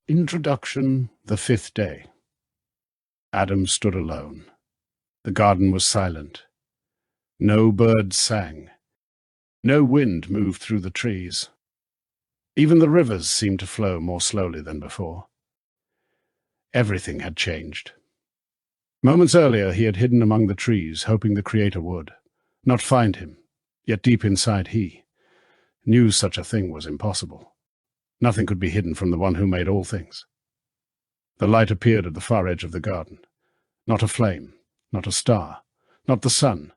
Introduction, the 5th day. Adam stood alone. The garden was silent. No birds sang. No wind moved through the trees. Even the rivers seemed to flow more slowly than before. Everything had changed. Moments earlier he had hidden among the trees, hoping the Creator would not find him, yet deep inside he knew such a thing was impossible. Nothing could be hidden from the one who made all things. The light appeared at the far edge of the garden. Not a flame, not a star, not the sun.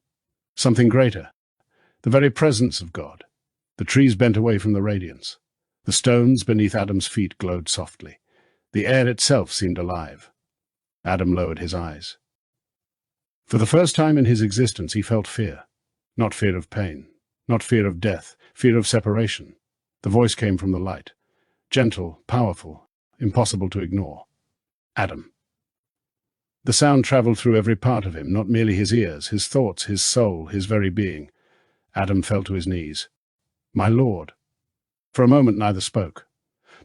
Something greater. The very presence of God. The trees bent away from the radiance. The stones beneath Adam's feet glowed softly. The air itself seemed alive. Adam lowered his eyes. For the first time in his existence he felt fear. Not fear of pain, not fear of death, fear of separation. The voice came from the light. Gentle, powerful, impossible to ignore. Adam. The sound traveled through every part of him, not merely his ears, his thoughts, his soul, his very being. Adam fell to his knees. My Lord. For a moment neither spoke.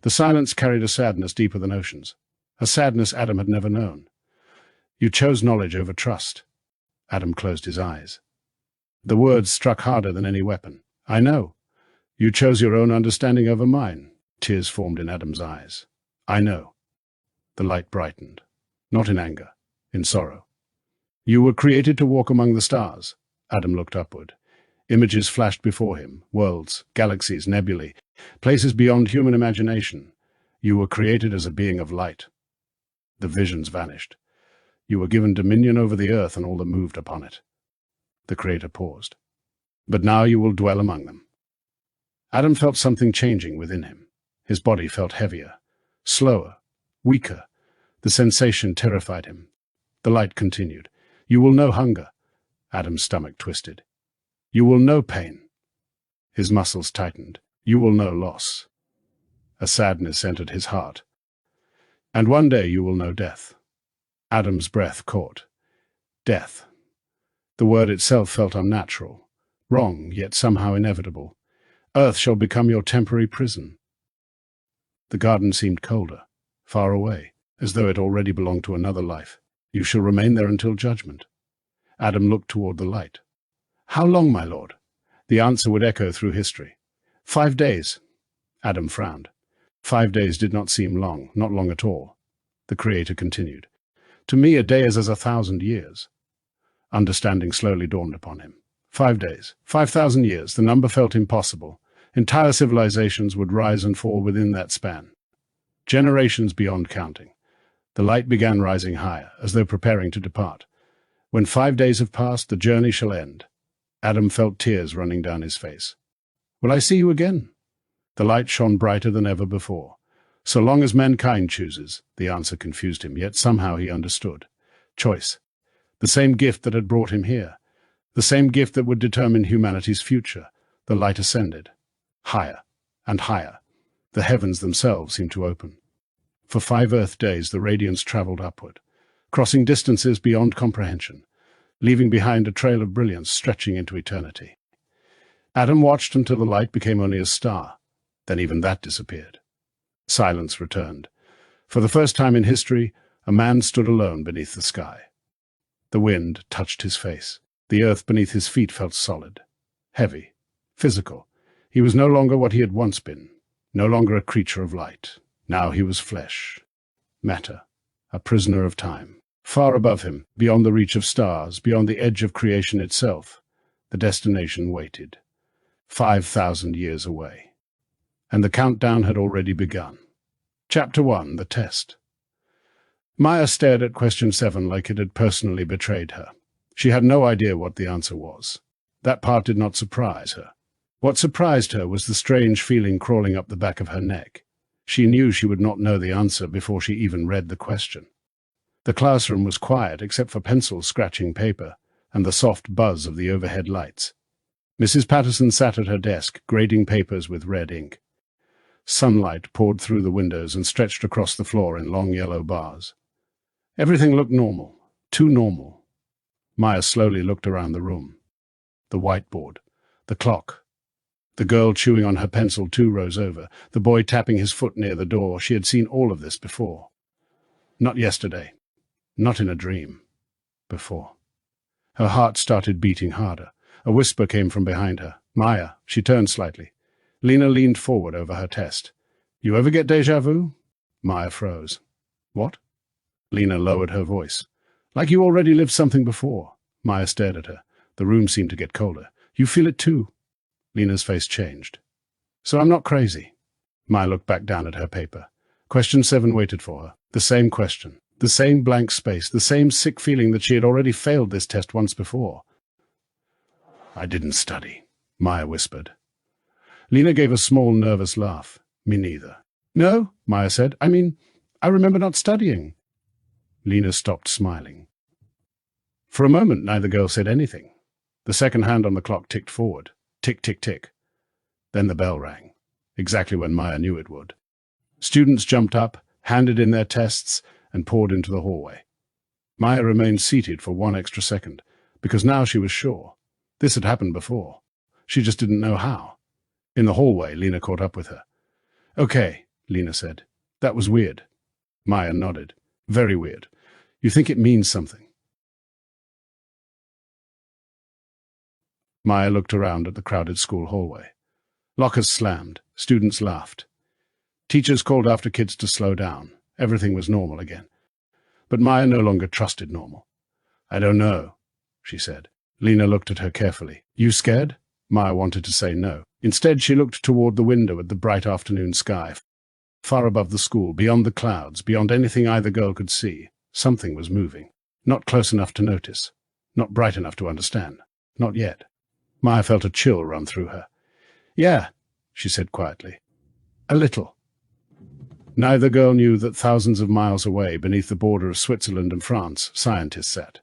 The silence carried a sadness deeper than oceans, a sadness Adam had never known. You chose knowledge over trust. Adam closed his eyes. The words struck harder than any weapon. I know. You chose your own understanding over mine. Tears formed in Adam's eyes. I know. The light brightened. Not in anger, in sorrow. You were created to walk among the stars. Adam looked upward. Images flashed before him, worlds, galaxies, nebulae, places beyond human imagination. You were created as a being of light. The visions vanished. You were given dominion over the earth and all that moved upon it. The Creator paused. But now you will dwell among them. Adam felt something changing within him. His body felt heavier, slower, weaker. The sensation terrified him. The light continued. You will know hunger. Adam's stomach twisted. You will know pain. His muscles tightened. You will know loss. A sadness entered his heart. And one day you will know death. Adam's breath caught. Death. The word itself felt unnatural, wrong, yet somehow inevitable. Earth shall become your temporary prison. The garden seemed colder, far away, as though it already belonged to another life. You shall remain there until judgment. Adam looked toward the light. How long, my lord? The answer would echo through history. 5 days. Adam frowned. 5 days did not seem long, not long at all. The Creator continued. To me a day is as 1,000 years. Understanding slowly dawned upon him. 5 days, 5,000 years, the number felt impossible. Entire civilizations would rise and fall within that span. Generations beyond counting. The light began rising higher, as though preparing to depart. When 5 days have passed, the journey shall end. Adam felt tears running down his face. Will I see you again? The light shone brighter than ever before. So long as mankind chooses, the answer confused him, yet somehow he understood. Choice. The same gift that had brought him here. The same gift that would determine humanity's future. The light ascended. Higher and higher. The heavens themselves seemed to open. For 5 Earth days the radiance traveled upward, crossing distances beyond comprehension, leaving behind a trail of brilliance stretching into eternity. Adam watched until the light became only a star. Then even that disappeared. Silence returned. For the first time in history, a man stood alone beneath the sky. The wind touched his face. The earth beneath his feet felt solid, heavy, physical. He was no longer what he had once been, no longer a creature of light. Now he was flesh, matter, a prisoner of time. Far above him, beyond the reach of stars, beyond the edge of creation itself, the destination waited. 5,000 years away. And the countdown had already begun. Chapter 1, The Test. Maya stared at question 7 like it had personally betrayed her. She had no idea what the answer was. That part did not surprise her. What surprised her was the strange feeling crawling up the back of her neck. She knew she would not know the answer before she even read the question. The classroom was quiet except for pencils scratching paper and the soft buzz of the overhead lights. Mrs. Patterson sat at her desk, grading papers with red ink. Sunlight poured through the windows and stretched across the floor in long yellow bars. Everything looked normal, too normal. Maya slowly looked around the room. The whiteboard, the clock, The girl chewing on her pencil 2 rows over, the boy tapping his foot near the door. She had seen all of this before. Not yesterday. Not in a dream. Before. Her heart started beating harder. A whisper came from behind her. Maya. She turned slightly. Lena leaned forward over her test. You ever get déjà vu? Maya froze. What? Lena lowered her voice. Like you already lived something before. Maya stared at her. The room seemed to get colder. You feel it too? Lena's face changed. So I'm not crazy. Maya looked back down at her paper. Question 7 waited for her. The same question. The same blank space. The same sick feeling that she had already failed this test once before. I didn't study, Maya whispered. Lena gave a small, nervous laugh. Me neither. No, Maya said. I remember not studying. Lena stopped smiling. For a moment, neither girl said anything. The second hand on the clock ticked forward. Tick, tick, tick. Then the bell rang, exactly when Maya knew it would. Students jumped up, handed in their tests, and poured into the hallway. Maya remained seated for 1 extra second, because now she was sure. This had happened before. She just didn't know how. In the hallway, Lena caught up with her. Okay, Lena said. That was weird. Maya nodded. Very weird. You think it means something? Maya looked around at the crowded school hallway. Lockers slammed. Students laughed. Teachers called after kids to slow down. Everything was normal again. But Maya no longer trusted normal. I don't know, she said. Lena looked at her carefully. You scared? Maya wanted to say no. Instead, she looked toward the window at the bright afternoon sky. Far above the school, beyond the clouds, beyond anything either girl could see, something was moving. Not close enough to notice. Not bright enough to understand. Not yet. Maya felt a chill run through her. Yeah, she said quietly. A little. Neither girl knew that thousands of miles away, beneath the border of Switzerland and France, scientists sat.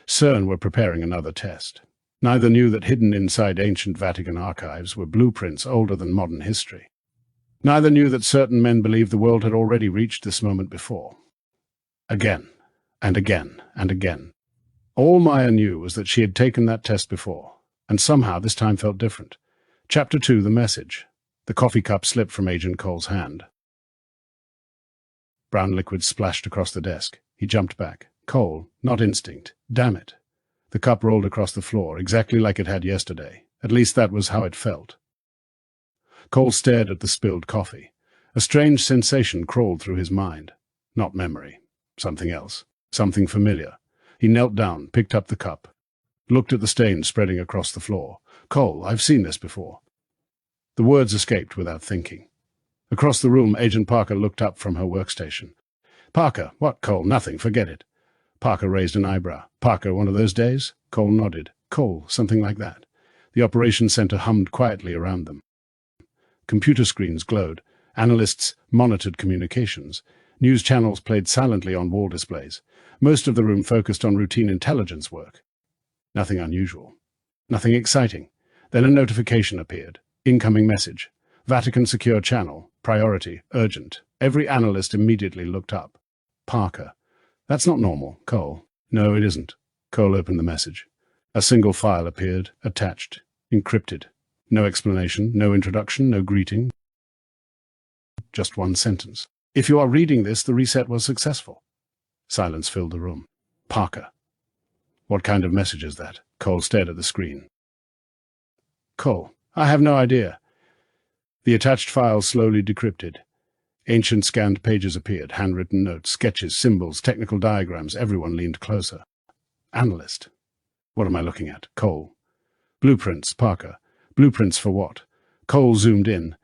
CERN were preparing another test. Neither knew that hidden inside ancient Vatican archives were blueprints older than modern history. Neither knew that certain men believed the world had already reached this moment before. Again, and again, and again. All Maya knew was that she had taken that test before, and somehow this time felt different. Chapter 2, the message. The coffee cup slipped from Agent Cole's hand. Brown liquid splashed across the desk. He jumped back. Cole, not instinct. Damn it. The cup rolled across the floor, exactly like it had yesterday. At least that was how it felt. Cole stared at the spilled coffee. A strange sensation crawled through his mind. Not memory. Something else. Something familiar. He knelt down, picked up the cup, looked at the stain spreading across the floor. Cole, I've seen this before. The words escaped without thinking. Across the room, Agent Parker looked up from her workstation. Parker, what, Cole? Nothing, forget it. Parker raised an eyebrow. Parker, one of those days? Cole nodded. Cole, something like that. The operations center hummed quietly around them. Computer screens glowed. Analysts monitored communications. News channels played silently on wall displays. Most of the room focused on routine intelligence work. Nothing unusual. Nothing exciting. Then a notification appeared. Incoming message. Vatican secure channel. Priority. Urgent. Every analyst immediately looked up. Parker. That's not normal. Cole. No, it isn't. Cole opened the message. A single file appeared, attached, encrypted. No explanation, no introduction, no greeting. Just one sentence. If you are reading this, the reset was successful. Silence filled the room. Parker. What kind of message is that? Cole stared at the screen. Cole. I have no idea. The attached file slowly decrypted. Ancient scanned pages appeared, handwritten notes, sketches, symbols, technical diagrams. Everyone leaned closer. Analyst. What am I looking at? Cole. Blueprints, Parker. Blueprints for what? Cole zoomed in.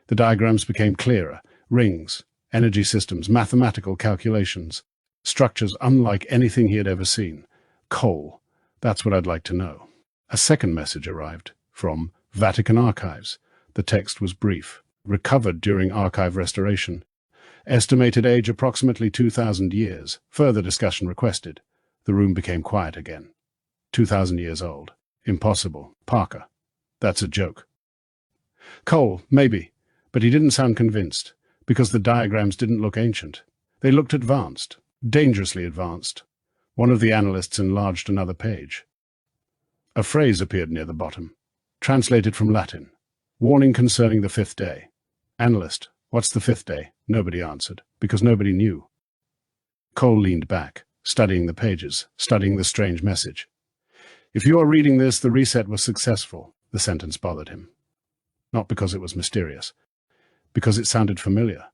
The diagrams became clearer. Rings, energy systems, mathematical calculations. Structures unlike anything he had ever seen. Cole. That's what I'd like to know. A second message arrived from Vatican Archives. The text was brief. Recovered during archive restoration. Estimated age approximately 2,000 years. Further discussion requested. The room became quiet again. 2,000 years old. Impossible. Parker. That's a joke. Cole, maybe. But he didn't sound convinced, because the diagrams didn't look ancient. They looked advanced. Dangerously advanced. One of the analysts enlarged another page. A phrase appeared near the bottom. Translated from Latin. Warning concerning the fifth day. Analyst, what's the fifth day? Nobody answered, because nobody knew. Cole leaned back, studying the pages, studying the strange message. If you are reading this, the reset was successful. The sentence bothered him. Not because it was mysterious, because it sounded familiar.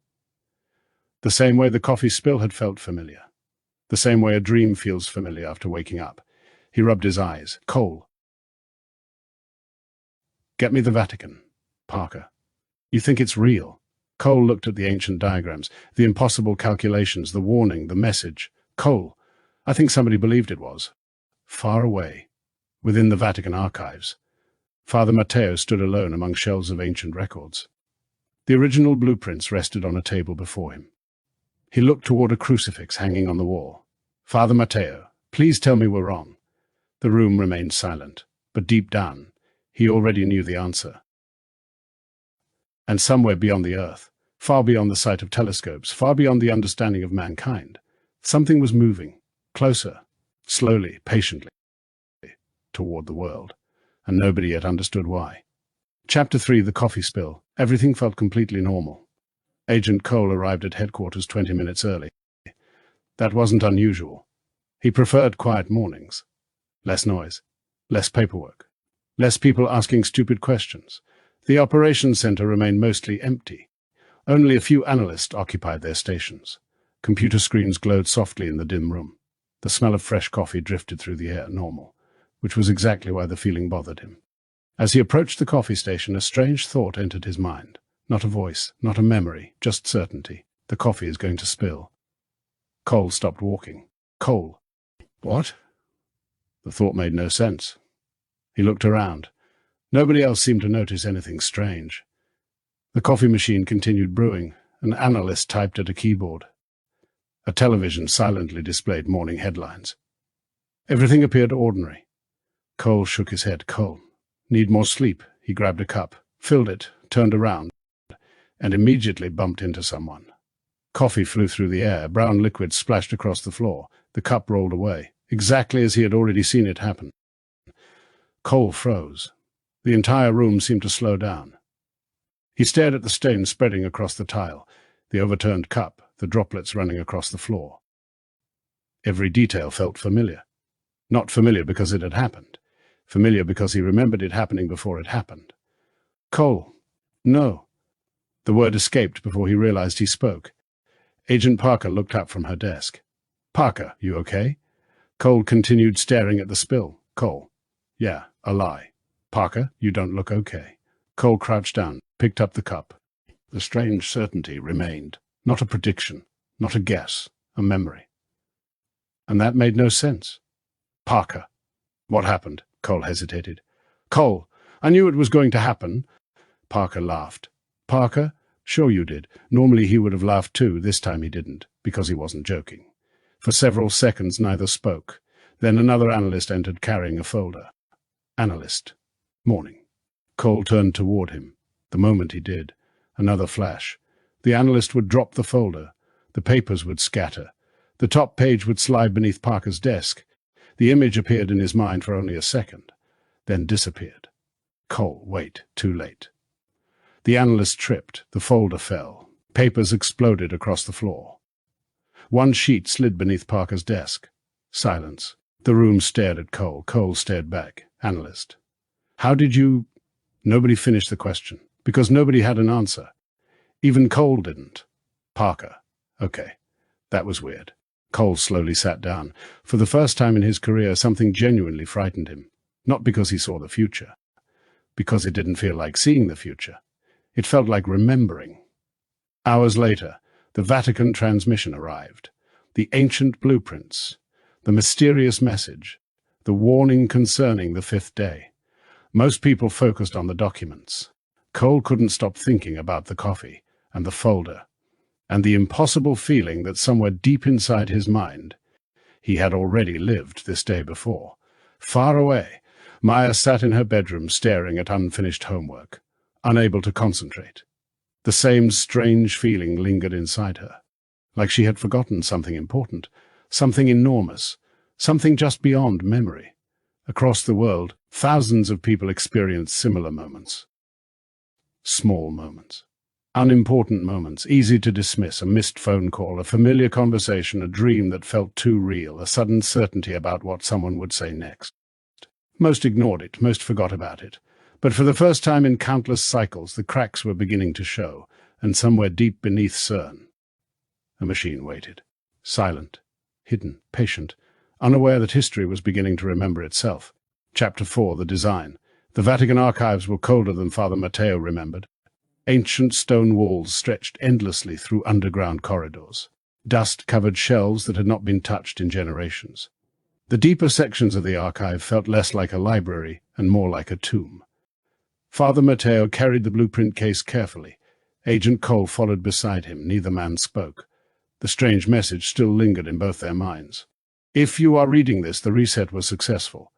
The same way the coffee spill had felt familiar. The same way a dream feels familiar after waking up. He rubbed his eyes. Cole. Get me the Vatican. Parker. You think it's real? Cole looked at the ancient diagrams, the impossible calculations, the warning, the message. Cole. I think somebody believed it was. Far away, within the Vatican archives, Father Matteo stood alone among shelves of ancient records. The original blueprints rested on a table before him. He looked toward a crucifix hanging on the wall. Father Matteo, please tell me we're wrong. The room remained silent, but deep down, he already knew the answer. And somewhere beyond the earth, far beyond the sight of telescopes, far beyond the understanding of mankind, something was moving, closer, slowly, patiently, toward the world, and nobody yet understood why. Chapter 3, The Coffee Spill. Everything felt completely normal. Agent Cole arrived at headquarters 20 minutes early. That wasn't unusual. He preferred quiet mornings. Less noise, less paperwork, less people asking stupid questions. The operations center remained mostly empty. Only a few analysts occupied their stations. Computer screens glowed softly in the dim room. The smell of fresh coffee drifted through the air, normal, which was exactly why the feeling bothered him. As he approached the coffee station, a strange thought entered his mind. Not a voice, not a memory, just certainty. The coffee is going to spill. Cole stopped walking. Cole. What? The thought made no sense. He looked around. Nobody else seemed to notice anything strange. The coffee machine continued brewing. An analyst typed at a keyboard. A television silently displayed morning headlines. Everything appeared ordinary. Cole shook his head. Cole. Need more sleep. He grabbed a cup, filled it, turned around, and immediately bumped into someone. Coffee flew through the air. Brown liquid splashed across the floor. The cup rolled away, exactly as he had already seen it happen. Cole froze. The entire room seemed to slow down. He stared at the stain spreading across the tile, the overturned cup, the droplets running across the floor. Every detail felt familiar. Not familiar because it had happened. Familiar because he remembered it happening before it happened. Cole. No. The word escaped before he realized he spoke. Agent Parker looked up from her desk. Parker, you okay? Cole continued staring at the spill. Cole. Yeah, a lie. Parker, you don't look okay. Cole crouched down, picked up the cup. The strange certainty remained. Not a prediction, not a guess, a memory. And that made no sense. Parker. What happened? Cole hesitated. Cole, I knew it was going to happen. Parker laughed. Parker? Sure you did. Normally he would have laughed too. This time he didn't, because he wasn't joking. For several seconds neither spoke. Then another analyst entered carrying a folder. Analyst. Morning. Cole turned toward him. The moment he did, another flash. The analyst would drop the folder. The papers would scatter. The top page would slide beneath Parker's desk. The image appeared in his mind for only a second, then disappeared. Cole, wait, too late. The analyst tripped. The folder fell. Papers exploded across the floor. One sheet slid beneath Parker's desk. Silence. The room stared at Cole. Cole stared back. Analyst. How did you... Nobody finished the question, because nobody had an answer. Even Cole didn't. Parker. Okay. That was weird. Cole slowly sat down. For the first time in his career, something genuinely frightened him. Not because he saw the future. Because it didn't feel like seeing the future. It felt like remembering. Hours later, the Vatican transmission arrived. The ancient blueprints. The mysterious message. The warning concerning the fifth day. Most people focused on the documents. Cole couldn't stop thinking about the coffee and the folder and the impossible feeling that somewhere deep inside his mind he had already lived this day before. Far away, Maya sat in her bedroom staring at unfinished homework, unable to concentrate. The same strange feeling lingered inside her, like she had forgotten something important, something enormous, something just beyond memory. Across the world, thousands of people experienced similar moments. Small moments. Unimportant moments, easy to dismiss, a missed phone call, a familiar conversation, a dream that felt too real, a sudden certainty about what someone would say next. Most ignored it, most forgot about it. But for the first time in countless cycles, the cracks were beginning to show, and somewhere deep beneath CERN, a machine waited. Silent, hidden, patient, unaware that history was beginning to remember itself. Chapter 4, The Design. The Vatican archives were colder than Father Matteo remembered. Ancient stone walls stretched endlessly through underground corridors. Dust-covered shelves that had not been touched in generations. The deeper sections of the archive felt less like a library and more like a tomb. Father Matteo carried the blueprint case carefully. Agent Cole followed beside him. Neither man spoke. The strange message still lingered in both their minds. If you are reading this, the reset was successful.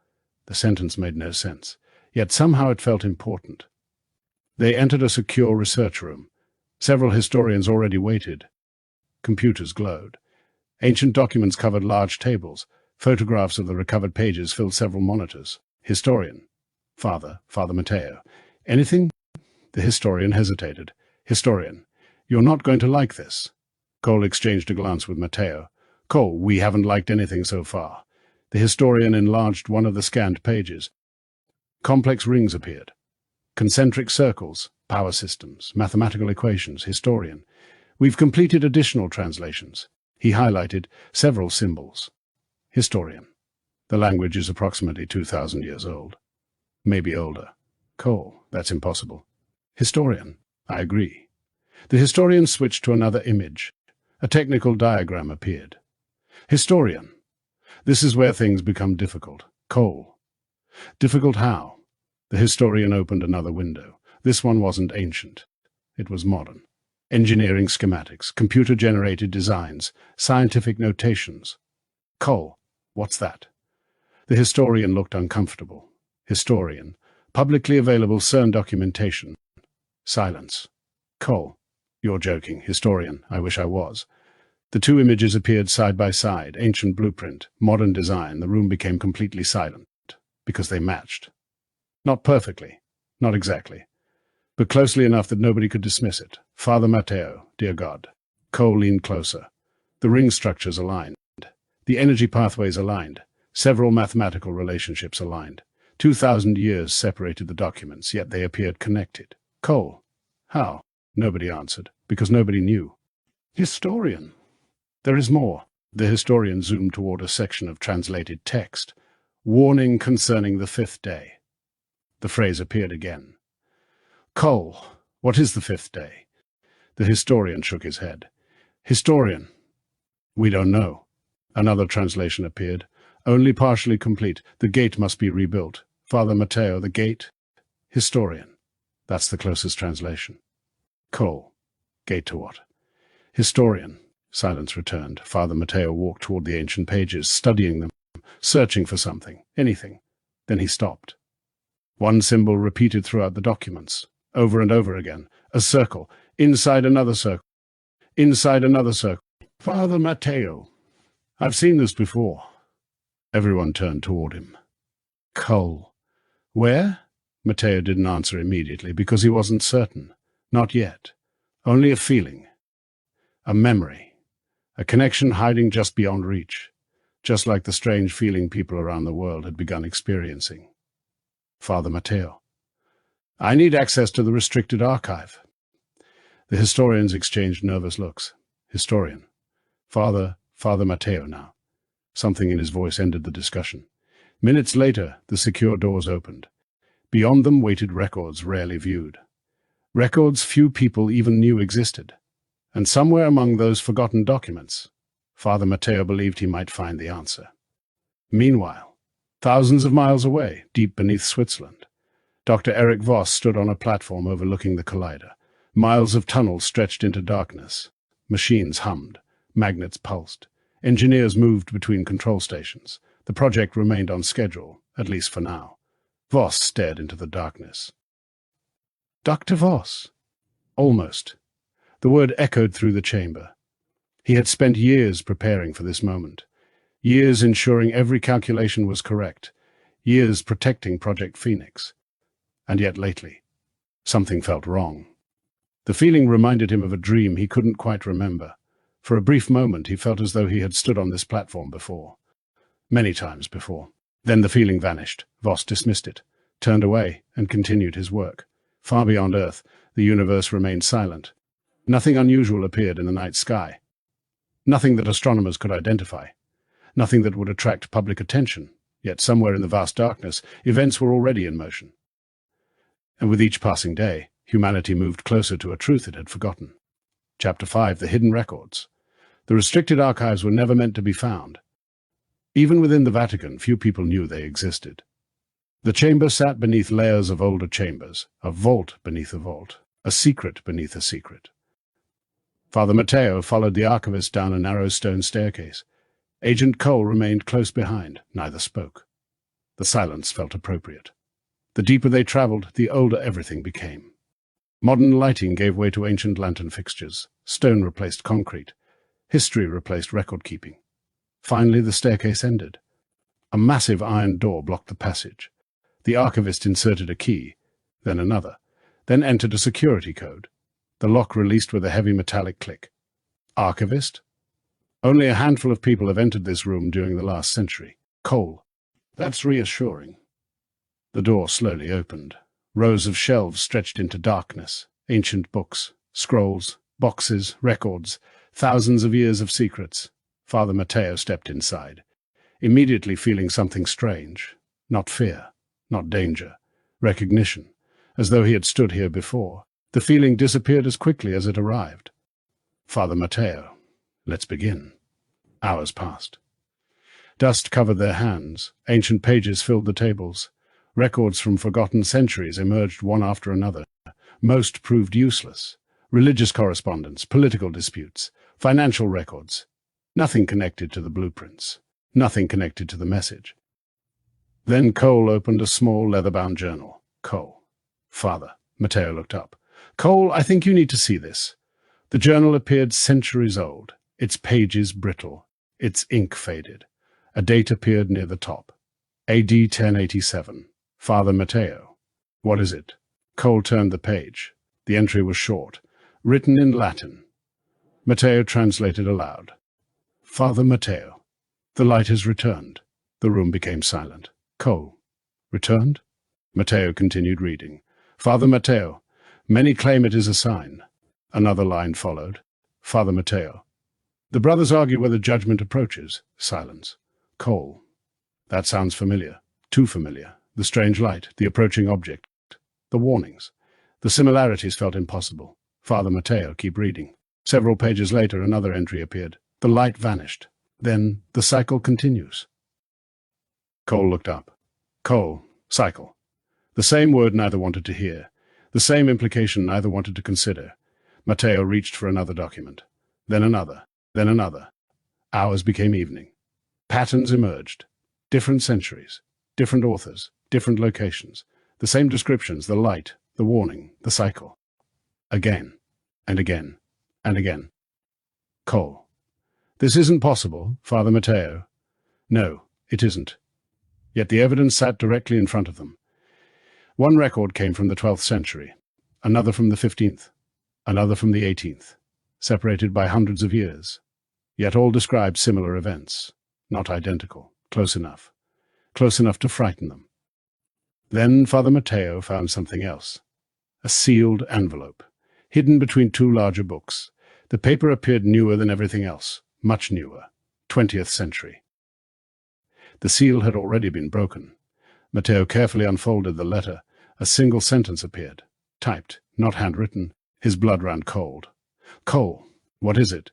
The sentence made no sense, yet somehow it felt important. They entered a secure research room. Several historians already waited. Computers glowed. Ancient documents covered large tables. Photographs of the recovered pages filled several monitors. Historian. Father Matteo. Anything? The historian hesitated. Historian. You're not going to like this. Cole exchanged a glance with Matteo. Cole, we haven't liked anything so far. The historian enlarged one of the scanned pages. Complex rings appeared. Concentric circles, power systems, mathematical equations. Historian. We've completed additional translations. He highlighted several symbols. Historian. The language is approximately 2,000 years old. Maybe older. Cole. That's impossible. Historian. I agree. The historian switched to another image. A technical diagram appeared. Historian. This is where things become difficult. Cole. Difficult how? The historian opened another window. This one wasn't ancient. It was modern. Engineering schematics, computer-generated designs, scientific notations. Cole. What's that? The historian looked uncomfortable. Historian. Publicly available CERN documentation. Silence. Cole. You're joking. Historian. I wish I was. The two images appeared side by side. Ancient blueprint, modern design. The room became completely silent, because they matched. Not perfectly, not exactly, but closely enough that nobody could dismiss it. Father Matteo, dear God. Cole leaned closer. The ring structures aligned. The energy pathways aligned. Several mathematical relationships aligned. 2,000 years separated the documents, yet they appeared connected. Cole. How? Nobody answered, because nobody knew. Historian. There is more. The historian zoomed toward a section of translated text. Warning concerning the fifth day. The phrase appeared again. Cole. What is the fifth day? The historian shook his head. Historian. We don't know. Another translation appeared. Only partially complete. The gate must be rebuilt. Father Matteo, the gate? Historian. That's the closest translation. Cole. Gate to what? Historian. Silence returned. Father Matteo walked toward the ancient pages, studying them, searching for something, anything. Then he stopped. One symbol repeated throughout the documents, over and over again. A circle, inside another circle, inside another circle. Father Matteo. I've seen this before. Everyone turned toward him. Cole. Where? Matteo didn't answer immediately, because he wasn't certain. Not yet. Only a feeling. A memory. A connection hiding just beyond reach. Just like the strange feeling people around the world had begun experiencing. Father Matteo. I need access to the restricted archive. The historians exchanged nervous looks. Historian. Father Matteo now. Something in his voice ended the discussion. Minutes later, the secure doors opened. Beyond them waited records rarely viewed. Records few people even knew existed. And somewhere among those forgotten documents, Father Matteo believed he might find the answer. Meanwhile, thousands of miles away, deep beneath Switzerland, Dr. Eric Voss stood on a platform overlooking the collider. Miles of tunnels stretched into darkness. Machines hummed. Magnets pulsed. Engineers moved between control stations. The project remained on schedule, at least for now. Voss stared into the darkness. Dr. Voss. Almost. The word echoed through the chamber. He had spent years preparing for this moment. Years ensuring every calculation was correct. Years protecting Project Phoenix. And yet lately, Something felt wrong. The feeling reminded him of a dream he couldn't quite remember. For a brief moment he felt as though he had stood on this platform before. Many times before. Then the feeling vanished. Voss dismissed it, turned away, and continued his work. Far beyond Earth, the universe remained silent. Nothing unusual appeared in the night sky. Nothing that astronomers could identify. Nothing that would attract public attention. Yet somewhere in the vast darkness, events were already in motion. And with each passing day, humanity moved closer to a truth it had forgotten. Chapter 5, The Hidden Records. The restricted archives were never meant to be found. Even within the Vatican, few people knew they existed. The chamber sat beneath layers of older chambers, a vault beneath a vault, a secret beneath a secret. Father Matteo followed the archivist down a narrow stone staircase. Agent Cole remained close behind. Neither spoke. The silence felt appropriate. The deeper they traveled, the older everything became. Modern lighting gave way to ancient lantern fixtures. Stone replaced concrete. History replaced record-keeping. Finally, the staircase ended. A massive iron door blocked the passage. The archivist inserted a key, then another, then entered a security code. The lock released with a heavy metallic click. Archivist? Only a handful of people have entered this room during the last century. Cole. That's reassuring. The door slowly opened. Rows of shelves stretched into darkness. Ancient books, scrolls, boxes, records, thousands of years of secrets. Father Matteo stepped inside, immediately feeling something strange. Not fear, not danger, recognition, as though he had stood here before. The feeling disappeared as quickly as it arrived. Father Matteo, let's begin. Hours passed. Dust covered their hands. Ancient pages filled the tables. Records from forgotten centuries emerged one after another. Most proved useless. Religious correspondence, political disputes, financial records. Nothing connected to the blueprints. Nothing connected to the message. Then Cole opened a small leather-bound journal. Cole. Father. Matteo looked up. Cole, I think you need to see this. The journal appeared centuries old. Its pages brittle. Its ink faded. A date appeared near the top. A.D. 1087. Father Matteo. What is it? Cole turned the page. The entry was short, written in Latin. Matteo translated aloud. Father Matteo. The light has returned. The room became silent. Cole. Returned? Matteo continued reading. Father Matteo. Many claim it is a sign. Another line followed. Father Matteo. The brothers argue whether judgment approaches. Silence. Cole. That sounds familiar. Too familiar. The strange light, the approaching object, the warnings. The similarities felt impossible. Father Matteo, keep reading. Several pages later, another entry appeared. The light vanished. Then the cycle continues. Cole looked up. Cole. Cycle. The same word neither wanted to hear. The same implication neither wanted to consider. Matteo reached for another document. Then another. Then another. Hours became evening. Patterns emerged. Different centuries. Different authors. Different locations. The same descriptions. The light. The warning. The cycle. Again. And again. And again. Cole. This isn't possible, Father Matteo. No, it isn't. Yet the evidence sat directly in front of them. One record came from the 12th century, another from the 15th, another from the 18th, separated by hundreds of years. Yet all described similar events, not identical, close enough to frighten them. Then Father Matteo found something else, a sealed envelope, hidden between two larger books. The paper appeared newer than everything else, much newer, 20th century. The seal had already been broken. Matteo carefully unfolded the letter. A single sentence appeared, typed, not handwritten. His blood ran cold. Cole, what is it?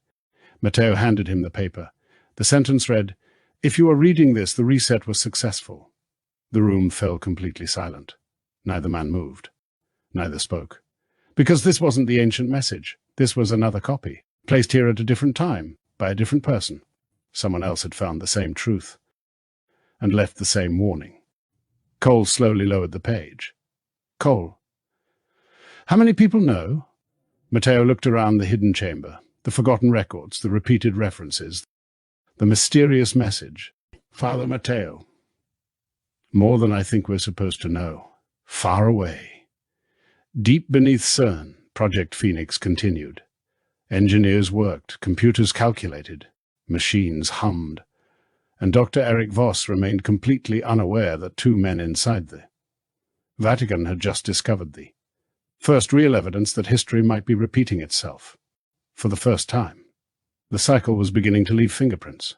Matteo handed him the paper. The sentence read, If you are reading this, the reset was successful. The room fell completely silent. Neither man moved. Neither spoke. Because this wasn't the ancient message. This was another copy, placed here at a different time, by a different person. Someone else had found the same truth, and left the same warning. Cole slowly lowered the page. Cole. How many people know? Matteo looked around the hidden chamber, the forgotten records, the repeated references, the mysterious message. Father Matteo. More than I think we're supposed to know. Far away. Deep beneath CERN, Project Phoenix continued. Engineers worked, computers calculated, machines hummed, and Dr. Eric Voss remained completely unaware that two men inside the Vatican had just discovered the first real evidence that history might be repeating itself. For the first time, the cycle was beginning to leave fingerprints.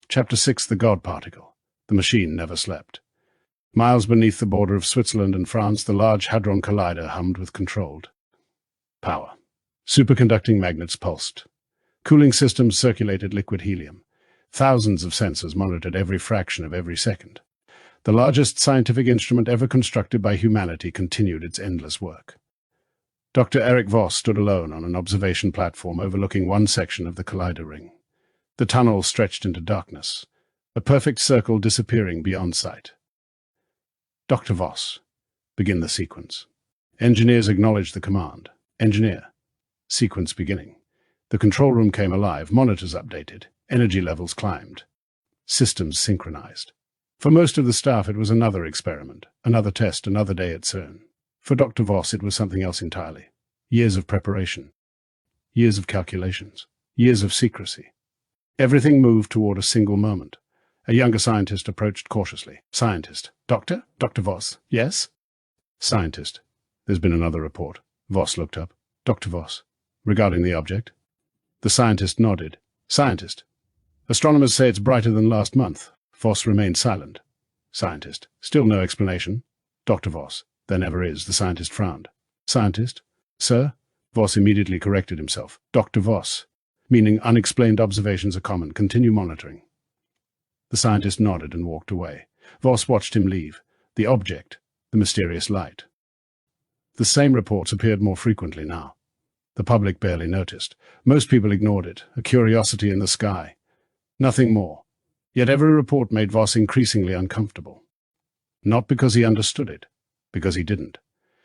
Chapter 6, The God Particle. The machine never slept. Miles beneath the border of Switzerland and France, the Large Hadron Collider hummed with controlled power. Superconducting magnets pulsed. Cooling systems circulated liquid helium. Thousands of sensors monitored every fraction of every second. The largest scientific instrument ever constructed by humanity continued its endless work. Dr. Eric Voss stood alone on an observation platform overlooking one section of the collider ring. The tunnel stretched into darkness, a perfect circle disappearing beyond sight. Dr. Voss, begin the sequence. Engineers acknowledged the command. Engineer. Sequence beginning. The control room came alive, monitors updated, energy levels climbed. Systems synchronized. For most of the staff it was another experiment, another test, another day at CERN. For Dr. Voss it was something else entirely. Years of preparation. Years of calculations. Years of secrecy. Everything moved toward a single moment. A younger scientist approached cautiously. Scientist. Doctor? Dr. Voss. Yes? Scientist. There's been another report. Voss looked up. Dr. Voss. Regarding the object? The scientist nodded. Scientist. Astronomers say it's brighter than last month. Voss remained silent. Scientist. Still no explanation. Dr. Voss. There never is. The scientist frowned. Scientist. Sir? Voss immediately corrected himself. Dr. Voss. Meaning unexplained observations are common. Continue monitoring. The scientist nodded and walked away. Voss watched him leave. The object, the mysterious light. The same reports appeared more frequently now. The public barely noticed. Most people ignored it, a curiosity in the sky. Nothing more. Yet every report made Voss increasingly uncomfortable. Not because he understood it, because he didn't.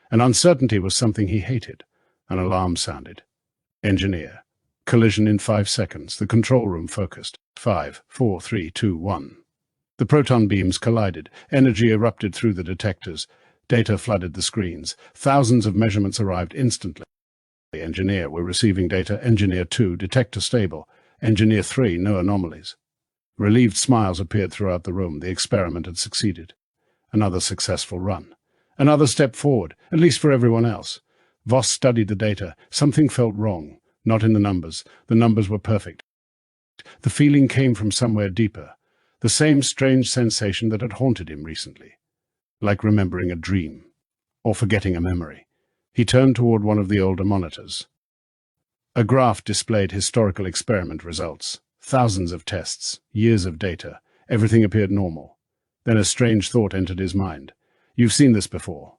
An uncertainty was something he hated. An alarm sounded. Engineer. Collision in 5 seconds. The control room focused. 5, 4, 3, 2, 1. The proton beams collided. Energy erupted through the detectors. Data flooded the screens. Thousands of measurements arrived instantly. Engineer, we're receiving data. Engineer 2, detector stable. Engineer 3, no anomalies. Relieved smiles appeared throughout the room. The experiment had succeeded. Another successful run. Another step forward, at least for everyone else. Voss studied the data. Something felt wrong. Not in the numbers. The numbers were perfect. The feeling came from somewhere deeper. The same strange sensation that had haunted him recently. Like remembering a dream. Or forgetting a memory. He turned toward one of the older monitors. A graph displayed historical experiment results. Thousands of tests. Years of data. Everything appeared normal. Then a strange thought entered his mind. You've seen this before.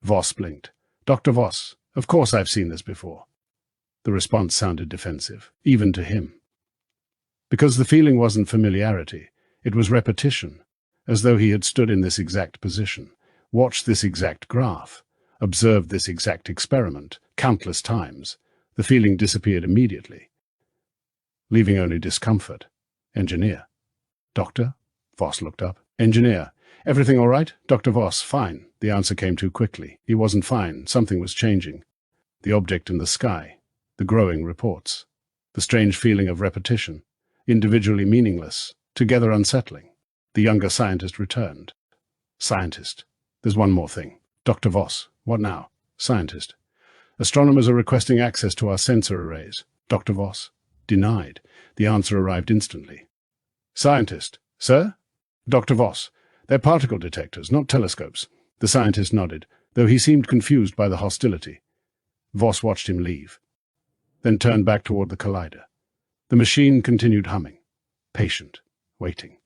Voss blinked. Dr. Voss, of course I've seen this before. The response sounded defensive, even to him. Because the feeling wasn't familiarity, it was repetition, as though he had stood in this exact position, watched this exact graph, observed this exact experiment, countless times. The feeling disappeared immediately, leaving only discomfort. Engineer. Doctor? Voss looked up. Engineer. Everything all right? Dr. Voss. Fine. The answer came too quickly. He wasn't fine. Something was changing. The object in the sky. The growing reports. The strange feeling of repetition. Individually meaningless. Together unsettling. The younger scientist returned. Scientist. There's one more thing. Dr. Voss. What now? Scientist. Astronomers are requesting access to our sensor arrays. Dr. Voss. Denied. The answer arrived instantly. Scientist. Sir? Dr. Voss. They're particle detectors, not telescopes. The scientist nodded, though he seemed confused by the hostility. Voss watched him leave, then turned back toward the collider. The machine continued humming, patient, waiting.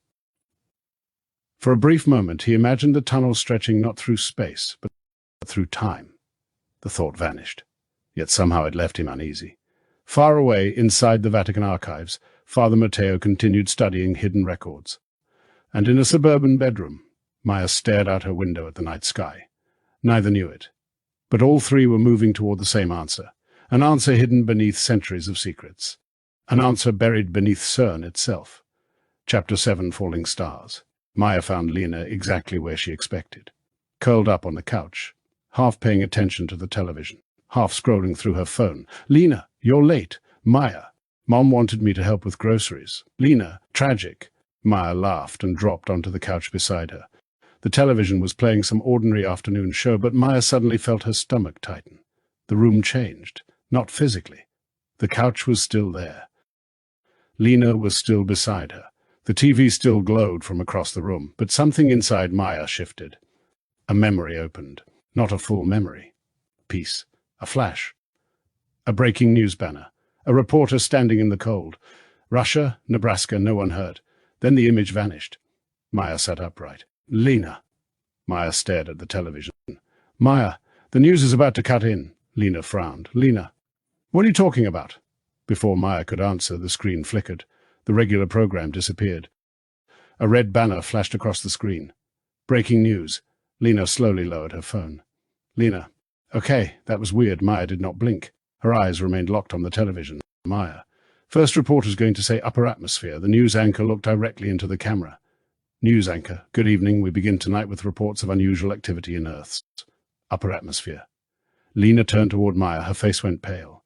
For a brief moment he imagined the tunnel stretching not through space, but through time. The thought vanished, yet somehow it left him uneasy. Far away, inside the Vatican archives, Father Matteo continued studying hidden records. And in a suburban bedroom, Maya stared out her window at the night sky. Neither knew it. But all three were moving toward the same answer, an answer hidden beneath centuries of secrets, an answer buried beneath CERN itself. Chapter 7, Falling Stars. Maya found Lena exactly where she expected, curled up on the couch, half paying attention to the television, half scrolling through her phone. "Lena, you're late. Maya. Mom wanted me to help with groceries. Lena, tragic." Maya laughed and dropped onto the couch beside her. The television was playing some ordinary afternoon show, but Maya suddenly felt her stomach tighten. The room changed, not physically. The couch was still there. Lena was still beside her. The TV still glowed from across the room, but something inside Maya shifted. A memory opened. Not a full memory. Piece. A flash. A breaking news banner. A reporter standing in the cold. Russia, Nebraska, no one hurt. Then the image vanished. Maya sat upright. "Lena." Maya stared at the television. "Maya, the news is about to cut in." Lena frowned. "Lena, what are you talking about?" Before Maya could answer, the screen flickered. The regular program disappeared. A red banner flashed across the screen. "Breaking news." Lena slowly lowered her phone. "Lena, okay, that was weird." Maya did not blink. Her eyes remained locked on the television. "Maya, first reporter's going to say upper atmosphere." The news anchor looked directly into the camera. "News anchor, good evening. We begin tonight with reports of unusual activity in Earth's upper atmosphere." Lena turned toward Maya. Her face went pale.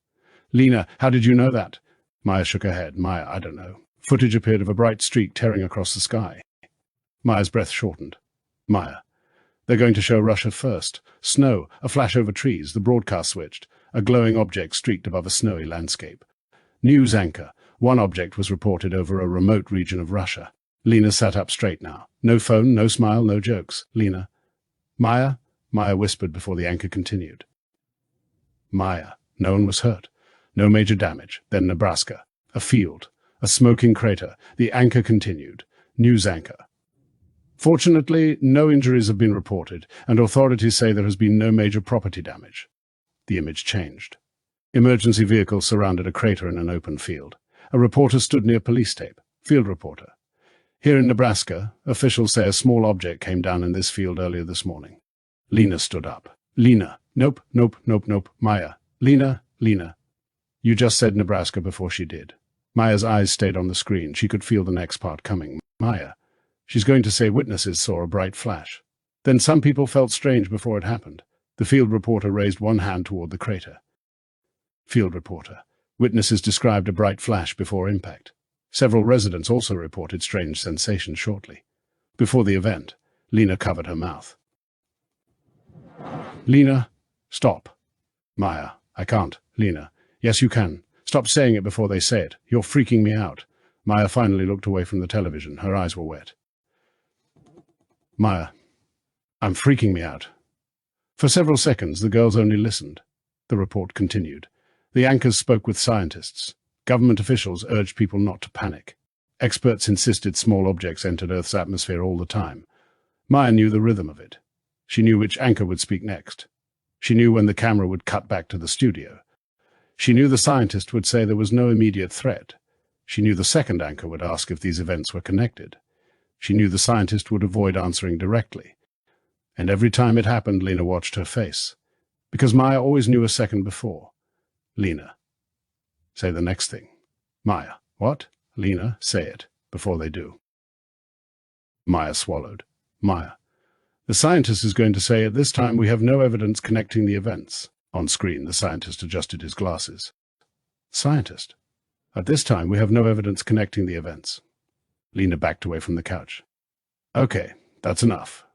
"Lena, how did you know that?" Maya shook her head. "Maya, I don't know." Footage appeared of a bright streak tearing across the sky. Maya's breath shortened. "Maya, they're going to show Russia first. Snow, a flash over trees. The broadcast switched. A glowing object streaked above a snowy landscape. News anchor. One object was reported over a remote region of Russia." Lena sat up straight now. No phone, no smile, no jokes. "Lena." "Maya?" Maya whispered before the anchor continued. "Maya, no one was hurt. No major damage." Then Nebraska. A field. A smoking crater. The anchor continued. News anchor. "Fortunately, no injuries have been reported, and authorities say there has been no major property damage." The image changed. Emergency vehicles surrounded a crater in an open field. A reporter stood near police tape. Field reporter. "Here in Nebraska, officials say a small object came down in this field earlier this morning." Lena stood up. "Lena." "Nope, nope, nope, nope." "Maya." "Lena, Lena." "You just said Nebraska before she did." Maya's eyes stayed on the screen. She could feel the next part coming. "Maya. She's going to say witnesses saw a bright flash. Then some people felt strange before it happened." The field reporter raised one hand toward the crater. Field reporter. "Witnesses described a bright flash before impact. Several residents also reported strange sensations shortly. Before the event." Lena covered her mouth. "Lena, stop." "Maya, I can't." "Lena, yes you can. Stop saying it before they say it. You're freaking me out." Maya finally looked away from the television. Her eyes were wet. "Maya, I'm freaking me out." For several seconds, the girls only listened. The report continued. The anchors spoke with scientists. Government officials urged people not to panic. Experts insisted small objects entered Earth's atmosphere all the time. Maya knew the rhythm of it. She knew which anchor would speak next. She knew when the camera would cut back to the studio. She knew the scientist would say there was no immediate threat. She knew the second anchor would ask if these events were connected. She knew the scientist would avoid answering directly. And every time it happened, Lena watched her face. Because Maya always knew a second before. "Lena, say the next thing." "Maya, what?" "Lena, say it, before they do." Maya swallowed. "Maya, the scientist is going to say at this time we have no evidence connecting the events." On screen, the scientist adjusted his glasses. "Scientist, at this time we have no evidence connecting the events." Lena backed away from the couch. "Okay, that's enough."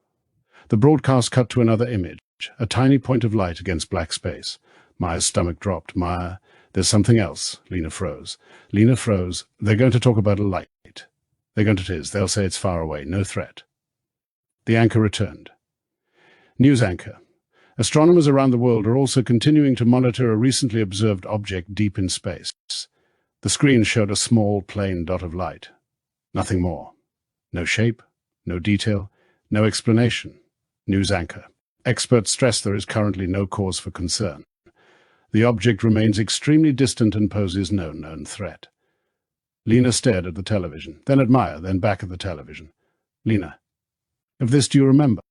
The broadcast cut to another image, a tiny point of light against black space. Maya's stomach dropped. "Maya, there's something else." Lena froze. Lena froze. "They're going to talk about a light. They're going to it is. They'll say it's far away, no threat." The anchor returned. News anchor. Astronomers around the world are also continuing to monitor a recently observed object deep in space. The screen showed a small, plain dot of light. Nothing more. No shape, no detail, no explanation. News anchor. Experts stress there is currently no cause for concern. The object remains extremely distant and poses no known threat. Lena stared at the television, then at Maya, then back at the television. "Lena, of this do you remember?"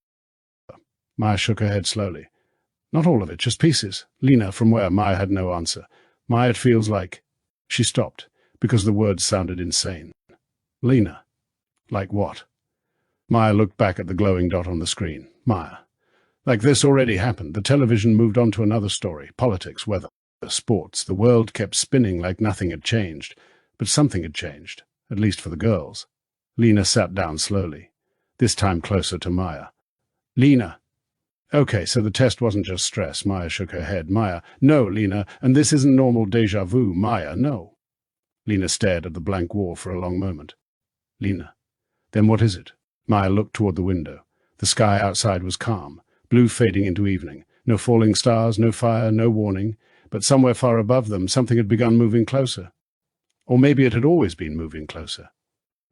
Maya shook her head slowly. "Not all of it, just pieces." "Lena, from where?" Maya had no answer. "Maya, it feels like—" She stopped, because the words sounded insane. "Lena, like what?" Maya looked back at the glowing dot on the screen. "Maya, Like this already happened. The television moved on to another story. Politics, weather, sports. The world kept spinning like nothing had changed. But something had changed, at least for the girls. Lena sat down slowly, this time closer to Maya. Lena. Okay, so the test wasn't just stress. Maya shook her head. Maya. No, Lena, and this isn't normal déjà vu. Maya, no. Lena stared at the blank wall for a long moment. Lena. Then what is it? Maya looked toward the window. The sky outside was calm, blue fading into evening. No falling stars, no fire, no warning. But somewhere far above them, something had begun moving closer. Or maybe it had always been moving closer.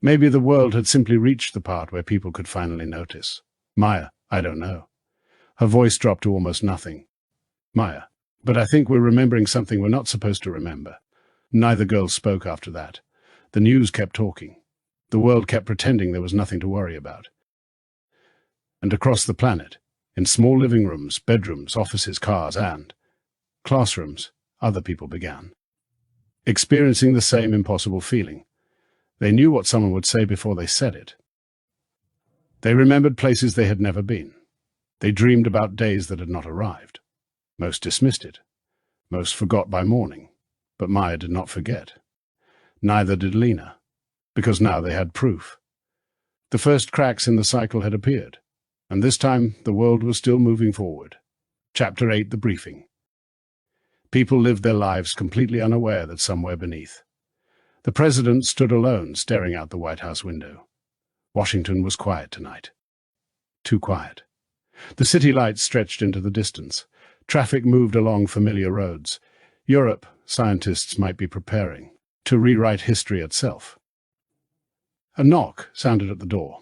Maybe the world had simply reached the part where people could finally notice. Maya, I don't know. Her voice dropped to almost nothing. Maya, but I think we're remembering something we're not supposed to remember. Neither girl spoke after that. The news kept talking. The world kept pretending there was nothing to worry about. And across the planet, in small living rooms, bedrooms, offices, cars, and classrooms, other people began experiencing the same impossible feeling. They knew what someone would say before they said it. They remembered places they had never been. They dreamed about days that had not arrived. Most dismissed it. Most forgot by morning. But Maya did not forget. Neither did Lena, because now they had proof. The first cracks in the cycle had appeared, and this time the world was still moving forward. Chapter 8, The Briefing. People lived their lives completely unaware that somewhere beneath. The president stood alone, staring out the White House window. Washington was quiet tonight. Too quiet. The city lights stretched into the distance. Traffic moved along familiar roads. Europe, scientists might be preparing to rewrite history itself. A knock sounded at the door.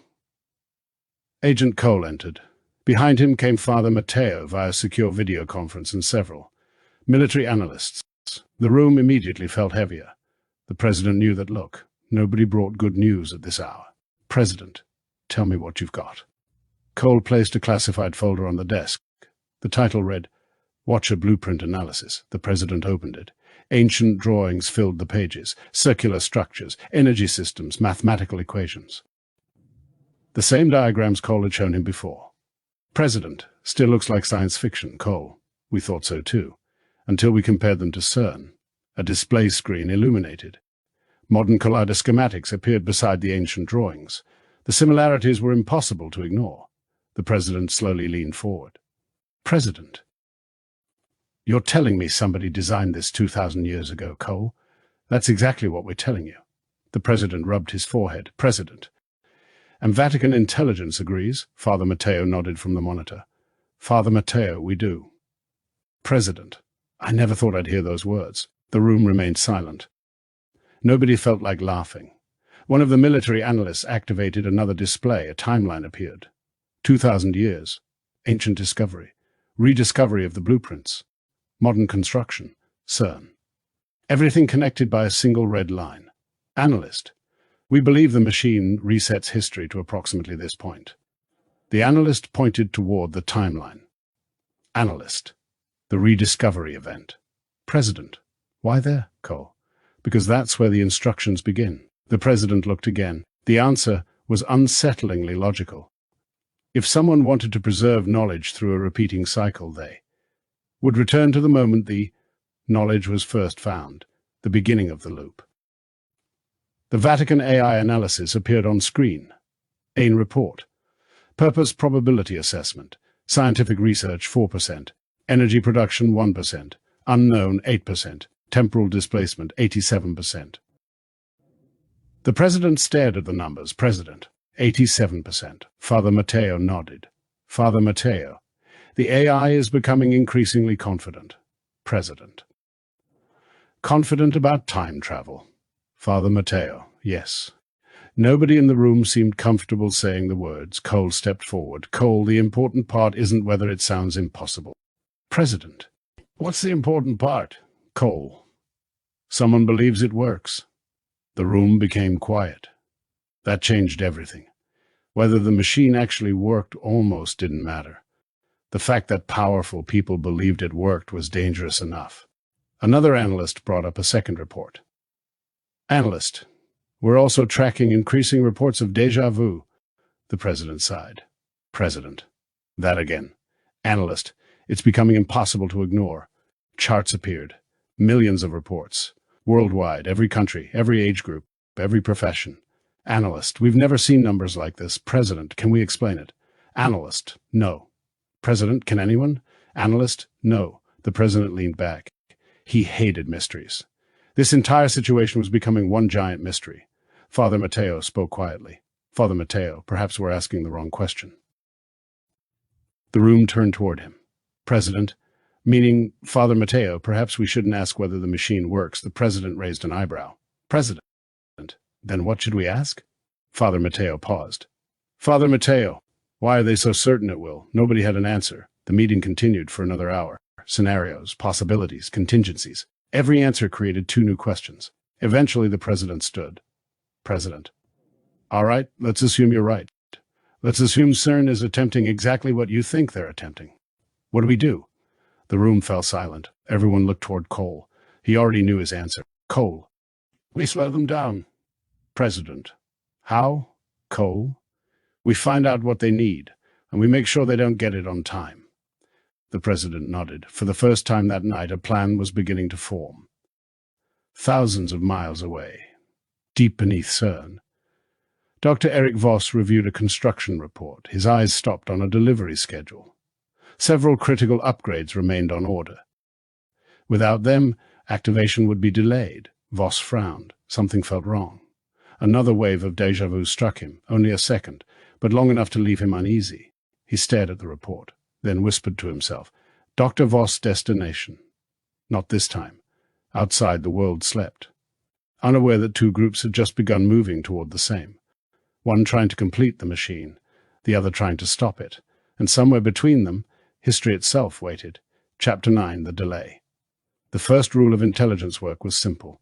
Agent Cole entered. Behind him came Father Matteo via secure video conference and several military analysts. The room immediately felt heavier. The president knew that, look, nobody brought good news at this hour. President, tell me what you've got. Cole placed a classified folder on the desk. The title read, Watcher Blueprint Analysis. The president opened it. Ancient drawings filled the pages, circular structures, energy systems, mathematical equations. The same diagrams Cole had shown him before. President, still looks like science fiction, Cole. We thought so too, until we compared them to CERN. A display screen illuminated. Modern collider schematics appeared beside the ancient drawings. The similarities were impossible to ignore. The president slowly leaned forward. President. You're telling me somebody designed this 2,000 years ago, Cole? That's exactly what we're telling you. The president rubbed his forehead. President. And Vatican intelligence agrees. Father Matteo nodded from the monitor. Father Matteo, we do. President. I never thought I'd hear those words. The room remained silent. Nobody felt like laughing. One of the military analysts activated another display. A timeline appeared. 2,000 years. Ancient discovery. Rediscovery of the blueprints. Modern construction. CERN. Everything connected by a single red line. Analyst. We believe the machine resets history to approximately this point. The analyst pointed toward the timeline. Analyst. The rediscovery event. President. Why there, Cole? Because that's where the instructions begin. The president looked again. The answer was unsettlingly logical. If someone wanted to preserve knowledge through a repeating cycle, they would return to the moment the knowledge was first found, the beginning of the loop. The Vatican AI analysis appeared on screen. AIN report. Purpose probability assessment. Scientific research 4%. Energy production 1%. Unknown 8%. Temporal displacement 87%. The president stared at the numbers. President. 87%. Father Matteo nodded. Father Matteo. The AI is becoming increasingly confident. President. Confident about time travel. Father Matteo. Yes. Nobody in the room seemed comfortable saying the words. Cole stepped forward. Cole, the important part isn't whether it sounds impossible. President. What's the important part? Cole. Someone believes it works. The room became quiet. That changed everything. Whether the machine actually worked almost didn't matter. The fact that powerful people believed it worked was dangerous enough. Another analyst brought up a second report. Analyst. We're also tracking increasing reports of déjà vu. The president sighed. President. That again. Analyst, it's becoming impossible to ignore. Charts appeared. Millions of reports. Worldwide, every country, every age group, every profession. Analyst, we've never seen numbers like this. President, can we explain it? Analyst, no. President, can anyone? Analyst, no. The president leaned back. He hated mysteries. This entire situation was becoming one giant mystery. Father Mateo spoke quietly. Father Mateo, perhaps we're asking the wrong question. The room turned toward him. President, meaning Father Mateo, perhaps we shouldn't ask whether the machine works. The president raised an eyebrow. President, then what should we ask? Father Mateo paused. Father Mateo, why are they so certain it will? Nobody had an answer. The meeting continued for another hour. Scenarios, possibilities, contingencies. Every answer created two new questions. Eventually the president stood. President. All right, let's assume you're right. Let's assume CERN is attempting exactly what you think they're attempting. What do we do? The room fell silent. Everyone looked toward Cole. He already knew his answer. Cole. We slow them down. President. How? Cole. We find out what they need, and we make sure they don't get it on time. The president nodded. For the first time that night, a plan was beginning to form. Thousands of miles away, deep beneath CERN, Dr. Eric Voss reviewed a construction report. His eyes stopped on a delivery schedule. Several critical upgrades remained on order. Without them, activation would be delayed. Voss frowned. Something felt wrong. Another wave of déjà vu struck him, only a second, but long enough to leave him uneasy. He stared at the report, then whispered to himself, Dr. Voss' destination. Not this time. Outside, the world slept. Unaware that two groups had just begun moving toward the same. One trying to complete the machine, the other trying to stop it. And somewhere between them, history itself waited. Chapter 9, The Delay. The first rule of intelligence work was simple.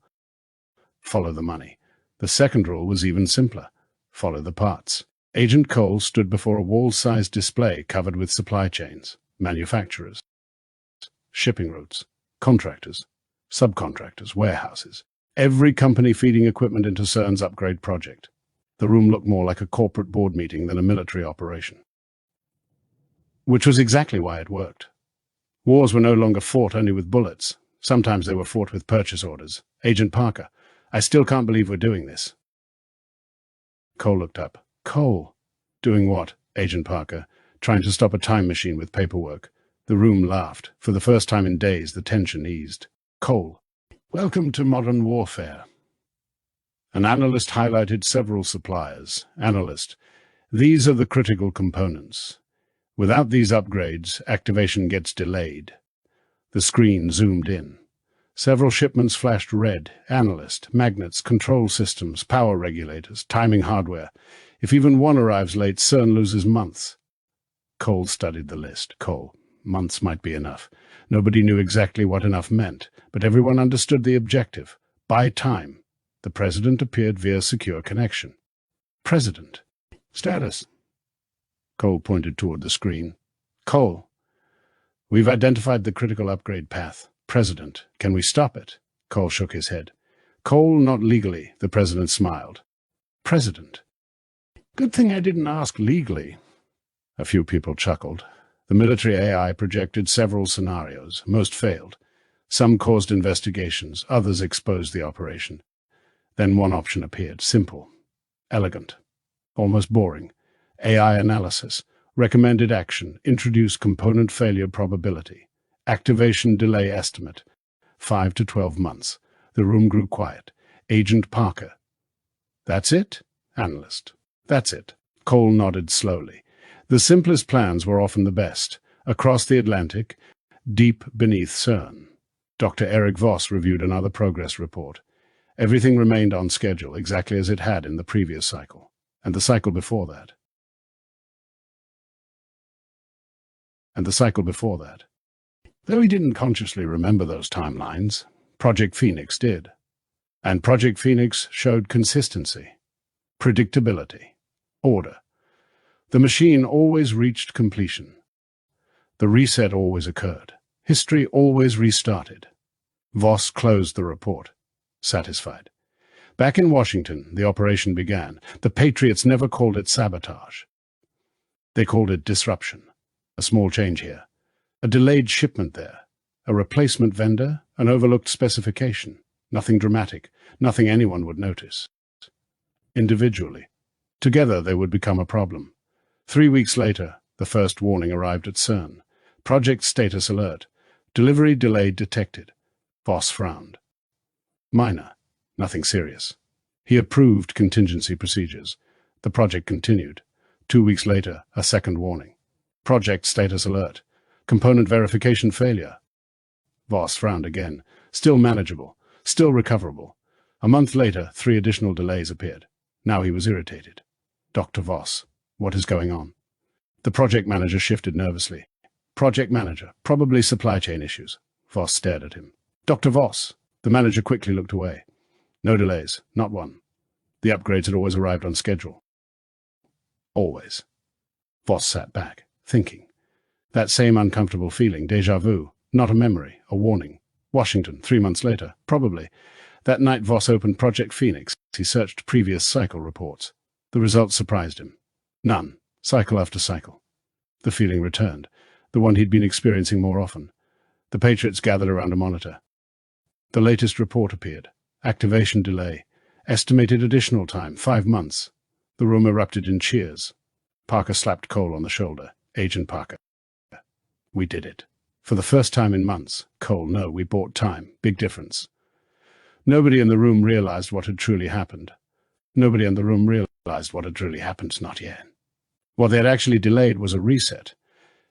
Follow the money. The second rule was even simpler. Follow the parts. Agent Cole stood before a wall-sized display covered with supply chains, manufacturers, shipping routes, contractors, subcontractors, warehouses. Every company feeding equipment into CERN's upgrade project. The room looked more like a corporate board meeting than a military operation. Which was exactly why it worked. Wars were no longer fought only with bullets. Sometimes they were fought with purchase orders. Agent Parker, I still can't believe we're doing this. Cole looked up. Cole? Doing what? Agent Parker, trying to stop a time machine with paperwork. The room laughed. For the first time in days, the tension eased. Cole, welcome to modern warfare. An analyst highlighted several suppliers. Analyst, these are the critical components. Without these upgrades, activation gets delayed. The screen zoomed in. Several shipments flashed red. Analyst, magnets, control systems, power regulators, timing hardware. If even one arrives late, CERN loses months. Cole studied the list. Cole, months might be enough. Nobody knew exactly what enough meant, but everyone understood the objective. Buy time. The president appeared via secure connection. President. Status. Cole pointed toward the screen. Cole. We've identified the critical upgrade path. President. Can we stop it? Cole shook his head. Cole, not legally. The president smiled. President. Good thing I didn't ask legally. A few people chuckled. The military AI projected several scenarios. Most failed. Some caused investigations. Others exposed the operation. Then one option appeared. Simple. Elegant. Almost boring. AI analysis. Recommended action. Introduce component failure probability. Activation delay estimate. 5 to 12 months. The room grew quiet. Agent Parker. That's it? Analyst. That's it. Cole nodded slowly. The simplest plans were often the best. Across the Atlantic, deep beneath CERN. Dr. Eric Voss reviewed another progress report. Everything remained on schedule, exactly as it had in the previous cycle, and the cycle before that. Though he didn't consciously remember those timelines, Project Phoenix did. And Project Phoenix showed consistency, predictability, order. The machine always reached completion. The reset always occurred. History always restarted. Voss closed the report, satisfied. Back in Washington, the operation began. The Patriots never called it sabotage. They called it disruption. A small change here. A delayed shipment there, a replacement vendor, an overlooked specification. Nothing dramatic, nothing anyone would notice. Individually. Together they would become a problem. 3 weeks later, the first warning arrived at CERN. Project status alert. Delivery delayed detected. Voss frowned. Minor. Nothing serious. He approved contingency procedures. The project continued. 2 weeks later, a second warning. Project status alert. Component verification failure. Voss frowned again. Still manageable. Still recoverable. A month later, 3 additional delays appeared. Now he was irritated. Dr. Voss, what is going on? The project manager shifted nervously. Project manager, probably supply chain issues. Voss stared at him. Dr. Voss. The manager quickly looked away. No delays, not one. The upgrades had always arrived on schedule. Always. Voss sat back, thinking. That same uncomfortable feeling, déjà vu, not a memory, a warning. Washington, 3 months later, probably. That night Voss opened Project Phoenix. He searched previous cycle reports. The results surprised him. None. Cycle after cycle. The feeling returned, the one he'd been experiencing more often. The Patriots gathered around a monitor. The latest report appeared. Activation delay. Estimated additional time, 5 months. The room erupted in cheers. Parker slapped Cole on the shoulder. Agent Parker. We did it. For the first time in months. Cole, no, we bought time. Big difference. Nobody in the room realized what had truly happened. Nobody in the room realized what had truly happened, not yet. What they had actually delayed was a reset.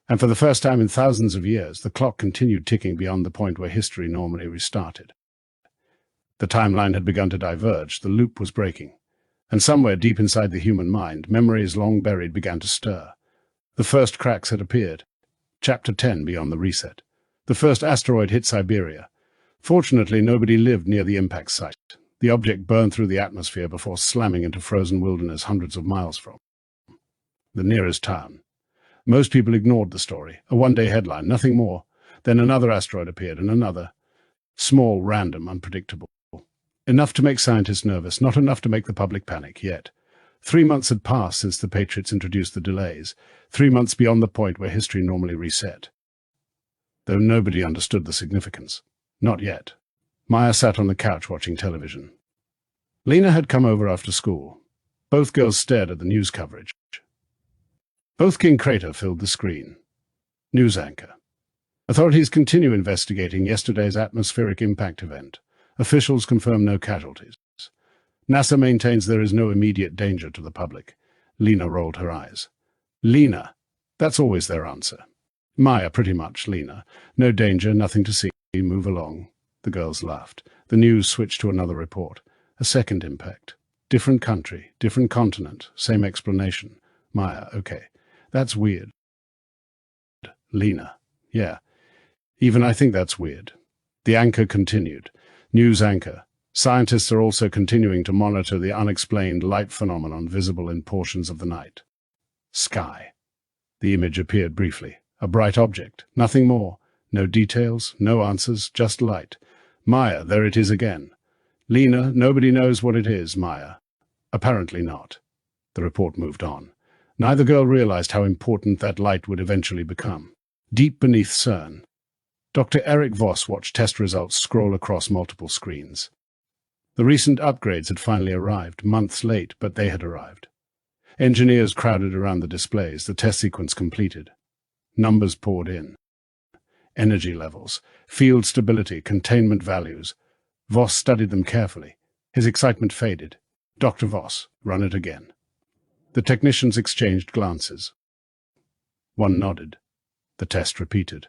And for the first time in thousands of years, the clock continued ticking beyond the point where history normally restarted. The timeline had begun to diverge, the loop was breaking. And somewhere deep inside the human mind, memories long buried began to stir. The first cracks had appeared. Chapter 10 beyond the reset. The first asteroid hit Siberia. Fortunately, nobody lived near the impact site. The object burned through the atmosphere before slamming into frozen wilderness hundreds of miles from the nearest town. Most people ignored the story. A one-day headline, nothing more. Then another asteroid appeared, and another. Small, random, unpredictable. Enough to make scientists nervous, not enough to make the public panic yet. 3 months had passed since the Patriots introduced the delays. 3 months beyond the point where history normally reset. Though nobody understood the significance. Not yet. Maya sat on the couch watching television. Lena had come over after school. Both girls stared at the news coverage. Both King Crater filled the screen. News anchor. Authorities continue investigating yesterday's atmospheric impact event. Officials confirm no casualties. NASA maintains there is no immediate danger to the public. Lena rolled her eyes. Lena. That's always their answer. Maya, pretty much, Lena. No danger, nothing to see. Move along. The girls laughed. The news switched to another report. A second impact. Different country, different continent, same explanation. Maya, okay. That's weird. Lena. Yeah. Even I think that's weird. The anchor continued. News anchor. Scientists are also continuing to monitor the unexplained light phenomenon visible in portions of the night. Sky. The image appeared briefly. A bright object. Nothing more. No details, no answers, just light. Maya, there it is again. Lena, nobody knows what it is, Maya. Apparently not. The report moved on. Neither girl realized how important that light would eventually become. Deep beneath CERN, Dr. Eric Voss watched test results scroll across multiple screens. The recent upgrades had finally arrived, months late, but they had arrived. Engineers crowded around the displays, the test sequence completed. Numbers poured in. Energy levels, field stability, containment values. Voss studied them carefully. His excitement faded. Dr. Voss, run it again. The technicians exchanged glances. One nodded. The test repeated.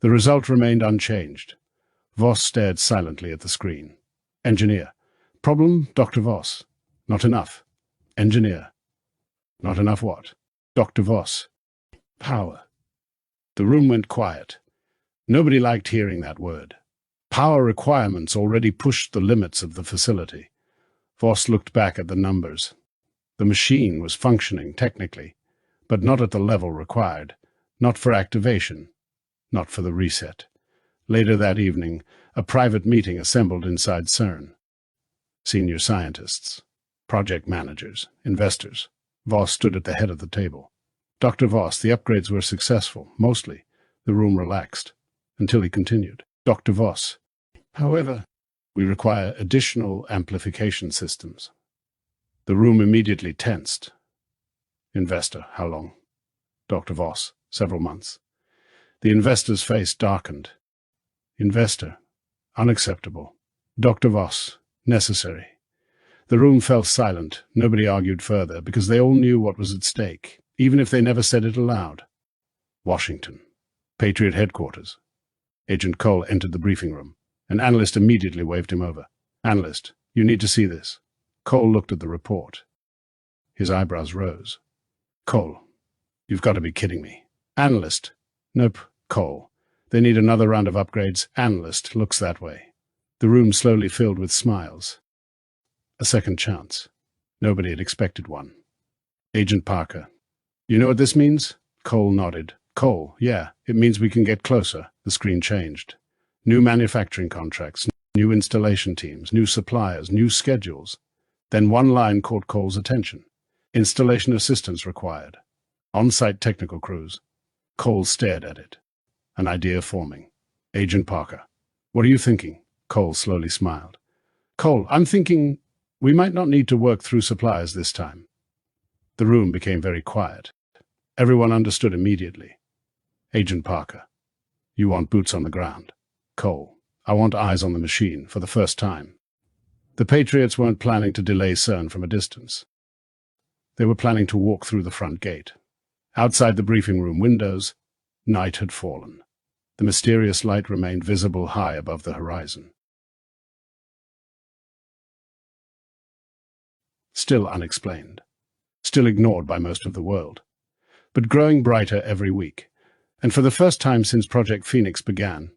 The result remained unchanged. Voss stared silently at the screen. Engineer. Problem, Dr. Voss. Not enough. Engineer. Not enough what? Dr. Voss. Power. The room went quiet. Nobody liked hearing that word. Power requirements already pushed the limits of the facility. Voss looked back at the numbers. The machine was functioning technically, but not at the level required, not for activation, not for the reset. Later that evening, a private meeting assembled inside CERN. Senior scientists, project managers, investors. Voss stood at the head of the table. Dr. Voss, the upgrades were successful, mostly. The room relaxed, until he continued. Dr. Voss. However, we require additional amplification systems. The room immediately tensed. Investor, how long? Dr. Voss, several months. The investor's face darkened. Investor, unacceptable. Dr. Voss, necessary. The room fell silent. Nobody argued further, because they all knew what was at stake, even if they never said it aloud. Washington. Patriot headquarters. Agent Cole entered the briefing room. An analyst immediately waved him over. Analyst, you need to see this. Cole looked at the report. His eyebrows rose. Cole, you've got to be kidding me. Analyst. Nope. Cole. They need another round of upgrades. Analyst. Looks that way. The room slowly filled with smiles. A second chance. Nobody had expected one. Agent Parker. You know what this means? Cole nodded. Cole, yeah, it means we can get closer. The screen changed. New manufacturing contracts, new installation teams, new suppliers, new schedules. Then one line caught Cole's attention. Installation assistance required. On-site technical crews. Cole stared at it. An idea forming. Agent Parker. What are you thinking? Cole slowly smiled. Cole, I'm thinking we might not need to work through suppliers this time. The room became very quiet. Everyone understood immediately. Agent Parker. You want boots on the ground. Cole. I want eyes on the machine for the first time. The Patriots weren't planning to delay CERN from a distance. They were planning to walk through the front gate. Outside the briefing room windows, night had fallen. The mysterious light remained visible high above the horizon. Still unexplained. Still ignored by most of the world. But growing brighter every week. And for the first time since Project Phoenix began,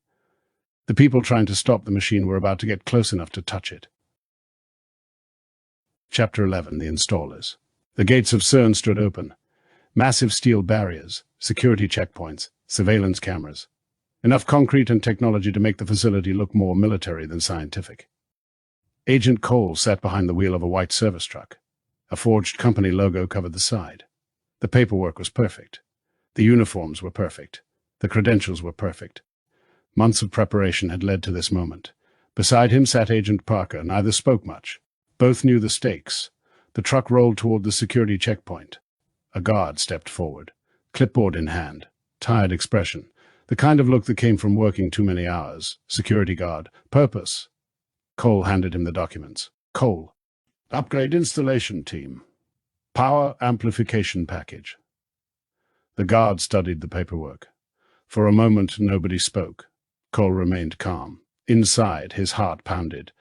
the people trying to stop the machine were about to get close enough to touch it. Chapter 11. The Installers. The gates of CERN stood open. Massive steel barriers, security checkpoints, surveillance cameras. Enough concrete and technology to make the facility look more military than scientific. Agent Cole sat behind the wheel of a white service truck. A forged company logo covered the side. The paperwork was perfect. The uniforms were perfect. The credentials were perfect. Months of preparation had led to this moment. Beside him sat Agent Parker. Neither spoke much. Both knew the stakes. The truck rolled toward the security checkpoint. A guard stepped forward, clipboard in hand, tired expression, the kind of look that came from working too many hours. Security guard. Purpose. Cole handed him the documents. Cole. Upgrade installation team. Power amplification package. The guard studied the paperwork. For a moment, nobody spoke. Cole remained calm. Inside, his heart pounded.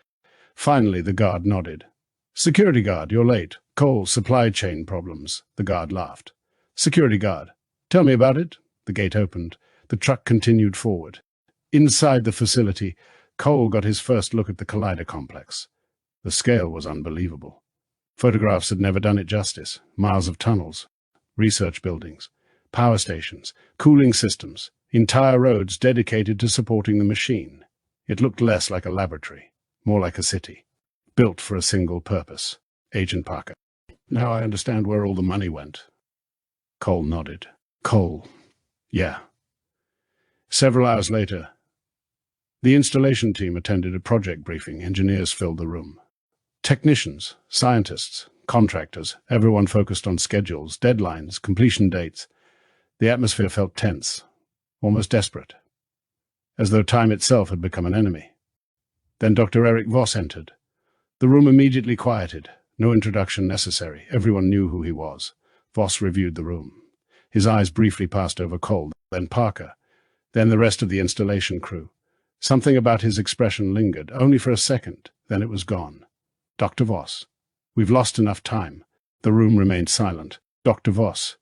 Finally, the guard nodded. Security guard, you're late. Cole, supply chain problems. The guard laughed. Security guard. Tell me about it. The gate opened. The truck continued forward. Inside the facility, Cole got his first look at the Collider complex. The scale was unbelievable. Photographs had never done it justice. Miles of tunnels, research buildings, power stations, cooling systems, entire roads dedicated to supporting the machine. It looked less like a laboratory, more like a city, built for a single purpose. Agent Parker. Now I understand where all the money went. Cole nodded. Cole. Yeah. Several hours later, the installation team attended a project briefing. Engineers filled the room. Technicians, scientists, contractors, everyone focused on schedules, deadlines, completion dates. The atmosphere felt tense, almost desperate, as though time itself had become an enemy. Then Dr. Eric Voss entered. The room immediately quieted. No introduction necessary. Everyone knew who he was. Voss reviewed the room. His eyes briefly passed over Cole, then Parker, then the rest of the installation crew. Something about his expression lingered, only for a second, then it was gone. Dr. Voss. We've lost enough time. The room remained silent. Dr. Voss.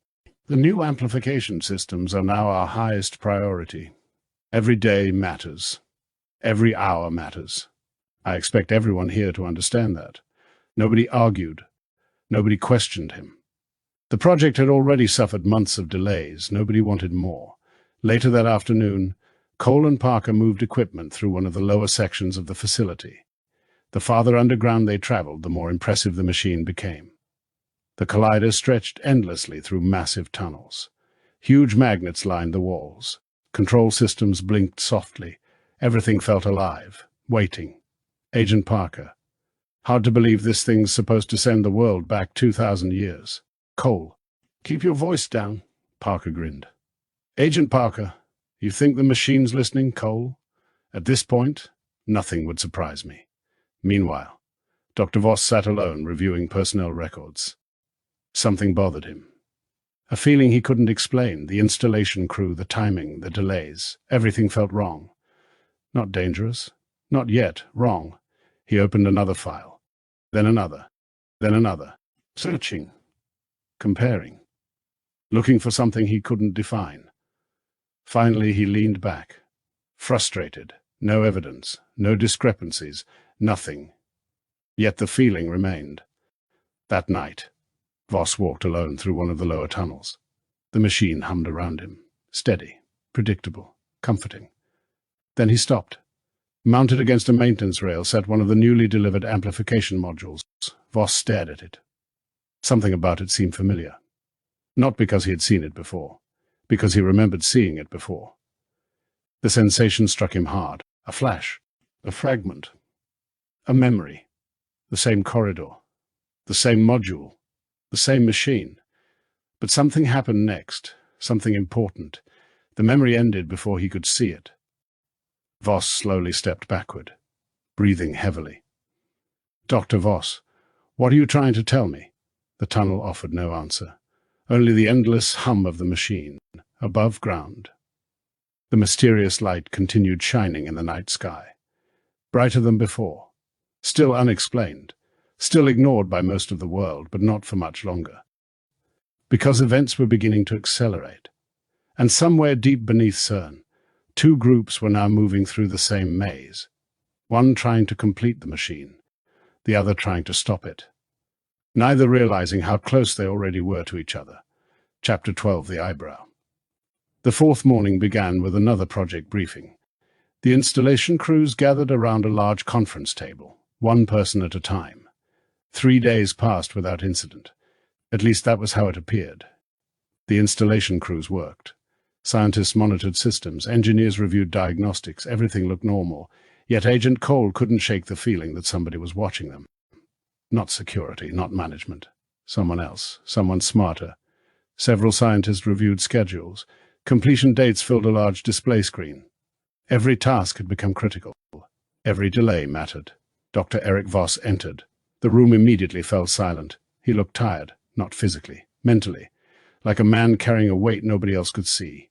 The new amplification systems are now our highest priority. Every day matters. Every hour matters. I expect everyone here to understand that. Nobody argued. Nobody questioned him. The project had already suffered months of delays. Nobody wanted more. Later that afternoon, Cole and Parker moved equipment through one of the lower sections of the facility. The farther underground they traveled, the more impressive the machine became. The collider stretched endlessly through massive tunnels. Huge magnets lined the walls. Control systems blinked softly. Everything felt alive, waiting. Agent Parker. Hard to believe this thing's supposed to send the world back 2,000 years. Cole. Keep your voice down, Parker grinned. Agent Parker, you think the machine's listening, Cole? At this point, nothing would surprise me. Meanwhile, Dr. Voss sat alone, reviewing personnel records. Something bothered him. A feeling he couldn't explain. The installation crew, the timing, the delays. Everything felt wrong. Not dangerous. Not yet. Wrong. He opened another file. Then another. Then another. Searching. Comparing. Looking for something he couldn't define. Finally, he leaned back. Frustrated. No evidence. No discrepancies. Nothing. Yet the feeling remained. That night, Voss walked alone through one of the lower tunnels. The machine hummed around him. Steady. Predictable. Comforting. Then he stopped. Mounted against a maintenance rail sat one of the newly delivered amplification modules. Voss stared at it. Something about it seemed familiar. Not because he had seen it before, because he remembered seeing it before. The sensation struck him hard. A flash. A fragment. A memory. The same corridor. The same module. The same machine. But something happened next. Something important. The memory ended before he could see it. Voss slowly stepped backward, breathing heavily. Dr. Voss, what are you trying to tell me? The tunnel offered no answer. Only the endless hum of the machine, above ground. The mysterious light continued shining in the night sky. Brighter than before. Still unexplained. Still ignored by most of the world, but not for much longer. Because events were beginning to accelerate. And somewhere deep beneath CERN, two groups were now moving through the same maze. One trying to complete the machine, the other trying to stop it. Neither realizing how close they already were to each other. Chapter 12, The Eyebrow. The fourth morning began with another project briefing. The installation crews gathered around a large conference table, one person at a time. 3 days passed without incident. At least that was how it appeared. The installation crews worked. Scientists monitored systems, engineers reviewed diagnostics, everything looked normal. Yet Agent Cole couldn't shake the feeling that somebody was watching them. Not security, not management. Someone else, someone smarter. Several scientists reviewed schedules. Completion dates filled a large display screen. Every task had become critical. Every delay mattered. Dr. Eric Voss entered. The room immediately fell silent. He looked tired, not physically, mentally, like a man carrying a weight nobody else could see.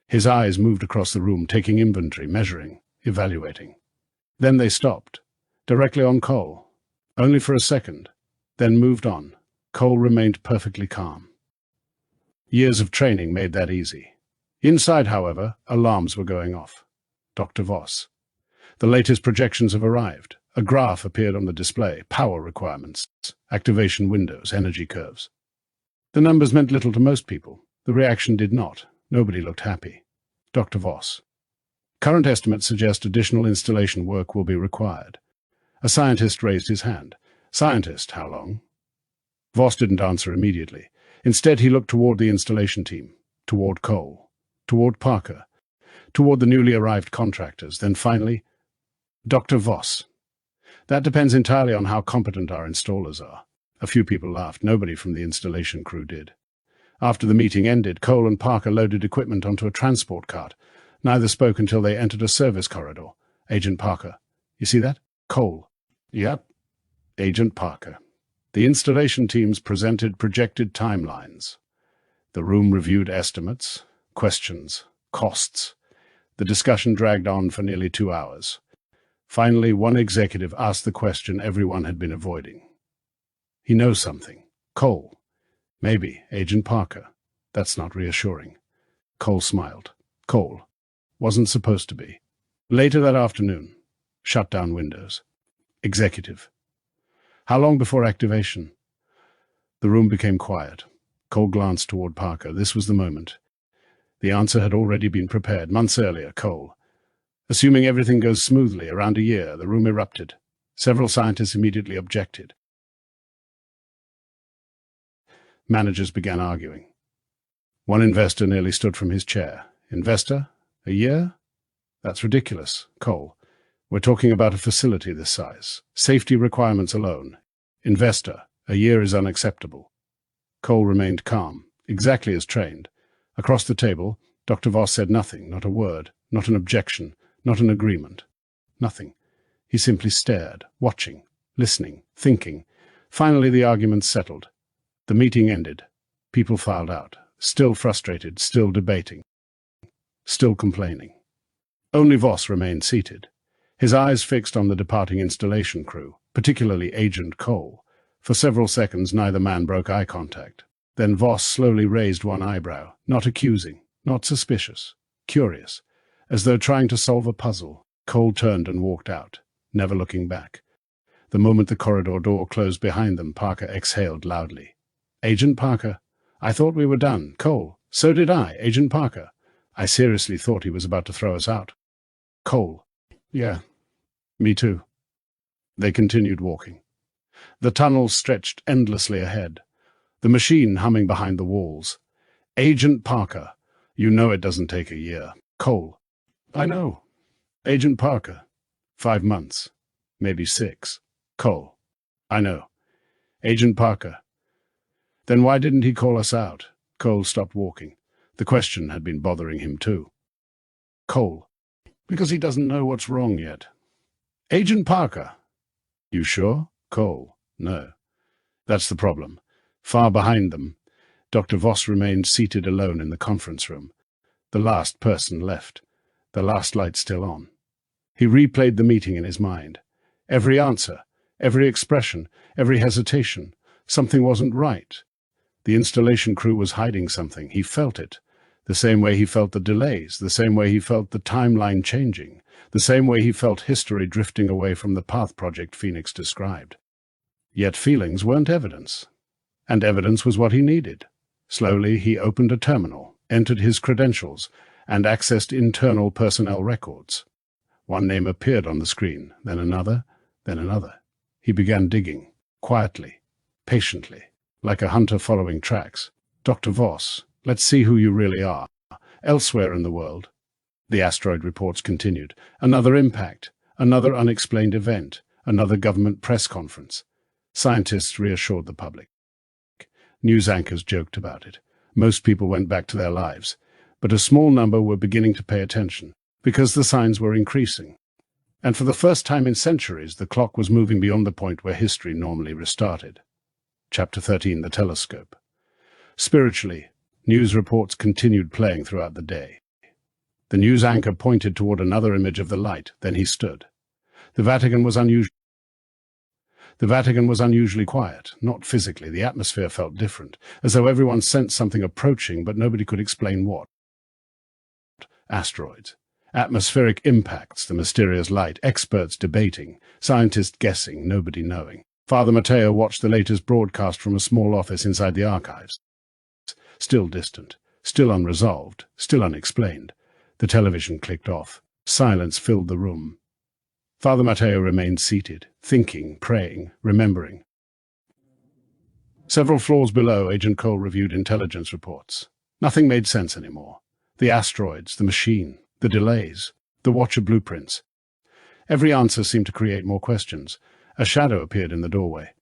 His eyes moved across the room, taking inventory, measuring, evaluating. Then they stopped, directly on Cole. Only for a second, then moved on. Cole remained perfectly calm. Years of training made that easy. Inside, however, alarms were going off. Dr. Voss. The latest projections have arrived. A graph appeared on the display. Power requirements, activation windows, energy curves. The numbers meant little to most people. The reaction did not. Nobody looked happy. Dr. Voss. Current estimates suggest additional installation work will be required. A scientist raised his hand. Scientist, how long? Voss didn't answer immediately. Instead, he looked toward the installation team, toward Cole, toward Parker, toward the newly arrived contractors, then finally, Dr. Voss. That depends entirely on how competent our installers are. A few people laughed. Nobody from the installation crew did. After the meeting ended, Cole and Parker loaded equipment onto a transport cart. Neither spoke until they entered a service corridor. Agent Parker. You see that? Cole. Yep. Agent Parker. The installation teams presented projected timelines. The room reviewed estimates, questions, costs. The discussion dragged on for nearly 2 hours. Finally, one executive asked the question everyone had been avoiding. He knows something. Cole. Maybe, Agent Parker. That's not reassuring. Cole smiled. Cole. Wasn't supposed to be. Later that afternoon. Shut down windows. Executive. How long before activation? The room became quiet. Cole glanced toward Parker. This was the moment. The answer had already been prepared months earlier. Cole. Assuming everything goes smoothly, around a year, the room erupted. Several scientists immediately objected. Managers began arguing. One investor nearly stood from his chair. Investor? A year? That's ridiculous, Cole. We're talking about a facility this size. Safety requirements alone. Investor, a year is unacceptable. Cole remained calm, exactly as trained. Across the table, Dr. Voss said nothing, not a word, not an objection, not an agreement. Nothing. He simply stared, watching, listening, thinking. Finally the argument settled. The meeting ended. People filed out, still frustrated, still debating, still complaining. Only Voss remained seated, his eyes fixed on the departing installation crew, particularly Agent Cole. For several seconds neither man broke eye contact. Then Voss slowly raised one eyebrow, not accusing, not suspicious, curious, as though trying to solve a puzzle. Cole turned and walked out, never looking back. The moment the corridor door closed behind them, Parker exhaled loudly. Agent Parker? I thought we were done. Cole. So did I, Agent Parker. I seriously thought he was about to throw us out. Cole. Yeah, me too. They continued walking. The tunnel stretched endlessly ahead, the machine humming behind the walls. Agent Parker. You know it doesn't take a year. Cole. I know. Agent Parker. 5 months. Maybe 6. Cole. I know. Agent Parker. Then why didn't he call us out? Cole stopped walking. The question had been bothering him too. Cole. Because he doesn't know what's wrong yet. Agent Parker. You sure? Cole. No. That's the problem. Far behind them, Dr. Voss remained seated alone in the conference room. The last person left. The last light still on. He replayed the meeting in his mind. Every answer, every expression, every hesitation. Something wasn't right. The installation crew was hiding something. He felt it. The same way he felt the delays, the same way he felt the timeline changing, the same way he felt history drifting away from the path Project Phoenix described. Yet feelings weren't evidence. And evidence was what he needed. Slowly he opened a terminal, entered his credentials, and accessed internal personnel records. One name appeared on the screen, then another, then another. He began digging, quietly, patiently, like a hunter following tracks. Dr. Voss, let's see who you really are. Elsewhere in the world. The asteroid reports continued. Another impact, another unexplained event, another government press conference. Scientists reassured the public. News anchors joked about it. Most people went back to their lives, but a small number were beginning to pay attention, because the signs were increasing. And for the first time in centuries, the clock was moving beyond the point where history normally restarted. Chapter 13, The Telescope. Spiritually, news reports continued playing throughout the day. The news anchor pointed toward another image of the light, then he stood. The Vatican was unusually quiet, not physically. The atmosphere felt different, as though everyone sensed something approaching, but nobody could explain what. Asteroids. Atmospheric impacts, the mysterious light, experts debating, scientists guessing, nobody knowing. Father Matteo watched the latest broadcast from a small office inside the archives. Still distant, still unresolved, still unexplained. The television clicked off. Silence filled the room. Father Matteo remained seated, thinking, praying, remembering. Several floors below, Agent Cole reviewed intelligence reports. Nothing made sense anymore. The asteroids, the machine, the delays, the Watcher blueprints. Every answer seemed to create more questions. A shadow appeared in the doorway.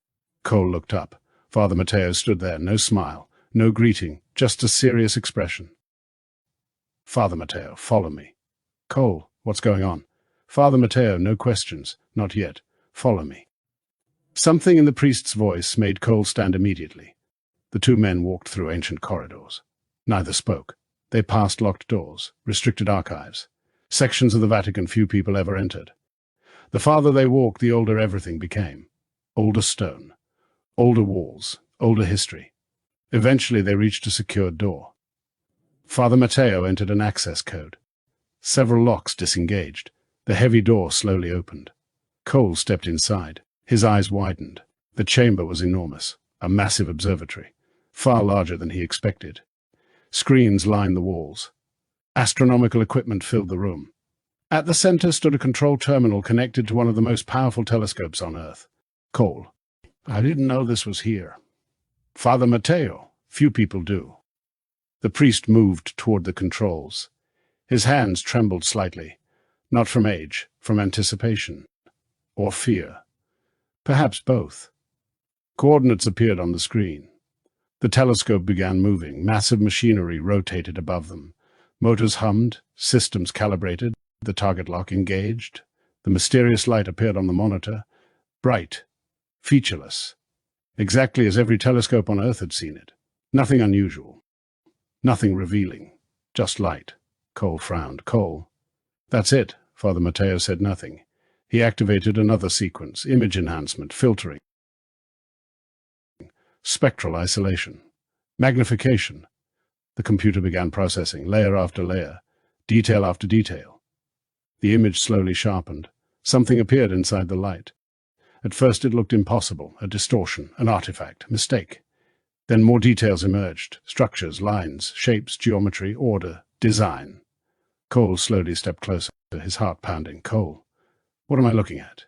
Cole looked up. Father Matteo stood there, no smile, no greeting, just a serious expression. Father Matteo, follow me. Cole, what's going on? Father Matteo, no questions, not yet. Follow me. Something in the priest's voice made Cole stand immediately. The two men walked through ancient corridors. Neither spoke. They passed locked doors, restricted archives, sections of the Vatican few people ever entered. The farther they walked, the older everything became. Older stone, older walls, older history. Eventually they reached a secured door. Father Matteo entered an access code. Several locks disengaged. The heavy door slowly opened. Cole stepped inside. His eyes widened. The chamber was enormous, a massive observatory, far larger than he expected. Screens lined the walls. Astronomical equipment filled the room. At the center stood a control terminal connected to one of the most powerful telescopes on Earth. Cole. I didn't know this was here. Father Matteo. Few people do. The priest moved toward the controls. His hands trembled slightly, not from age, from anticipation. Or fear. Perhaps both. Coordinates appeared on the screen. The telescope began moving. Massive machinery rotated above them. Motors hummed, systems calibrated, the target lock engaged. The mysterious light appeared on the monitor, bright, featureless, exactly as every telescope on Earth had seen it. Nothing unusual, nothing revealing, just light. Cole frowned. Cole. That's it. Father Mateo said nothing. He activated another sequence, image enhancement, filtering, spectral isolation, magnification. The computer began processing, layer after layer, detail after detail. The image slowly sharpened. Something appeared inside the light. At first it looked impossible, a distortion, an artifact, mistake. Then more details emerged, structures, lines, shapes, geometry, order, design. Cole slowly stepped closer, his heart pounding. Cole, what am I looking at?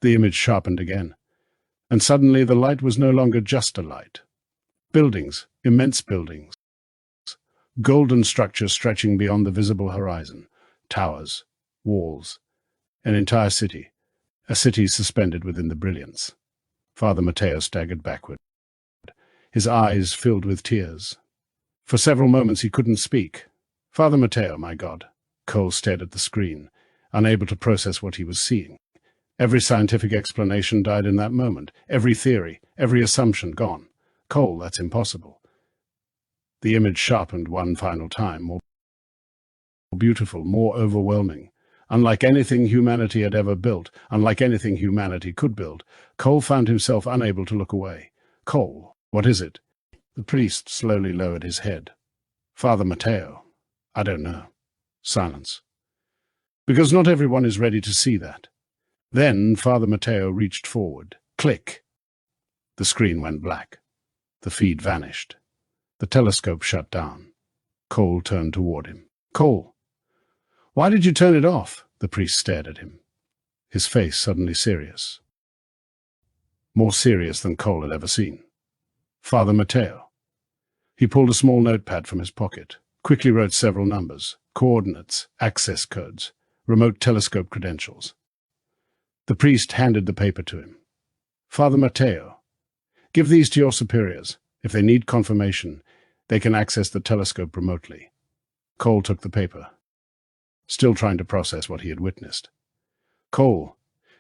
The image sharpened again, and suddenly the light was no longer just a light. Buildings, immense buildings, golden structures stretching beyond the visible horizon, towers, walls, an entire city, a city suspended within the brilliance. Father Mateo staggered backward. His eyes filled with tears. For several moments he couldn't speak. Father Mateo, my God. Cole stared at the screen, unable to process what he was seeing. Every scientific explanation died in that moment. Every theory, every assumption gone. Cole, that's impossible. The image sharpened one final time, more beautiful, more overwhelming. Unlike anything humanity had ever built, unlike anything humanity could build, Cole found himself unable to look away. Cole, what is it? The priest slowly lowered his head. Father Mateo, I don't know. Silence. Because not everyone is ready to see that. Then Father Mateo reached forward. Click. The screen went black. The feed vanished. The telescope shut down. Cole turned toward him. Cole, why did you turn it off? The priest stared at him, his face suddenly serious. More serious than Cole had ever seen. Father Mateo. He pulled a small notepad from his pocket, quickly wrote several numbers, coordinates, access codes, remote telescope credentials. The priest handed the paper to him. Father Mateo, give these to your superiors. If they need confirmation, they can access the telescope remotely. Cole took the paper, still trying to process what he had witnessed. Cole,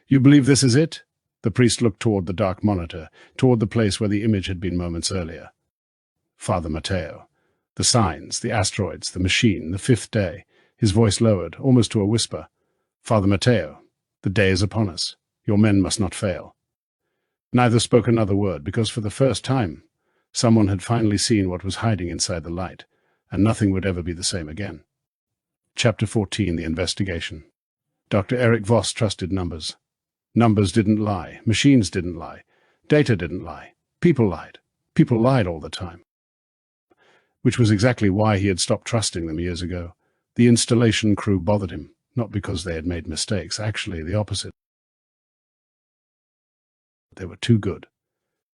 you believe this is it? The priest looked toward the dark monitor, toward the place where the image had been moments earlier. Father Mateo. The signs, the asteroids, the machine, the fifth day. His voice lowered, almost to a whisper. Father Mateo, the day is upon us. Your men must not fail. Neither spoke another word, because for the first time, someone had finally seen what was hiding inside the light, and nothing would ever be the same again. Chapter 14, The Investigation. Dr. Eric Voss trusted numbers. Numbers didn't lie. Machines didn't lie. Data didn't lie. People lied. People lied all the time. Which was exactly why he had stopped trusting them years ago. The installation crew bothered him, not because they had made mistakes, actually the opposite. They were too good,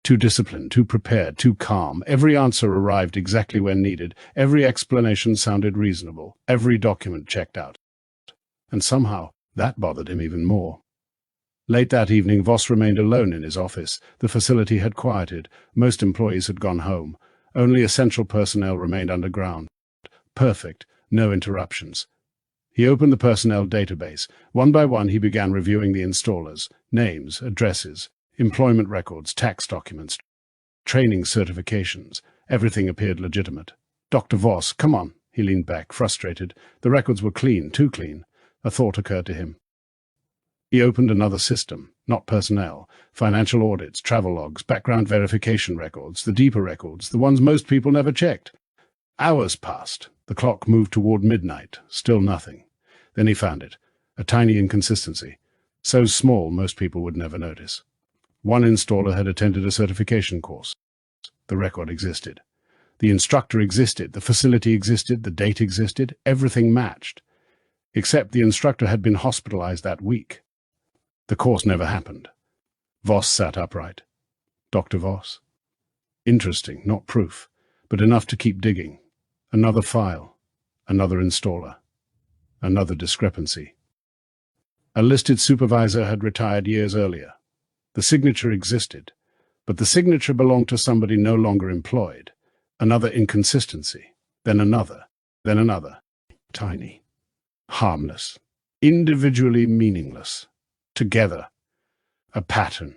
too disciplined, too prepared, too calm. Every answer arrived exactly when needed. Every explanation sounded reasonable. Every document checked out. And somehow, that bothered him even more. Late that evening, Voss remained alone in his office. The facility had quieted. Most employees had gone home. Only essential personnel remained underground. Perfect. No interruptions. He opened the personnel database. One by one, he began reviewing the installers. Names, addresses, employment records, tax documents, training certifications. Everything appeared legitimate. Dr. Voss, come on. He leaned back, frustrated. The records were clean, too clean. A thought occurred to him. He opened another system, not personnel, financial audits, travel logs, background verification records, the deeper records, the ones most people never checked. Hours passed. The clock moved toward midnight. Still nothing. Then he found it. A tiny inconsistency. So small most people would never notice. One installer had attended a certification course. The record existed. The instructor existed. The facility existed. The date existed. Everything matched. Except the instructor had been hospitalized that week. The course never happened. Voss sat upright. Dr. Voss. Interesting, not proof, but enough to keep digging. Another file. Another installer. Another discrepancy. A listed supervisor had retired years earlier. The signature existed, but the signature belonged to somebody no longer employed. Another inconsistency, then another, then another. Tiny, harmless, individually meaningless. Together, a pattern.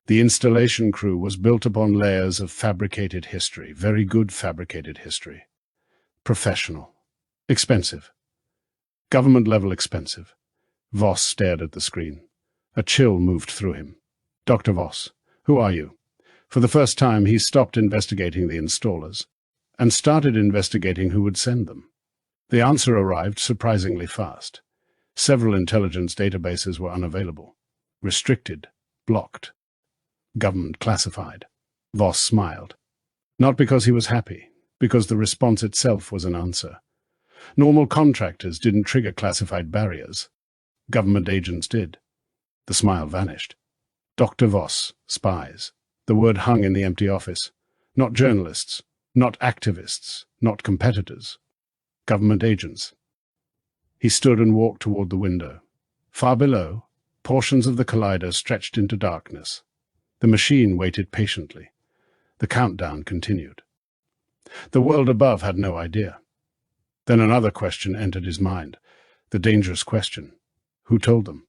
The installation crew was built upon layers of fabricated history, very good fabricated history. Professional. Expensive. Government-level expensive. Voss stared at the screen. A chill moved through him. Dr. Voss, who are you? For the first time, he stopped investigating the installers and started investigating who would send them. The answer arrived surprisingly fast. Several intelligence databases were unavailable. Restricted. Blocked. Government classified. Voss smiled. Not because he was happy, because the response itself was an answer. Normal contractors didn't trigger classified barriers. Government agents did. The smile vanished. Dr. Voss, spies. The word hung in the empty office. Not journalists, not activists, not competitors. Government agents. He stood and walked toward the window. Far below, portions of the collider stretched into darkness. The machine waited patiently. The countdown continued. The world above had no idea. Then another question entered his mind, the dangerous question. Who told them?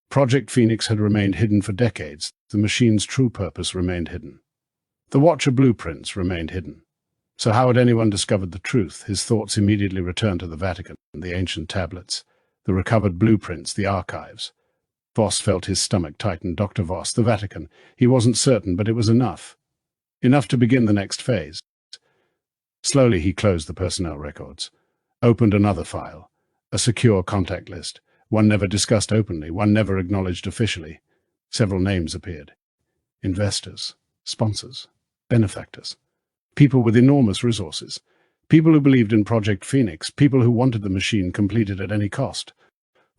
Project Phoenix had remained hidden for decades. The machine's true purpose remained hidden. The Watcher blueprints remained hidden. So how had anyone discovered the truth? His thoughts immediately returned to the Vatican, the ancient tablets, the recovered blueprints, the archives. Voss felt his stomach tighten. Dr. Voss, the Vatican. He wasn't certain, but it was enough. Enough to begin the next phase. Slowly he closed the personnel records, opened another file, a secure contact list, one never discussed openly, one never acknowledged officially. Several names appeared. Investors, sponsors, benefactors, people with enormous resources, people who believed in Project Phoenix, people who wanted the machine completed at any cost.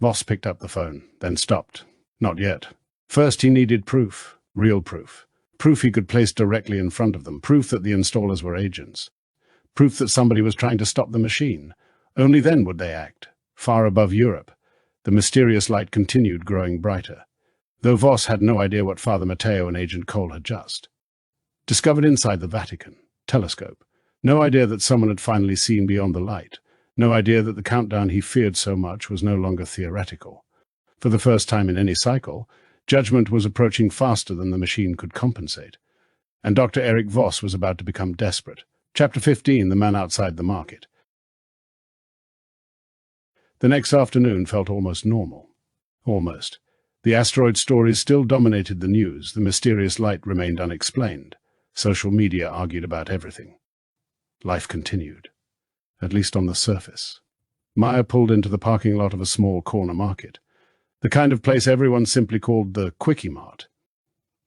Voss picked up the phone, then stopped. Not yet. First he needed proof, real proof. Proof he could place directly in front of them, proof that the installers were agents. Proof that somebody was trying to stop the machine. Only then would they act. Far above Europe, the mysterious light continued growing brighter, though Voss had no idea what Father Matteo and Agent Cole had just discovered inside the Vatican telescope. No idea that someone had finally seen beyond the light. No idea that the countdown he feared so much was no longer theoretical. For the first time in any cycle, judgment was approaching faster than the machine could compensate. And Dr. Eric Voss was about to become desperate. Chapter 15, The Man Outside the Market. The next afternoon felt almost normal. Almost. The asteroid stories still dominated the news. The mysterious light remained unexplained. Social media argued about everything. Life continued. At least on the surface. Maya pulled into the parking lot of a small corner market. The kind of place everyone simply called the Quickie Mart.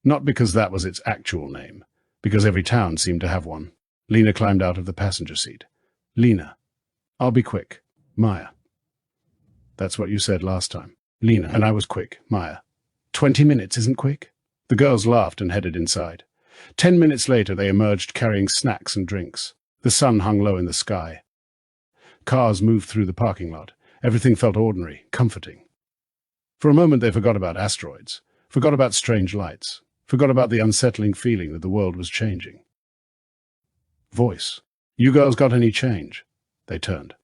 Not because that was its actual name, because every town seemed to have one. Lena climbed out of the passenger seat. Lena. I'll be quick. Maya. That's what you said last time. Lena. And I was quick. Maya. 20 minutes isn't quick? The girls laughed and headed inside. 10 minutes later they emerged carrying snacks and drinks. The sun hung low in the sky. Cars moved through the parking lot. Everything felt ordinary, comforting. For a moment they forgot about asteroids, forgot about strange lights, forgot about the unsettling feeling that the world was changing. Voice. You girls got any change? They turned.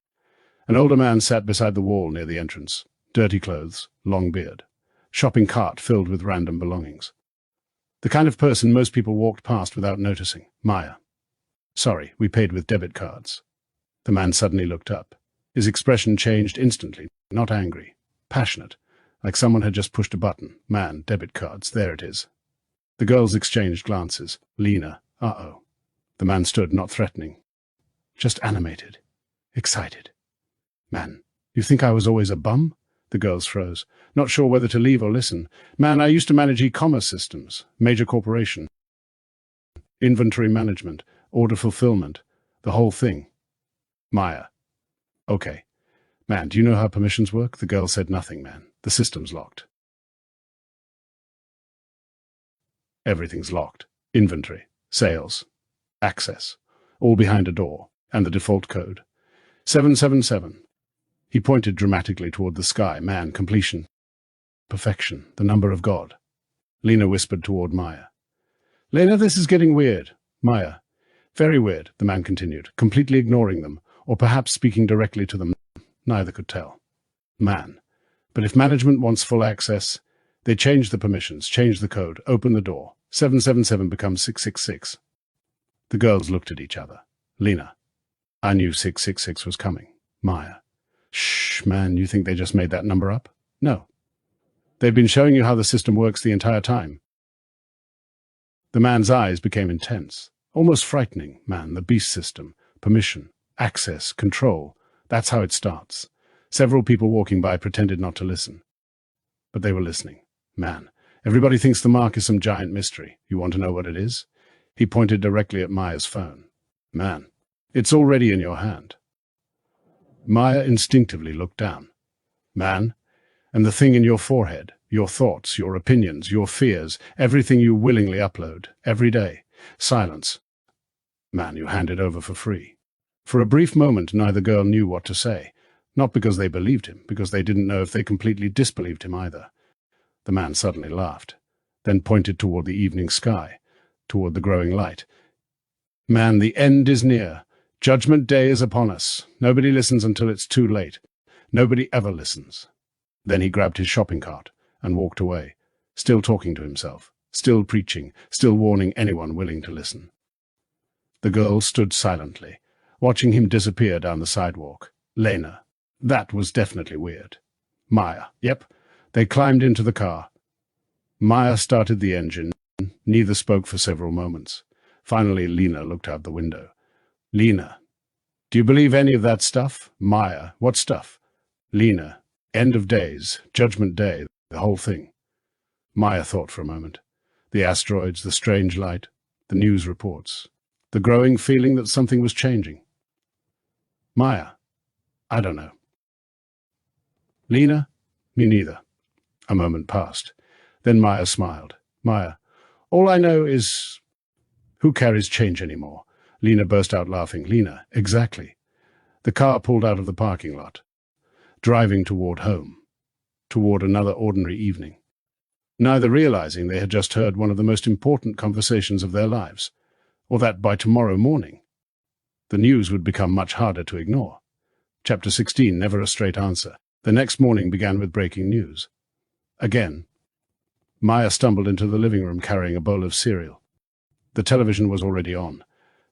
An older man sat beside the wall near the entrance. Dirty clothes, long beard. Shopping cart filled with random belongings. The kind of person most people walked past without noticing. Maya. Sorry, we paid with debit cards. The man suddenly looked up. His expression changed instantly, not angry, passionate, like someone had just pushed a button. Man, debit cards, there it is. The girls exchanged glances. Lena, uh-oh. The man stood, not threatening, just animated, excited. Man, you think I was always a bum? The girls froze, not sure whether to leave or listen. Man, I used to manage e-commerce systems, major corporation, inventory management, order fulfillment, the whole thing. Maya. Okay. Man, do you know how permissions work? The girl said nothing, man. The system's locked. Everything's locked. Inventory, sales, access, all behind a door, and the default code. 777. He pointed dramatically toward the sky. Man, completion, perfection, the number of God. Lena whispered toward Maya. Lena, this is getting weird. Maya. Very weird, the man continued, completely ignoring them, or perhaps speaking directly to them. Neither could tell. Man. But if management wants full access, they change the permissions, change the code, open the door. 777 becomes 666. The girls looked at each other. Lena. I knew 666 was coming. Maya. Shh, man, you think they just made that number up? No. They've been showing you how the system works the entire time. The man's eyes became intense, almost frightening. Man, the beast system, permission, access, control. That's how it starts. Several people walking by pretended not to listen. But they were listening. Man, everybody thinks the mark is some giant mystery. You want to know what it is? He pointed directly at Maya's phone. Man, it's already in your hand. Maya instinctively looked down. Man, and the thing in your forehead, your thoughts, your opinions, your fears, everything you willingly upload, every day. Silence. Man, you hand it over for free. For a brief moment, neither girl knew what to say. Not because they believed him, because they didn't know if they completely disbelieved him either. The man suddenly laughed, then pointed toward the evening sky, toward the growing light. Man, the end is near. Judgment Day is upon us. Nobody listens until it's too late. Nobody ever listens. Then he grabbed his shopping cart and walked away, still talking to himself, still preaching, still warning anyone willing to listen. The girls stood silently, watching him disappear down the sidewalk. Lena. That was definitely weird. Maya. Yep. They climbed into the car. Maya started the engine. Neither spoke for several moments. Finally, Lena looked out the window. Lena. Do you believe any of that stuff? Maya. What stuff? Lena. End of days. Judgment Day. The whole thing. Maya thought for a moment. The asteroids, the strange light, the news reports, the growing feeling that something was changing. Maya. I don't know. Lena. Me neither. A moment passed. Then Maya smiled. Maya. All I know is... Who carries change anymore? Lena burst out laughing. Lena. Exactly. The car pulled out of the parking lot, driving toward home, toward another ordinary evening, neither realizing they had just heard one of the most important conversations of their lives, or that by tomorrow morning, the news would become much harder to ignore. Chapter 16, Never a Straight Answer. The next morning began with breaking news. Again, Maya stumbled into the living room carrying a bowl of cereal. The television was already on.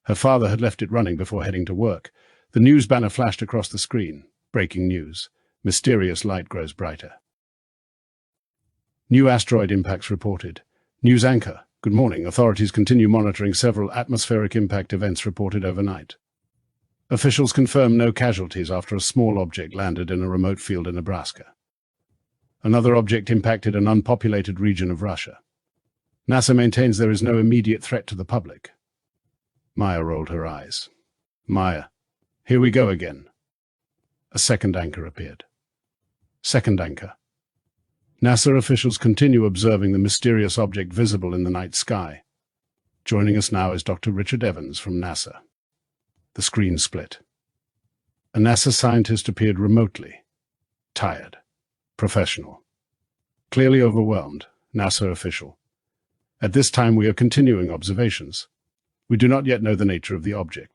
Her father had left it running before heading to work. The news banner flashed across the screen. Breaking news. Mysterious light grows brighter. New asteroid impacts reported. News anchor. Good morning. Authorities continue monitoring several atmospheric impact events reported overnight. Officials confirm no casualties after a small object landed in a remote field in Nebraska. Another object impacted an unpopulated region of Russia. NASA maintains there is no immediate threat to the public. Maya rolled her eyes. Maya. Here we go again. A second anchor appeared. Second anchor. NASA officials continue observing the mysterious object visible in the night sky. Joining us now is Dr. Richard Evans from NASA. The screen split. A NASA scientist appeared remotely. Tired. Professional. Clearly overwhelmed. NASA official. At this time we are continuing observations. We do not yet know the nature of the object.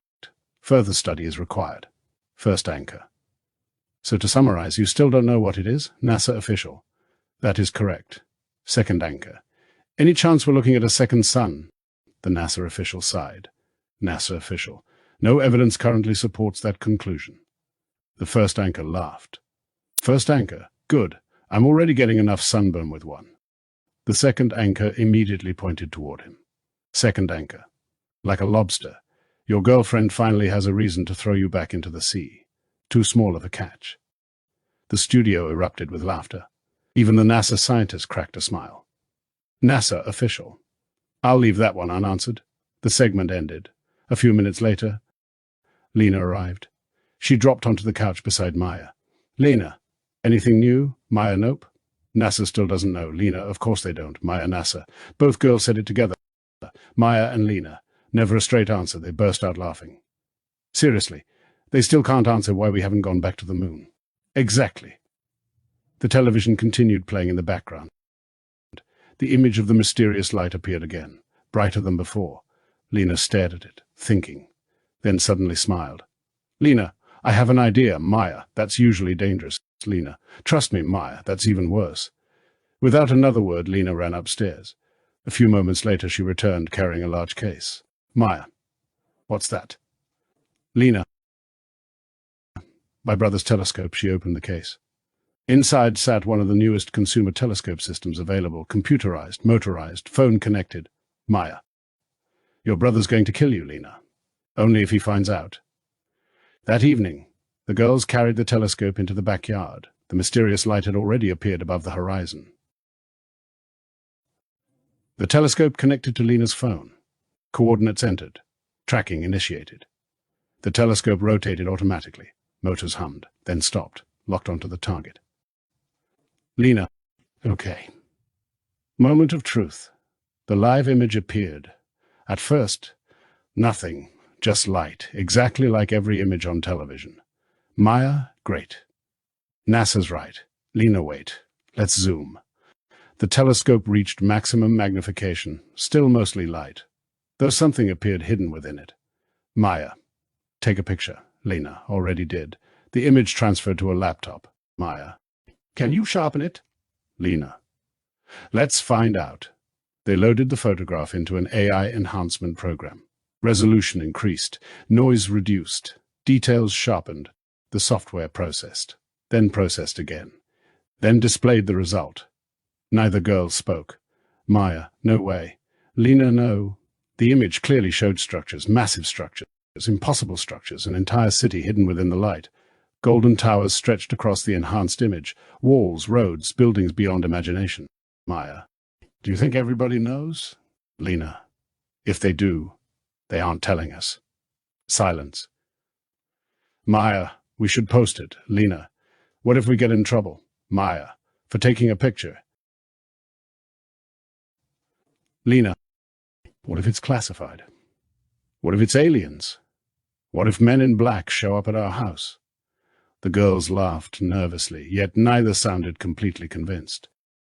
Further study is required. First anchor. So to summarize, you still don't know what it is? NASA official. That is correct. Second anchor. Any chance we're looking at a second sun? The NASA official sighed. NASA official. No evidence currently supports that conclusion. The first anchor laughed. First anchor. Good. I'm already getting enough sunburn with one. The second anchor immediately pointed toward him. Second anchor. Like a lobster. Your girlfriend finally has a reason to throw you back into the sea. Too small of a catch. The studio erupted with laughter. Even the NASA scientist cracked a smile. NASA official. I'll leave that one unanswered. The segment ended. A few minutes later, Lena arrived. She dropped onto the couch beside Maya. Lena, anything new? Maya, nope. NASA still doesn't know. Lena, of course they don't. Maya, NASA. Both girls said it together. Maya and Lena. Never a straight answer. They burst out laughing. Seriously, they still can't answer why we haven't gone back to the moon. Exactly. The television continued playing in the background. The image of the mysterious light appeared again, brighter than before. Lena stared at it, thinking, then suddenly smiled. Lena, I have an idea, Maya. That's usually dangerous, Lena. Trust me, Maya, that's even worse. Without another word, Lena ran upstairs. A few moments later, she returned, carrying a large case. Maya, what's that? Lena. My brother's telescope. She opened the case. Inside sat one of the newest consumer telescope systems available, computerized, motorized, phone-connected. Maya. Your brother's going to kill you, Lena. Only if he finds out. That evening, the girls carried the telescope into the backyard. The mysterious light had already appeared above the horizon. The telescope connected to Lena's phone. Coordinates entered. Tracking initiated. The telescope rotated automatically. Motors hummed, then stopped, locked onto the target. Lena. Okay. Moment of truth. The live image appeared. At first, nothing, just light, exactly like every image on television. Maya, great. NASA's right. Lena, wait. Let's zoom. The telescope reached maximum magnification, still mostly light, though something appeared hidden within it. Maya. Take a picture. Lena already did. The image transferred to a laptop. Maya. Can you sharpen it? Lena. Let's find out. They loaded the photograph into an AI enhancement program. Resolution increased, noise reduced, details sharpened, the software processed, then processed again, then displayed the result. Neither girl spoke. Maya, no way. Lena, no. The image clearly showed structures, massive structures, impossible structures, an entire city hidden within the light. Golden towers stretched across the enhanced image, walls, roads, buildings beyond imagination. Maya. Do you think everybody knows? Lena. If they do, they aren't telling us. Silence. Maya, we should post it. Lena. What if we get in trouble? Maya. For taking a picture. Lena. What if it's classified? What if it's aliens? What if men in black show up at our house? The girls laughed nervously, yet neither sounded completely convinced.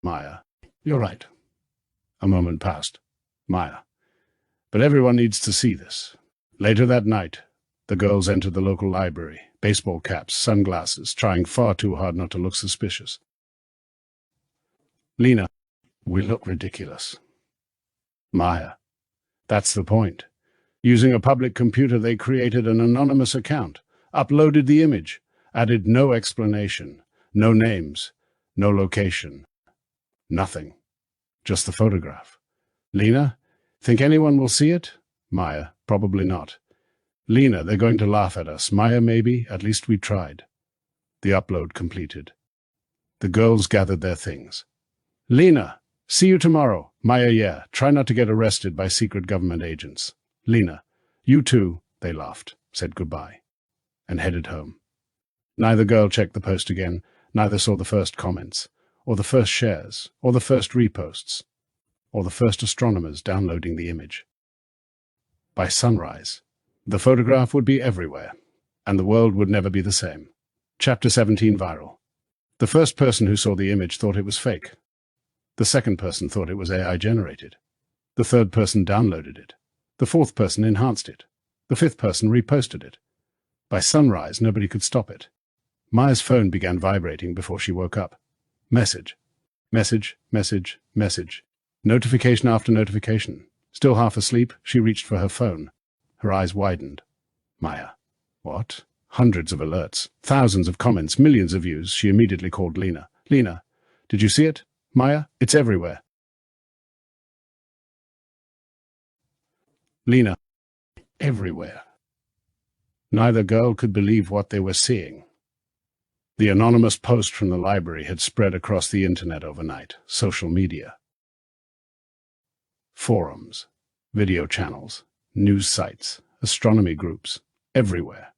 Maya. You're right. A moment passed. Maya. But everyone needs to see this. Later that night, the girls entered the local library, baseball caps, sunglasses, trying far too hard not to look suspicious. Lena. We look ridiculous. Maya. That's the point. Using a public computer, they created an anonymous account, uploaded the image, added no explanation, no names, no location, nothing. Just the photograph. Lena, think anyone will see it? Maya, probably not. Lena, they're going to laugh at us. Maya, maybe. At least we tried. The upload completed. The girls gathered their things. Lena, see you tomorrow. Maya, yeah. Try not to get arrested by secret government agents. Lena, you too. They laughed, said goodbye, and headed home. Neither girl checked the post again, neither saw the first comments, or the first shares, or the first reposts, or the first astronomers downloading the image. By sunrise, the photograph would be everywhere, and the world would never be the same. Chapter 17 Viral. The first person who saw the image thought it was fake. The second person thought it was AI generated. The third person downloaded it. The fourth person enhanced it. The fifth person reposted it. By sunrise, nobody could stop it. Maya's phone began vibrating before she woke up. Message. Message, message, message. Notification after notification. Still half asleep, she reached for her phone. Her eyes widened. Maya. What? Hundreds of alerts, thousands of comments, millions of views. She immediately called Lena. Lena, did you see it? Maya, it's everywhere. Lena. Everywhere. Neither girl could believe what they were seeing. The anonymous post from the library had spread across the internet overnight. Social media. Forums, video channels, news sites, astronomy groups, everywhere.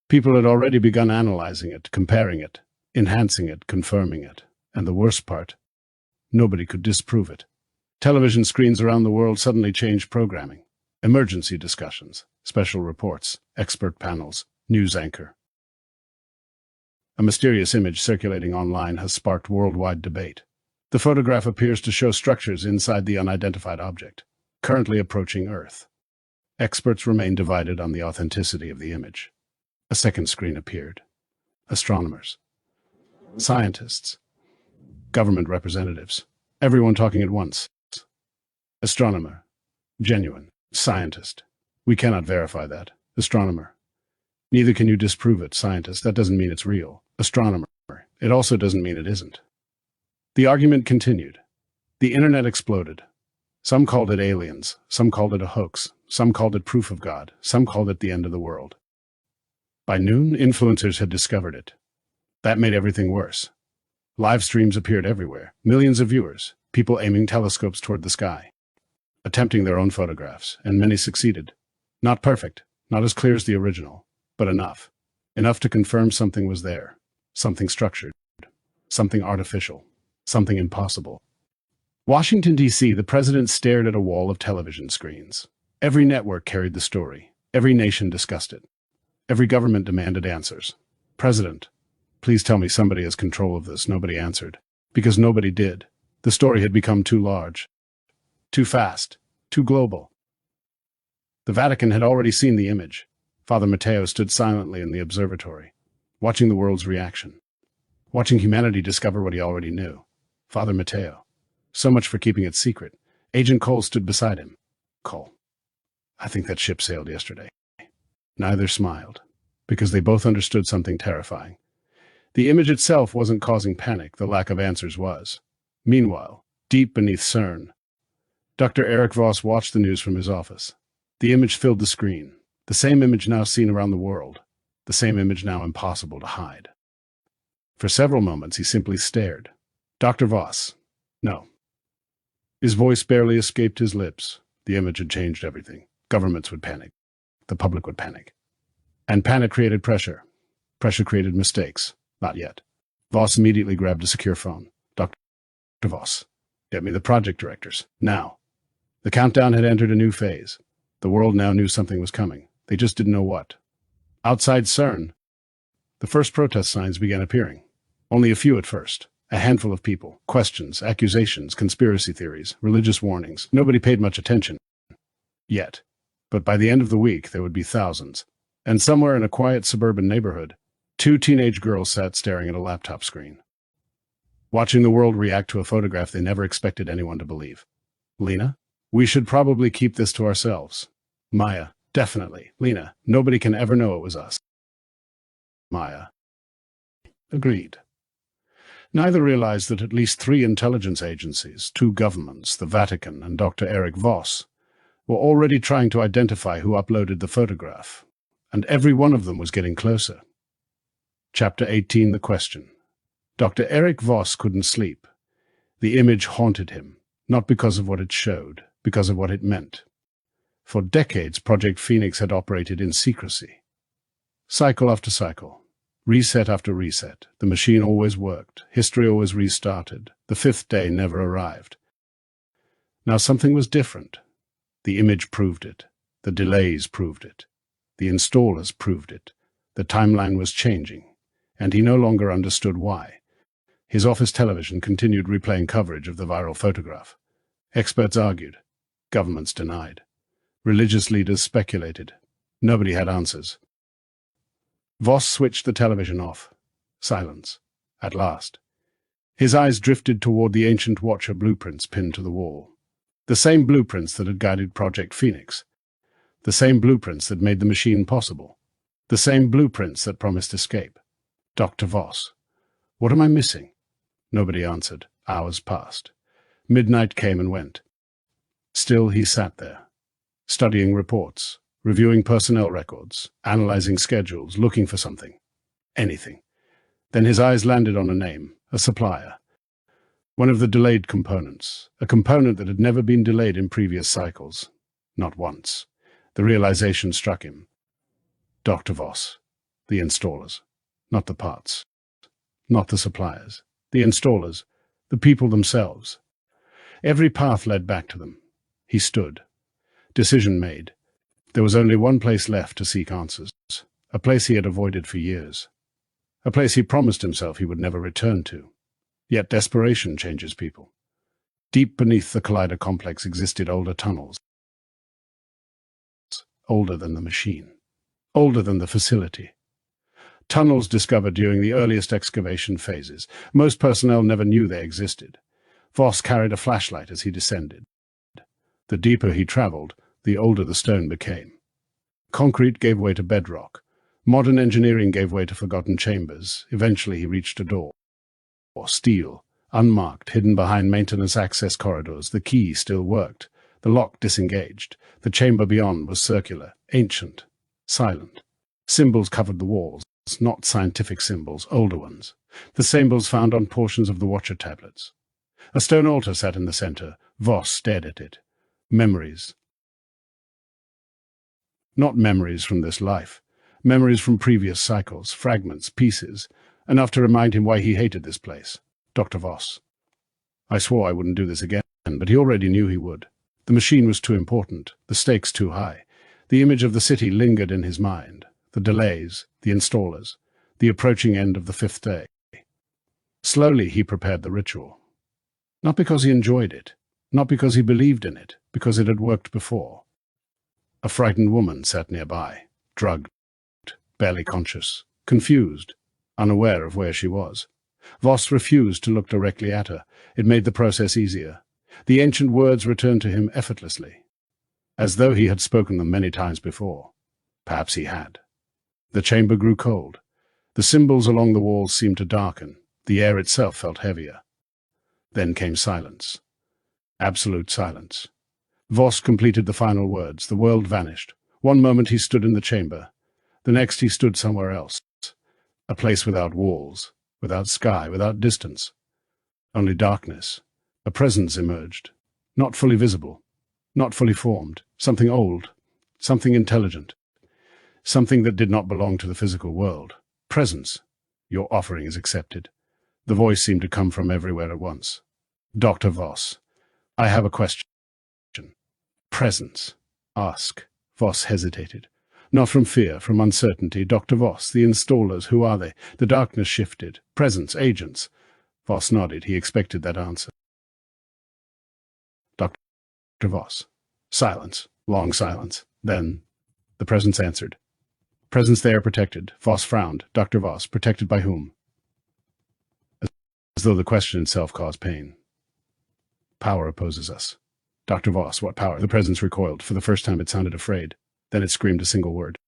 People had already begun analyzing it, comparing it, enhancing it, confirming it. And the worst part, nobody could disprove it. Television screens around the world suddenly changed programming. Emergency discussions, special reports, expert panels, news anchor. A mysterious image circulating online has sparked worldwide debate. The photograph appears to show structures inside the unidentified object, currently approaching Earth. Experts remain divided on the authenticity of the image. A second screen appeared. Astronomers, scientists, government representatives, everyone talking at once. Astronomer, genuine. Scientist, we cannot verify that. Astronomer, neither can you disprove it. Scientist, that doesn't mean it's real. Astronomer, it also doesn't mean it isn't. The argument continued. The internet exploded. Some called it aliens, some called it a hoax, some called it proof of God, some called it the end of the world. By noon, influencers had discovered it. That made everything worse. Live streams appeared everywhere, millions of viewers, people aiming telescopes toward the sky, attempting their own photographs, and many succeeded. Not perfect, not as clear as the original, but enough. Enough to confirm something was there, something structured, something artificial, something impossible. Washington, D.C., the president stared at a wall of television screens. Every network carried the story. Every nation discussed it. Every government demanded answers. President, please tell me somebody has control of this. Nobody answered. Because nobody did. The story had become too large, too fast, too global. The Vatican had already seen the image. Father Matteo stood silently in the observatory, watching the world's reaction, watching humanity discover what he already knew. Father Matteo. So much for keeping it secret. Agent Cole stood beside him. Cole, I think that ship sailed yesterday. Neither smiled, because they both understood something terrifying. The image itself wasn't causing panic, the lack of answers was. Meanwhile, deep beneath CERN, Dr. Eric Voss watched the news from his office. The image filled the screen, the same image now seen around the world, the same image now impossible to hide. For several moments he simply stared. Dr. Voss, no. His voice barely escaped his lips. The image had changed everything. Governments would panic. The public would panic. And panic created pressure. Pressure created mistakes. Not yet. Voss immediately grabbed a secure phone. Dr. Voss, get me the project directors. Now. The countdown had entered a new phase. The world now knew something was coming. They just didn't know what. Outside CERN, the first protest signs began appearing. Only a few at first. A handful of people. Questions, accusations, conspiracy theories, religious warnings. Nobody paid much attention. Yet. But by the end of the week, there would be thousands. And somewhere in a quiet suburban neighborhood, 2 teenage girls sat staring at a laptop screen, watching the world react to a photograph they never expected anyone to believe. Lena? We should probably keep this to ourselves. Maya? Definitely. Lena, nobody can ever know it was us. Maya. Agreed. Neither realized that at least 3 intelligence agencies, 2 governments, the Vatican and Dr. Eric Voss, were already trying to identify who uploaded the photograph, and every one of them was getting closer. Chapter 18, The Question. Dr. Eric Voss couldn't sleep. The image haunted him, not because of what it showed, because of what it meant. For decades, Project Phoenix had operated in secrecy. Cycle after cycle. Reset after reset, the machine always worked, history always restarted, the 5th day never arrived. Now something was different. The image proved it, the delays proved it, the installers proved it, the timeline was changing, and he no longer understood why. His office television continued replaying coverage of the viral photograph. Experts argued, governments denied, religious leaders speculated, nobody had answers. Voss switched the television off. Silence. At last. His eyes drifted toward the ancient Watcher blueprints pinned to the wall. The same blueprints that had guided Project Phoenix. The same blueprints that made the machine possible. The same blueprints that promised escape. Dr. Voss. What am I missing? Nobody answered. Hours passed. Midnight came and went. Still he sat there, studying reports, reviewing personnel records, analyzing schedules, looking for something. Anything. Then his eyes landed on a name, a supplier. One of the delayed components, a component that had never been delayed in previous cycles. Not once. The realization struck him. Dr. Voss. The installers. Not the parts. Not the suppliers. The installers. The people themselves. Every path led back to them. He stood. Decision made. There was only one place left to seek answers, a place he had avoided for years. a place he promised himself he would never return to. Yet desperation changes people. Deep beneath the Collider complex existed older tunnels, older than the machine, older than the facility. Tunnels discovered during the earliest excavation phases. Most personnel never knew they existed. Voss carried a flashlight as he descended. The deeper he traveled, the older the stone became. Concrete gave way to bedrock. Modern engineering gave way to forgotten chambers. Eventually he reached a door. Steel, unmarked, hidden behind maintenance access corridors. The key still worked. The lock disengaged. The chamber beyond was circular, ancient, silent. Symbols covered the walls, not scientific symbols, older ones. The symbols found on portions of the Watcher tablets. A stone altar sat in the center. Voss stared at it. Memories. Not memories from this life. Memories from previous cycles, fragments, pieces, enough to remind him why he hated this place. Dr. Voss. I swore I wouldn't do this again, but he already knew he would. The machine was too important, the stakes too high. The image of the city lingered in his mind. The delays, the installers, the approaching end of the 5th day. Slowly he prepared the ritual. Not because he enjoyed it, not because he believed in it, because it had worked before. A frightened woman sat nearby, drugged, barely conscious, confused, unaware of where she was. Voss refused to look directly at her. It made the process easier. The ancient words returned to him effortlessly, as though he had spoken them many times before. Perhaps he had. The chamber grew cold. The symbols along the walls seemed to darken. The air itself felt heavier. Then came silence. Absolute silence. Voss completed the final words. The world vanished. One moment he stood in the chamber. The next he stood somewhere else. A place without walls, without sky, without distance. Only darkness. A presence emerged. Not fully visible. Not fully formed. Something old. Something intelligent. Something that did not belong to the physical world. Presence. Your offering is accepted. The voice seemed to come from everywhere at once. Dr. Voss, I have a question. Presence. Ask. Voss hesitated. Not from fear, from uncertainty. Dr. Voss, the installers, who are they? The darkness shifted. Presence, agents. Voss nodded. He expected that answer. Dr. Voss. Silence. Long silence. Then, the presence answered. Presence there protected. Voss frowned. Dr. Voss, protected by whom? As though the question itself caused pain. Power opposes us. Dr. Voss, what power? The presence recoiled. For the first time it sounded afraid. Then it screamed a single word.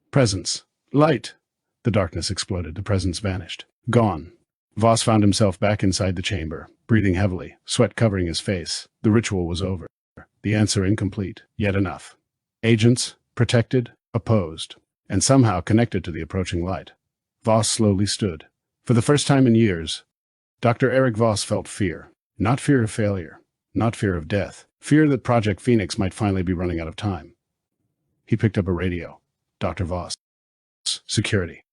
Presence. Light. The darkness exploded. The presence vanished. Gone. Voss found himself back inside the chamber, breathing heavily, sweat covering his face. The ritual was over. The answer incomplete, yet enough. Agents, protected, opposed, and somehow connected to the approaching light. Voss slowly stood. For the first time in years, Dr. Eric Voss felt fear. Not fear of failure, not fear of death, fear that Project Phoenix might finally be running out of time. He picked up a radio. Dr. Voss. Security.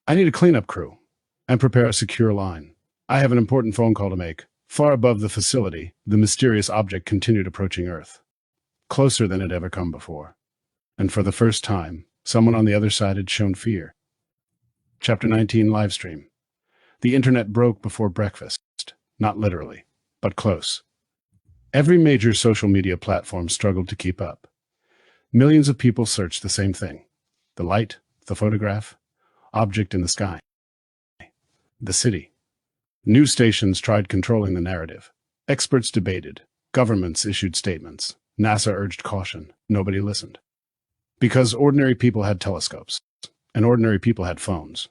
I need a cleanup crew and prepare a secure line. I have an important phone call to make. Far above the facility, the mysterious object continued approaching Earth. Closer than it had ever come before. And for the first time, someone on the other side had shown fear. Chapter 19 Livestream. The internet broke before breakfast. Not literally, but close. Every major social media platform struggled to keep up. Millions of people searched the same thing. The light, the photograph, object in the sky. The city. News stations tried controlling the narrative. Experts debated. Governments issued statements. NASA urged caution. Nobody listened. Because ordinary people had telescopes, and ordinary people had phones.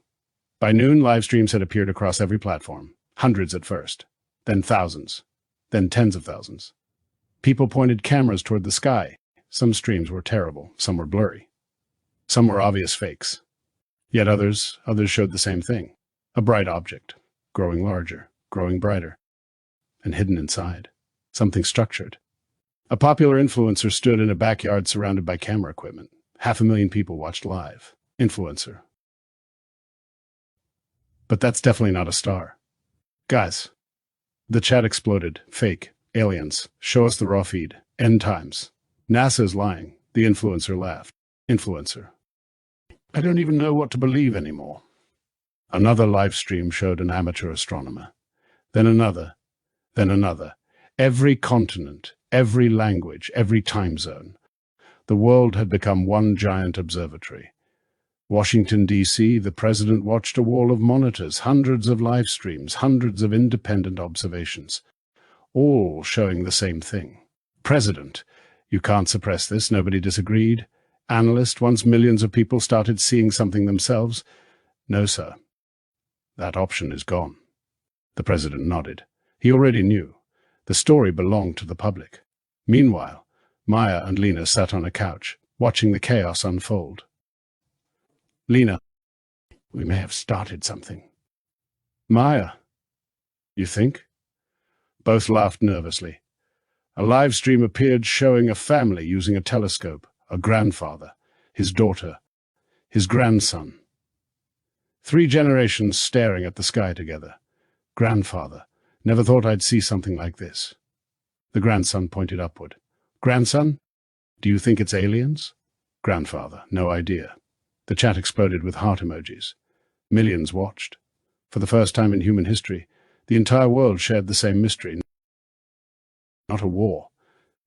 By noon, live streams had appeared across every platform. Hundreds at first, then thousands, then tens of thousands. People pointed cameras toward the sky. Some streams were terrible, some were blurry. Some were obvious fakes. Yet others showed the same thing. A bright object, growing larger, growing brighter, and hidden inside. Something structured. A popular influencer stood in a backyard surrounded by camera equipment. 500,000 people watched live. Influencer. But that's definitely not a star. Guys. The chat exploded. Fake. Aliens. Show us the raw feed. End times. NASA's lying. The influencer laughed. Influencer. I don't even know what to believe anymore. Another live stream showed an amateur astronomer. Then another. Then another. Every continent, every language, every time zone. The world had become one giant observatory. Washington, D.C., the president watched a wall of monitors, hundreds of live streams, hundreds of independent observations, all showing the same thing. President, you can't suppress this, nobody disagreed. Analyst, once millions of people started seeing something themselves. No, sir. That option is gone. The president nodded. He already knew. The story belonged to the public. Meanwhile, Maya and Lena sat on a couch, watching the chaos unfold. Lena, we may have started something. Maya, you think? Both laughed nervously. A live stream appeared showing a family using a telescope, a grandfather, his daughter, his grandson. 3 generations staring at the sky together. Grandfather, never thought I'd see something like this. The grandson pointed upward. Grandson, do you think it's aliens? Grandfather, no idea. The chat exploded with heart emojis. Millions watched. For the first time in human history, the entire world shared the same mystery. Not a war,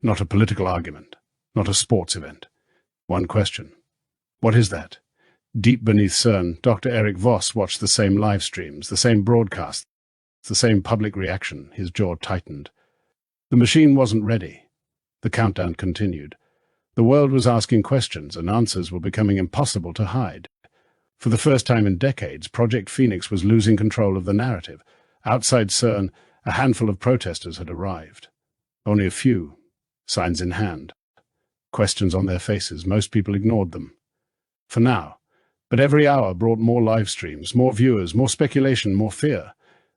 not a political argument, not a sports event. One question. What is that? Deep beneath CERN, Dr. Eric Voss watched the same live streams, the same broadcasts, the same public reaction. His jaw tightened. The machine wasn't ready. The countdown continued. The world was asking questions, and answers were becoming impossible to hide. For the first time in decades, Project Phoenix was losing control of the narrative. Outside CERN, a handful of protesters had arrived. Only a few, signs in hand. Questions on their faces, most people ignored them. For now. But every hour brought more live streams, more viewers, more speculation, more fear.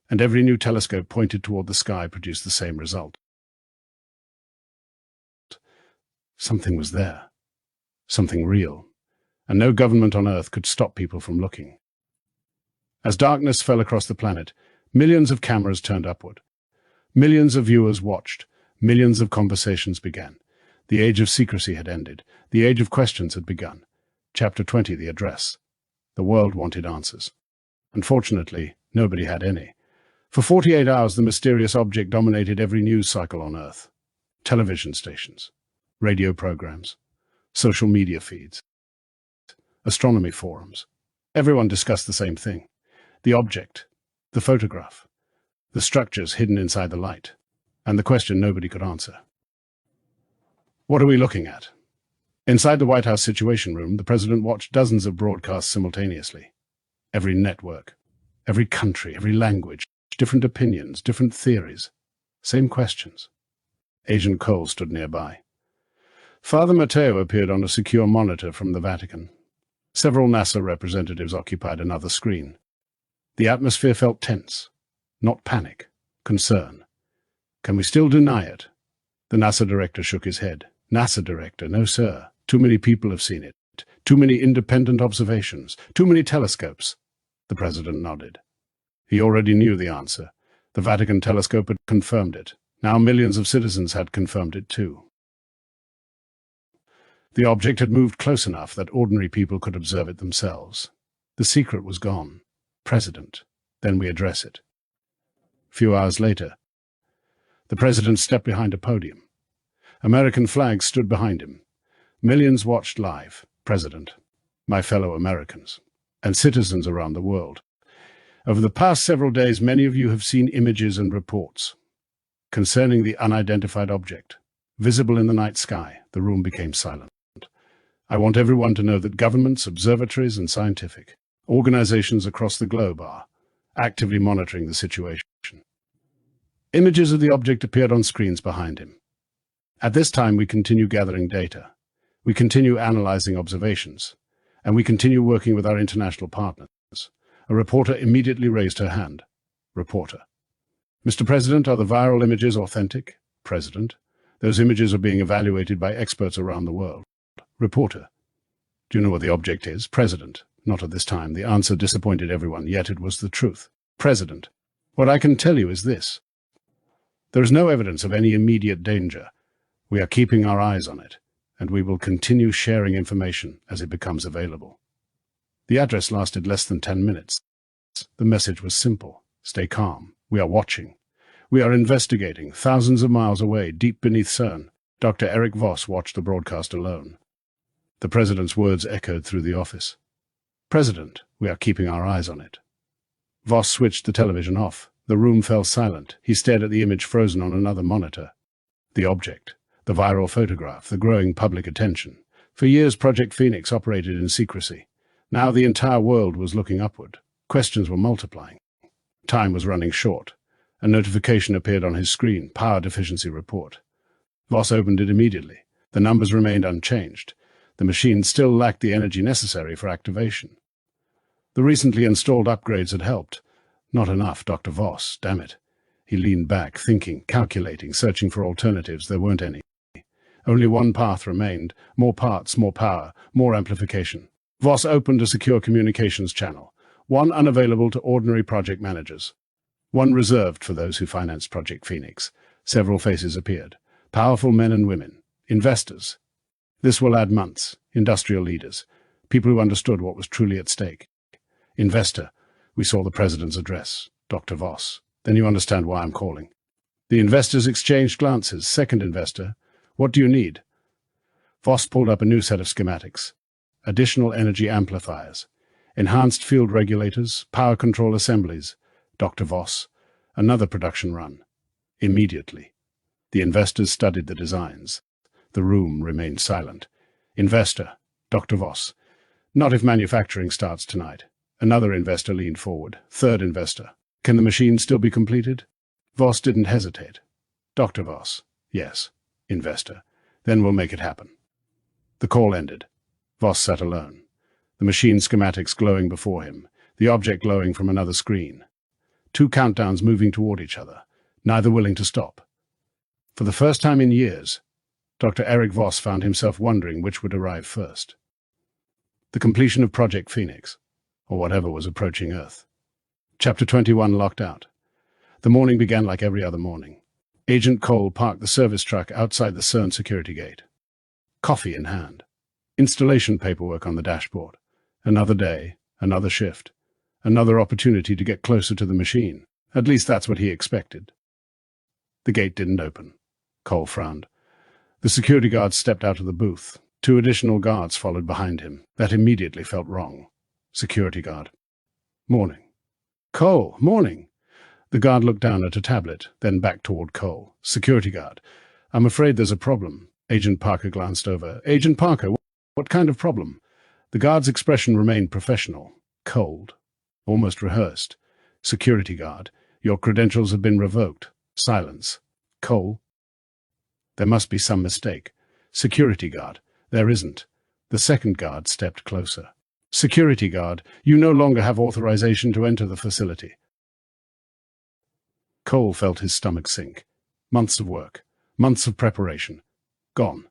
And every new telescope pointed toward the sky produced the same result. Something was there. Something real. And no government on Earth could stop people from looking. As darkness fell across the planet, millions of cameras turned upward. Millions of viewers watched. Millions of conversations began. The age of secrecy had ended. The age of questions had begun. Chapter 20, the address. The world wanted answers. Unfortunately, nobody had any. For 48 hours, the mysterious object dominated every news cycle on Earth. Television stations, radio programs, social media feeds, astronomy forums. Everyone discussed the same thing. The object, the photograph, the structures hidden inside the light, and the question nobody could answer. What are we looking at? Inside the White House Situation Room, the president watched dozens of broadcasts simultaneously. Every network, every country, every language, different opinions, different theories, same questions. Agent Cole stood nearby. Father Matteo appeared on a secure monitor from the Vatican. Several NASA representatives occupied another screen. The atmosphere felt tense. Not panic, concern. Can we still deny it? The NASA director shook his head. NASA director, no sir. Too many people have seen it. Too many independent observations. Too many telescopes. The president nodded. He already knew the answer. The Vatican telescope had confirmed it. Now millions of citizens had confirmed it too. The object had moved close enough that ordinary people could observe it themselves. The secret was gone. President. Then we address it. A few hours later, the president stepped behind a podium. American flags stood behind him. Millions watched live. President, my fellow Americans, and citizens around the world. Over the past several days, many of you have seen images and reports concerning the unidentified object. Visible in the night sky, the room became silent. I want everyone to know that governments, observatories, and scientific organizations across the globe are actively monitoring the situation. Images of the object appeared on screens behind him. At this time, we continue gathering data. We continue analyzing observations. And we continue working with our international partners. A reporter immediately raised her hand. Reporter. Mr. President, are the viral images authentic? President. Those images are being evaluated by experts around the world. Reporter. Do you know what the object is? President. Not at this time. The answer disappointed everyone, yet it was the truth. President. What I can tell you is this. There is no evidence of any immediate danger. We are keeping our eyes on it, and we will continue sharing information as it becomes available. The address lasted less than 10 minutes. The message was simple. Stay calm. We are watching. We are investigating. Thousands of miles away, deep beneath CERN, Dr. Eric Voss watched the broadcast alone. The president's words echoed through the office. President, we are keeping our eyes on it. Voss switched the television off. The room fell silent. He stared at the image frozen on another monitor. The object, the viral photograph, the growing public attention. For years, Project Phoenix operated in secrecy. Now the entire world was looking upward. Questions were multiplying. Time was running short. A notification appeared on his screen, power deficiency report. Voss opened it immediately. The numbers remained unchanged. The machine still lacked the energy necessary for activation. The recently installed upgrades had helped. Not enough, Dr. Voss, damn it. He leaned back, thinking, calculating, searching for alternatives. There weren't any. Only one path remained. More parts, more power, more amplification. Voss opened a secure communications channel. One unavailable to ordinary project managers. One reserved for those who financed Project Phoenix. Several faces appeared. Powerful men and women. Investors. This will add months. Industrial leaders. People who understood what was truly at stake. Investor. We saw the president's address. Dr. Voss. Then you understand why I'm calling. The investors exchanged glances. Second investor. What do you need? Voss pulled up a new set of schematics. Additional energy amplifiers. Enhanced field regulators. Power control assemblies. Dr. Voss. Another production run. Immediately. The investors studied the designs. The room remained silent. Investor. Dr. Voss. Not if manufacturing starts tonight. Another investor leaned forward. Third investor. Can the machine still be completed? Voss didn't hesitate. Dr. Voss. Yes. Investor. Then we'll make it happen. The call ended. Voss sat alone. The machine schematics glowing before him. The object glowing from another screen. Two countdowns moving toward each other, neither willing to stop. For the first time in years, Dr. Eric Voss found himself wondering which would arrive first. The completion of Project Phoenix, or whatever was approaching Earth. Chapter 21 locked out. The morning began like every other morning. Agent Cole parked the service truck outside the CERN security gate. Coffee in hand. Installation paperwork on the dashboard. Another day, another shift. Another opportunity to get closer to the machine. At least that's what he expected. The gate didn't open. Cole frowned. The security guard stepped out of the booth. Two additional guards followed behind him. That immediately felt wrong. Security guard. Morning. Cole, morning. The guard looked down at a tablet, then back toward Cole. Security guard. I'm afraid there's a problem. Agent Parker glanced over. Agent Parker, what kind of problem? The guard's expression remained professional. Cold. Almost rehearsed. Security guard. Your credentials have been revoked. Silence. Cole. There must be some mistake. Security guard. There isn't. The second guard stepped closer. Security guard. You no longer have authorization to enter the facility. Cole felt his stomach sink. Months of work. Months of preparation. Gone.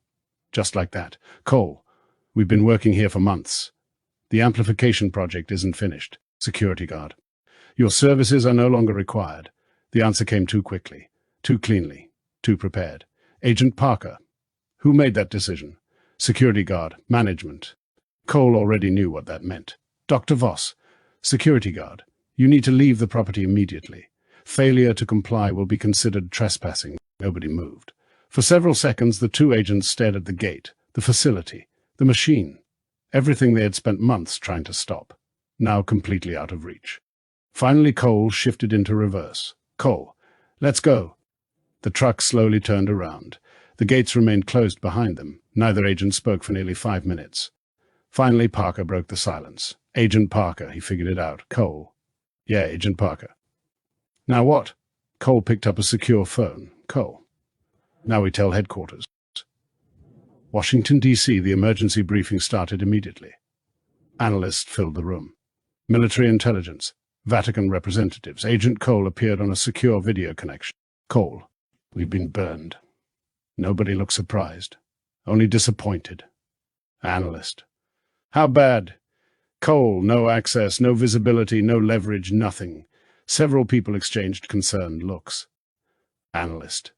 Just like that. Cole. We've been working here for months. The amplification project isn't finished. Security guard. Your services are no longer required. The answer came too quickly, too cleanly, too prepared. Agent Parker. Who made that decision? Security guard. Management. Cole already knew what that meant. Dr. Voss. Security guard. You need to leave the property immediately. Failure to comply will be considered trespassing. Nobody moved. For several seconds, the two agents stared at the gate, the facility, the machine. Everything they had spent months trying to stop. Now completely out of reach. Finally, Cole shifted into reverse. Cole, let's go. The truck slowly turned around. The gates remained closed behind them. Neither agent spoke for nearly 5 minutes. Finally, Parker broke the silence. Agent Parker, he figured it out. Cole. Yeah, Agent Parker. Now what? Cole picked up a secure phone. Cole. Now we tell headquarters. Washington, D.C., the emergency briefing started immediately. Analysts filled the room. Military intelligence, Vatican representatives. Agent Cole appeared on a secure video connection. Cole, we've been burned. Nobody looked surprised, only disappointed. Analyst. How bad? Cole, no access, no visibility, no leverage, nothing. Several people exchanged concerned looks. Analyst.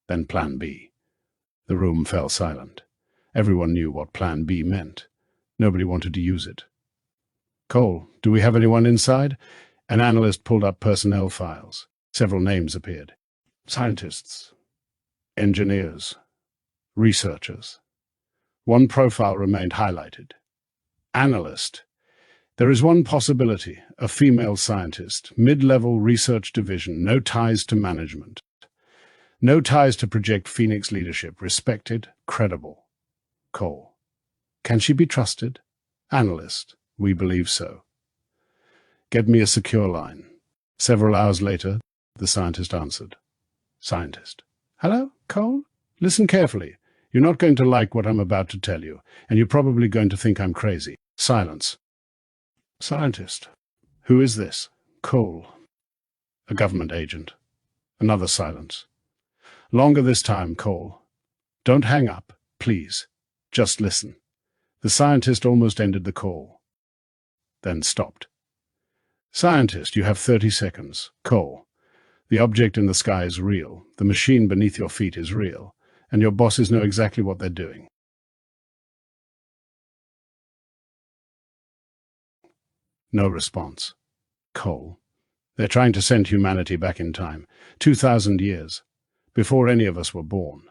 Then Plan B. The room fell silent. Everyone knew what Plan B meant. Nobody wanted to use it. Cole, do we have anyone inside? An analyst pulled up personnel files. Several names appeared. Scientists, engineers, researchers. One profile remained highlighted. Analyst. There is one possibility, a female scientist, mid-level research division, no ties to management. No ties to Project Phoenix leadership, respected, credible. Cole. Can she be trusted? Analyst. We believe so. Get me a secure line. Several hours later, the scientist answered. Scientist. Hello, Cole? Listen carefully. You're not going to like what I'm about to tell you, and you're probably going to think I'm crazy. Silence. Scientist. Who is this? Cole. A government agent. Another silence. Longer this time, Cole. Don't hang up, please. Just listen. The scientist almost ended the call, then stopped. Scientist, you have 30 seconds. Cole. The object in the sky is real. The machine beneath your feet is real. And your bosses know exactly what they're doing. No response. Cole. They're trying to send humanity back in time. 2,000 years. Before any of us were born.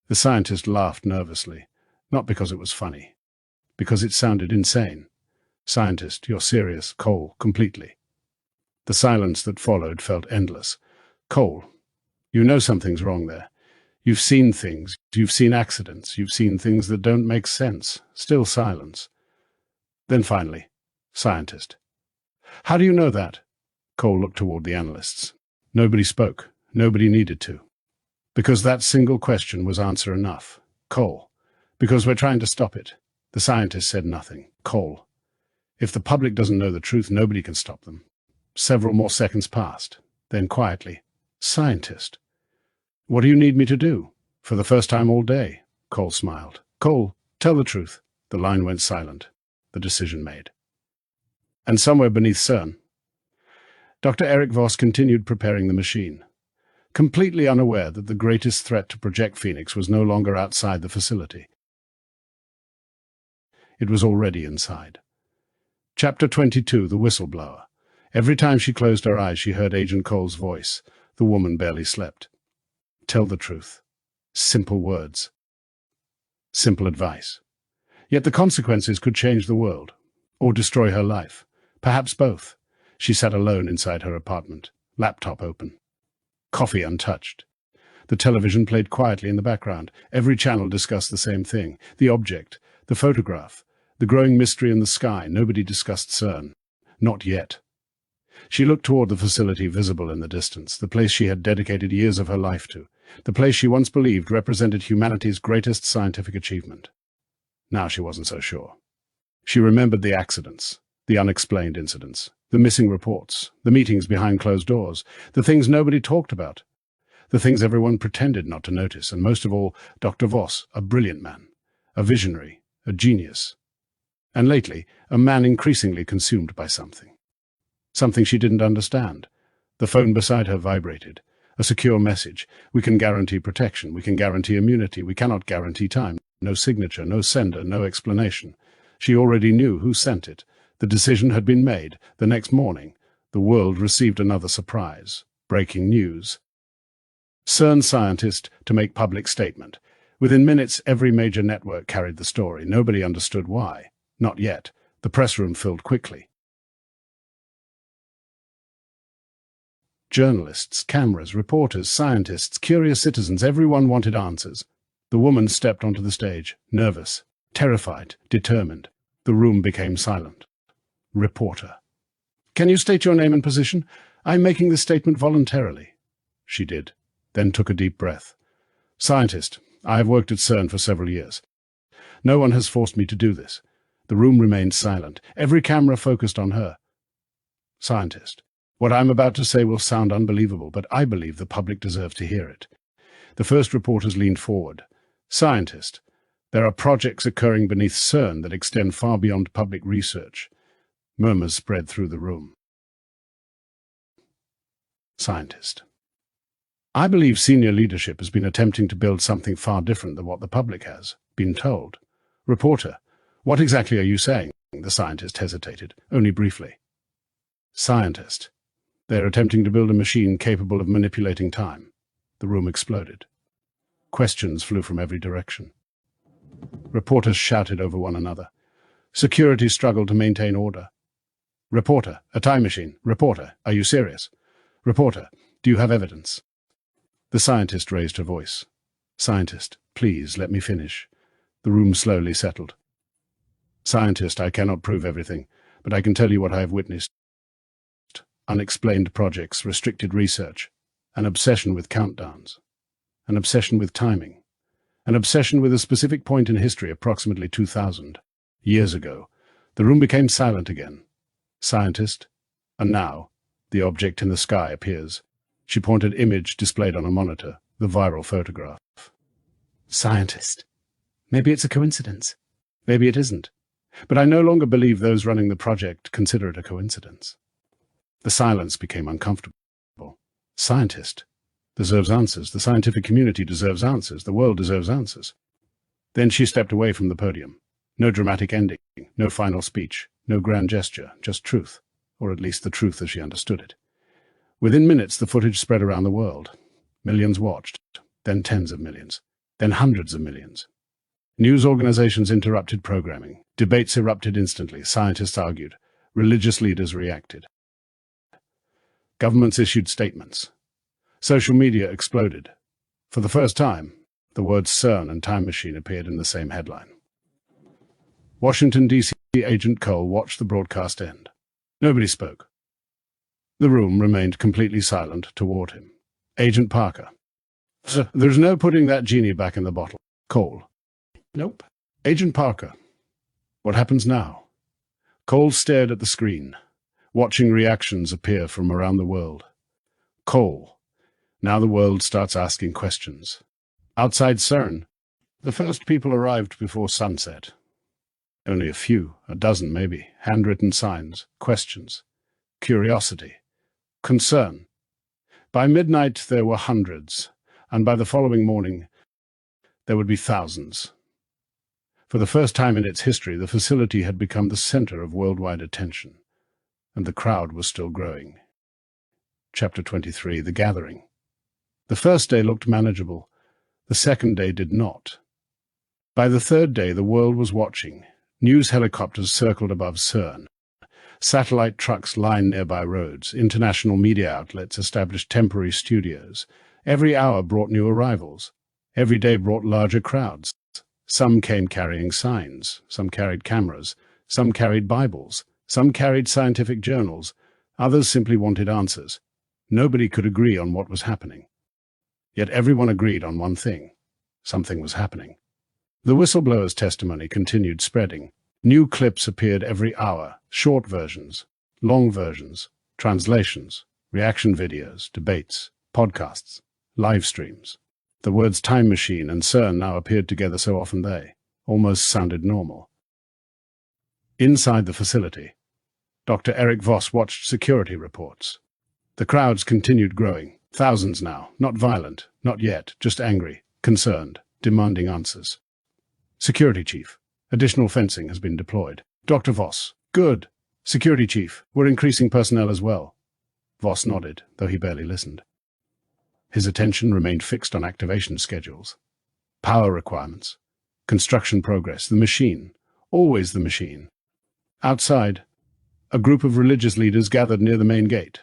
The scientist laughed nervously. Not because it was funny. Because it sounded insane. Scientist, you're serious. Cole, completely. The silence that followed felt endless. Cole, you know something's wrong there. You've seen things. You've seen accidents. You've seen things that don't make sense. Still silence. Then finally, scientist. How do you know that? Cole looked toward the analysts. Nobody spoke. Nobody needed to. Because that single question was answer enough. Cole. Because we're trying to stop it. The scientist said nothing. Cole. If the public doesn't know the truth, nobody can stop them. Several more seconds passed. Then quietly. Scientist. What do you need me to do? For the first time all day. Cole smiled. Cole, tell the truth. The line went silent. The decision made. And somewhere beneath CERN, Dr. Eric Voss continued preparing the machine, completely unaware that the greatest threat to Project Phoenix was no longer outside the facility. It was already inside. Chapter 22, The Whistleblower. Every time she closed her eyes, she heard Agent Cole's voice. The woman barely slept. Tell the truth. Simple words. Simple advice. Yet the consequences could change the world, or destroy her life. Perhaps both. She sat alone inside her apartment, laptop open. Coffee untouched. The television played quietly in the background. Every channel discussed the same thing. The object, the photograph, the growing mystery in the sky. Nobody discussed CERN. Not yet. She looked toward the facility visible in the distance, the place she had dedicated years of her life to, the place she once believed represented humanity's greatest scientific achievement. Now she wasn't so sure. She remembered the accidents, the unexplained incidents, the missing reports, the meetings behind closed doors, the things nobody talked about, the things everyone pretended not to notice, and most of all, Dr. Voss, a brilliant man, a visionary, a genius, and lately, a man increasingly consumed by something. Something she didn't understand. The phone beside her vibrated. A secure message. We can guarantee protection. We can guarantee immunity. We cannot guarantee time. No signature, no sender, no explanation. She already knew who sent it. The decision had been made. The next morning, the world received another surprise. Breaking news. CERN scientist to make public statement. Within minutes, every major network carried the story. Nobody understood why. Not yet. The press room filled quickly. Journalists, cameras, reporters, scientists, curious citizens, everyone wanted answers. The woman stepped onto the stage, nervous, terrified, determined. The room became silent. Reporter. Can you state your name and position? I'm making this statement voluntarily. She did, then took a deep breath. Scientist. I have worked at CERN for several years. No one has forced me to do this. The room remained silent. Every camera focused on her. Scientist. What I'm about to say will sound unbelievable, but I believe the public deserves to hear it. The first reporters leaned forward. Scientist. There are projects occurring beneath CERN that extend far beyond public research. Murmurs spread through the room. Scientist. I believe senior leadership has been attempting to build something far different than what the public has been told. Reporter. What exactly are you saying? The scientist hesitated, only briefly. Scientist. They're attempting to build a machine capable of manipulating time. The room exploded. Questions flew from every direction. Reporters shouted over one another. Security struggled to maintain order. Reporter, a time machine. Reporter, are you serious? Reporter, do you have evidence? The scientist raised her voice. Scientist, please let me finish. The room slowly settled. Scientist, I cannot prove everything, but I can tell you what I have witnessed. Unexplained projects, restricted research, an obsession with countdowns, an obsession with timing, an obsession with a specific point in history approximately 2,000 years ago. The room became silent again. Scientist, and now, the object in the sky appears. She pointed image displayed on a monitor, the viral photograph. Scientist. Maybe it's a coincidence. Maybe it isn't. But I no longer believe those running the project consider it a coincidence. The silence became uncomfortable. Scientist deserves answers. The scientific community deserves answers. The world deserves answers. Then she stepped away from the podium. No dramatic ending, no final speech, no grand gesture, just truth, or at least the truth as she understood it. Within minutes, the footage spread around the world. Millions watched, then tens of millions, then hundreds of millions. News organizations interrupted programming. Debates erupted instantly. Scientists argued. Religious leaders reacted. Governments issued statements. Social media exploded. For the first time, the words CERN and time machine appeared in the same headline. Washington, D.C. Agent Cole watched the broadcast end. Nobody spoke. The room remained completely silent toward him. Agent Parker. There's no putting that genie back in the bottle. Cole. Nope. Agent Parker. What happens now? Cole stared at the screen, watching reactions appear from around the world. Cole. Now the world starts asking questions. Outside CERN, the first people arrived before sunset. Only a few, a dozen maybe, handwritten signs, questions, curiosity, concern. By midnight there were hundreds, and by the following morning there would be thousands. For the first time in its history, the facility had become the center of worldwide attention, and the crowd was still growing. Chapter 23, The Gathering. The first day looked manageable. The second day did not. By the third day, the world was watching. News helicopters circled above CERN. Satellite trucks lined nearby roads. International media outlets established temporary studios. Every hour brought new arrivals. Every day brought larger crowds. Some came carrying signs. Some carried cameras. Some carried Bibles. Some carried scientific journals. Others simply wanted answers. Nobody could agree on what was happening. Yet everyone agreed on one thing. Something was happening. The whistleblower's testimony continued spreading. New clips appeared every hour, short versions, long versions, translations, reaction videos, debates, podcasts, live streams. The words time machine and CERN now appeared together so often they almost sounded normal. Inside the facility, Dr. Eric Voss watched security reports. The crowds continued growing. Thousands now, not violent, not yet, just angry, concerned, demanding answers. Security Chief, additional fencing has been deployed. Dr. Voss, good. Security Chief, we're increasing personnel as well. Voss nodded, though he barely listened. His attention remained fixed on activation schedules, power requirements, construction progress, the machine, always the machine. Outside, a group of religious leaders gathered near the main gate.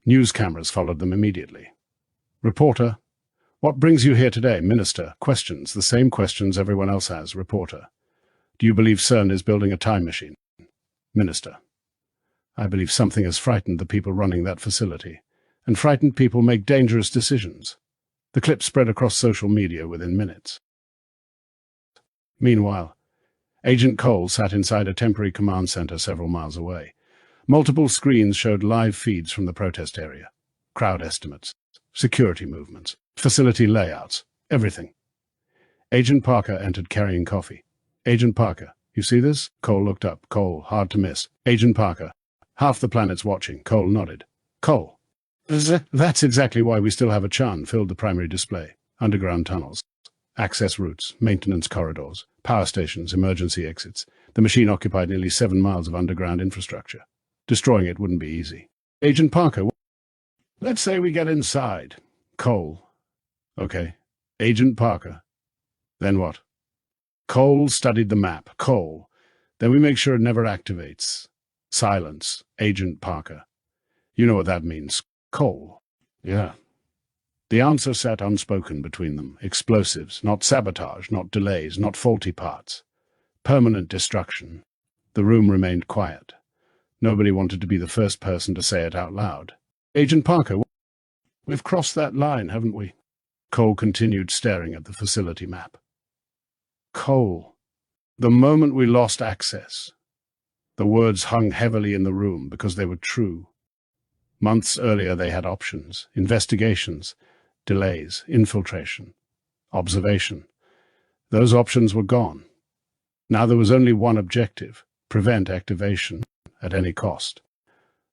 News cameras followed them immediately. Reporter, what brings you here today? Minister, questions, the same questions everyone else has. Reporter, do you believe CERN is building a time machine? Minister, I believe something has frightened the people running that facility, and frightened people make dangerous decisions. The clip spread across social media within minutes. Meanwhile, Agent Cole sat inside a temporary command center several miles away. Multiple screens showed live feeds from the protest area, crowd estimates, security movements, facility layouts, everything. Agent Parker entered carrying coffee. Agent Parker, you see this? Cole looked up. Cole, hard to miss. Agent Parker, half the planet's watching. Cole nodded. Cole, that's exactly why we still have a Chan filled the primary display. Underground tunnels, access routes, maintenance corridors, power stations, emergency exits. The machine occupied nearly 7 miles of underground infrastructure. Destroying it wouldn't be easy. Agent Parker, let's say we get inside. Cole. Okay. Agent Parker. Then what? Cole studied the map. Cole. Then we make sure it never activates. Silence. Agent Parker. You know what that means. Cole. Yeah. The answer sat unspoken between them. Explosives, not sabotage, not delays, not faulty parts. Permanent destruction. The room remained quiet. Nobody wanted to be the first person to say it out loud. Agent Parker, we've crossed that line, haven't we? Cole continued staring at the facility map. Cole. The moment we lost access. The words hung heavily in the room because they were true. Months earlier they had options, investigations, delays, infiltration, observation. Those options were gone. Now there was only one objective: prevent activation at any cost.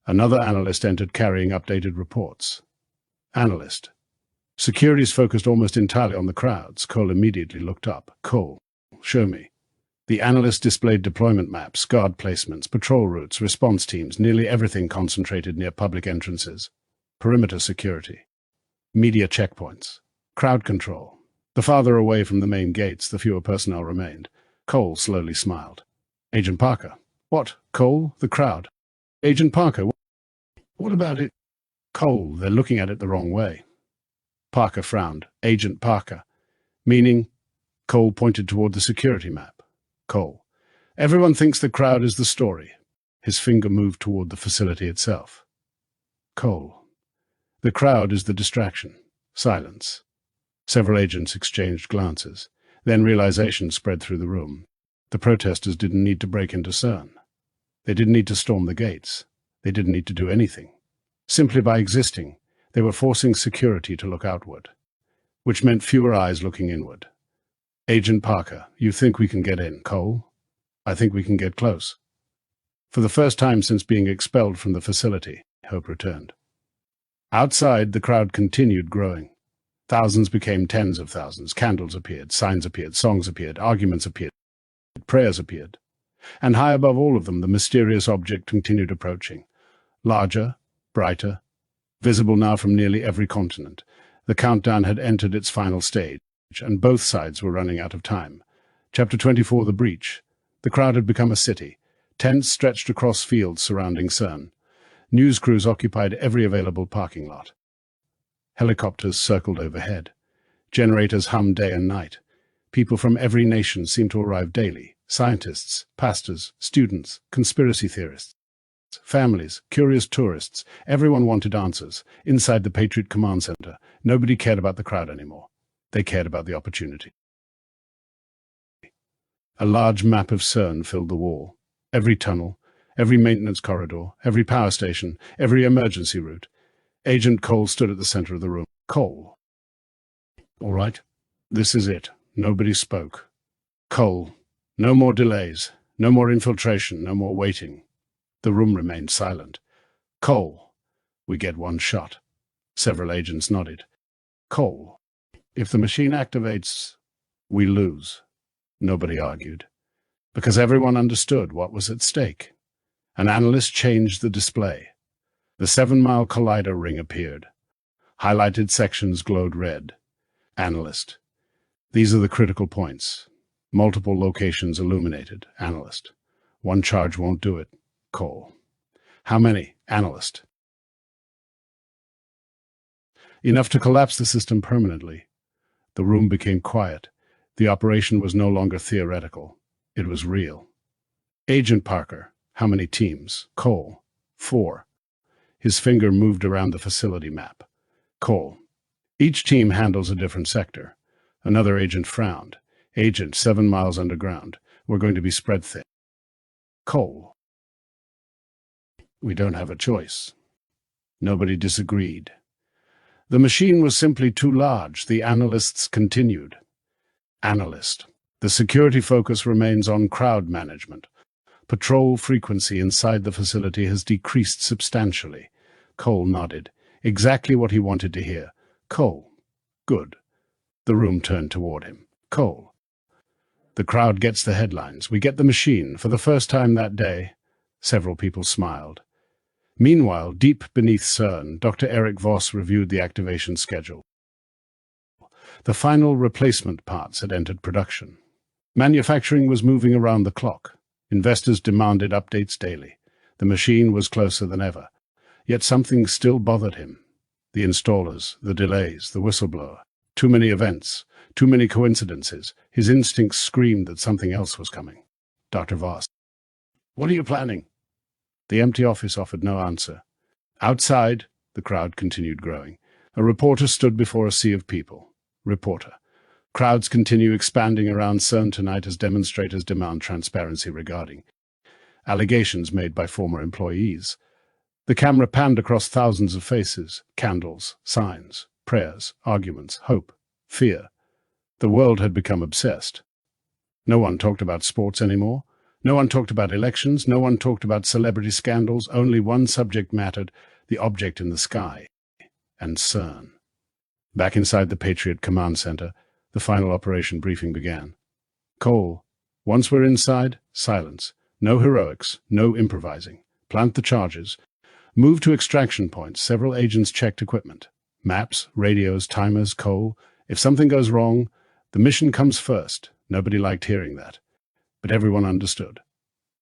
Another analyst entered carrying updated reports. Analyst. Securities focused almost entirely on the crowds. Cole immediately looked up. Cole, show me. The analyst displayed deployment maps, guard placements, patrol routes, response teams, nearly everything concentrated near public entrances. Perimeter security. Media checkpoints. Crowd control. The farther away from the main gates, the fewer personnel remained. Cole slowly smiled. Agent Parker. What? Cole? The crowd. Agent Parker. What about it? Cole. They're looking at it the wrong way. Parker frowned. Agent Parker. Meaning? Cole pointed toward the security map. Cole. Everyone thinks the crowd is the story. His finger moved toward the facility itself. Cole. The crowd is the distraction. Silence. Several agents exchanged glances. Then realization spread through the room. The protesters didn't need to break into CERN. They didn't need to storm the gates. They didn't need to do anything. Simply by existing, they were forcing security to look outward, which meant fewer eyes looking inward. Agent Parker, you think we can get in, Cole? I think we can get close. For the first time since being expelled from the facility, hope returned. Outside, the crowd continued growing. Thousands became tens of thousands. Candles appeared, signs appeared, songs appeared, arguments appeared, prayers appeared. And high above all of them, the mysterious object continued approaching. Larger, brighter, visible now from nearly every continent. The countdown had entered its final stage, and both sides were running out of time. Chapter 24, The Breach. The crowd had become a city. Tents stretched across fields surrounding CERN. News crews occupied every available parking lot. Helicopters circled overhead. Generators hummed day and night. People from every nation seemed to arrive daily. Scientists, pastors, students, conspiracy theorists, families, curious tourists. Everyone wanted answers. Inside the Patriot Command Center, nobody cared about the crowd anymore. They cared about the opportunity. A large map of CERN filled the wall. Every tunnel, every maintenance corridor, every power station, every emergency route. Agent Cole stood at the center of the room. Cole. All right, this is it. Nobody spoke. Cole. No more delays. No more infiltration. No more waiting. The room remained silent. Cole. We get one shot. Several agents nodded. Cole. If the machine activates, we lose. Nobody argued, because everyone understood what was at stake. An analyst changed the display. The 7-mile collider ring appeared. Highlighted sections glowed red. Analyst. These are the critical points. Multiple locations illuminated. Analyst. One charge won't do it. Cole. How many? Analyst. Enough to collapse the system permanently. The room became quiet. The operation was no longer theoretical. It was real. Agent Parker. How many teams? Cole. 4. His finger moved around the facility map. Cole. Each team handles a different sector. Another agent frowned. Agent, 7 miles underground. We're going to be spread thin. Cole. We don't have a choice. Nobody disagreed. The machine was simply too large. The analysts continued. Analyst. The security focus remains on crowd management. Patrol frequency inside the facility has decreased substantially. Cole nodded. Exactly what he wanted to hear. Cole. Good. The room turned toward him. Cole. The crowd gets the headlines. We get the machine. For the first time that day, several people smiled. Meanwhile, deep beneath CERN, Dr. Eric Voss reviewed the activation schedule. The final replacement parts had entered production. Manufacturing was moving around the clock. Investors demanded updates daily. The machine was closer than ever. Yet something still bothered him. The installers, the delays, the whistleblower. Too many events, too many coincidences. His instincts screamed that something else was coming. Dr. Voss. "What are you planning?" The empty office offered no answer. Outside, the crowd continued growing. A reporter stood before a sea of people. Reporter. Crowds continue expanding around CERN tonight as demonstrators demand transparency regarding allegations made by former employees. The camera panned across thousands of faces, candles, signs, prayers, arguments, hope, fear. The world had become obsessed. No one talked about sports anymore. No one talked about elections. No one talked about celebrity scandals. Only one subject mattered, the object in the sky, and CERN. Back inside the Patriot Command Center, the final operation briefing began. Cole, once we're inside, silence. No heroics, no improvising. Plant the charges. Move to extraction points. Several agents checked equipment. Maps, radios, timers, Cole. If something goes wrong, the mission comes first. Nobody liked hearing that. But everyone understood.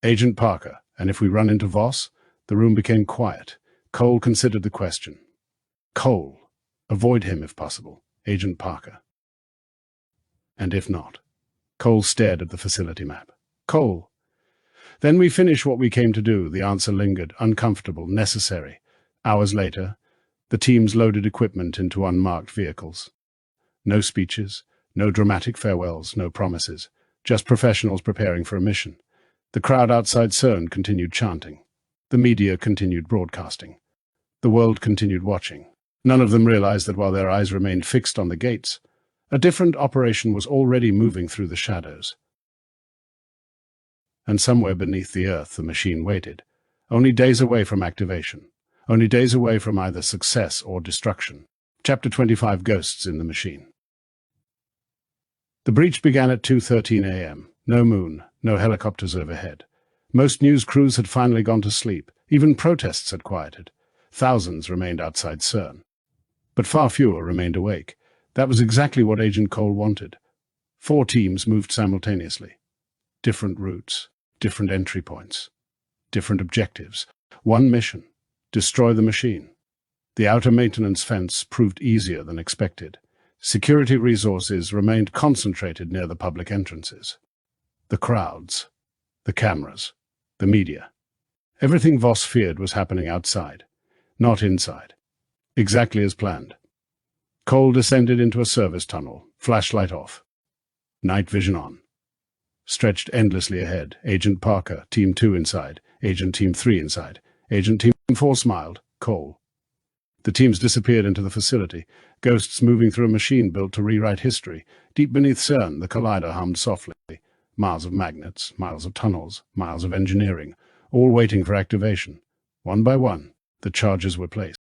Agent Parker, and if we run into Voss? The room became quiet. Cole considered the question. Cole. Avoid him if possible. Agent Parker. And if not? Cole stared at the facility map. Cole. Then we finish what we came to do. The answer lingered, uncomfortable, necessary. Hours later, the teams loaded equipment into unmarked vehicles. No speeches, no dramatic farewells, no promises. Just professionals preparing for a mission. The crowd outside CERN continued chanting. The media continued broadcasting. The world continued watching. None of them realized that while their eyes remained fixed on the gates, a different operation was already moving through the shadows. And somewhere beneath the earth, the machine waited, only days away from activation, only days away from either success or destruction. Chapter 25, Ghosts in the Machine. The breach began at 2:13 a.m. No moon, no helicopters overhead. Most news crews had finally gone to sleep. Even protests had quieted. Thousands remained outside CERN. But far fewer remained awake. That was exactly what Agent Cole wanted. 4 teams moved simultaneously. Different routes, different entry points, different objectives. One mission: destroy the machine. The outer maintenance fence proved easier than expected. Security resources remained concentrated near the public entrances. The crowds, the cameras, the media. Everything Voss feared was happening outside, not inside. Exactly as planned. Cole descended into a service tunnel, flashlight off. Night vision on. Stretched endlessly ahead. Agent Parker, Team 2 inside. Agent Team 3 inside. Agent Team 4 smiled. Cole. The teams disappeared into the facility, ghosts moving through a machine built to rewrite history. Deep beneath CERN, the collider hummed softly. Miles of magnets, miles of tunnels, miles of engineering, all waiting for activation. One by one, the charges were placed.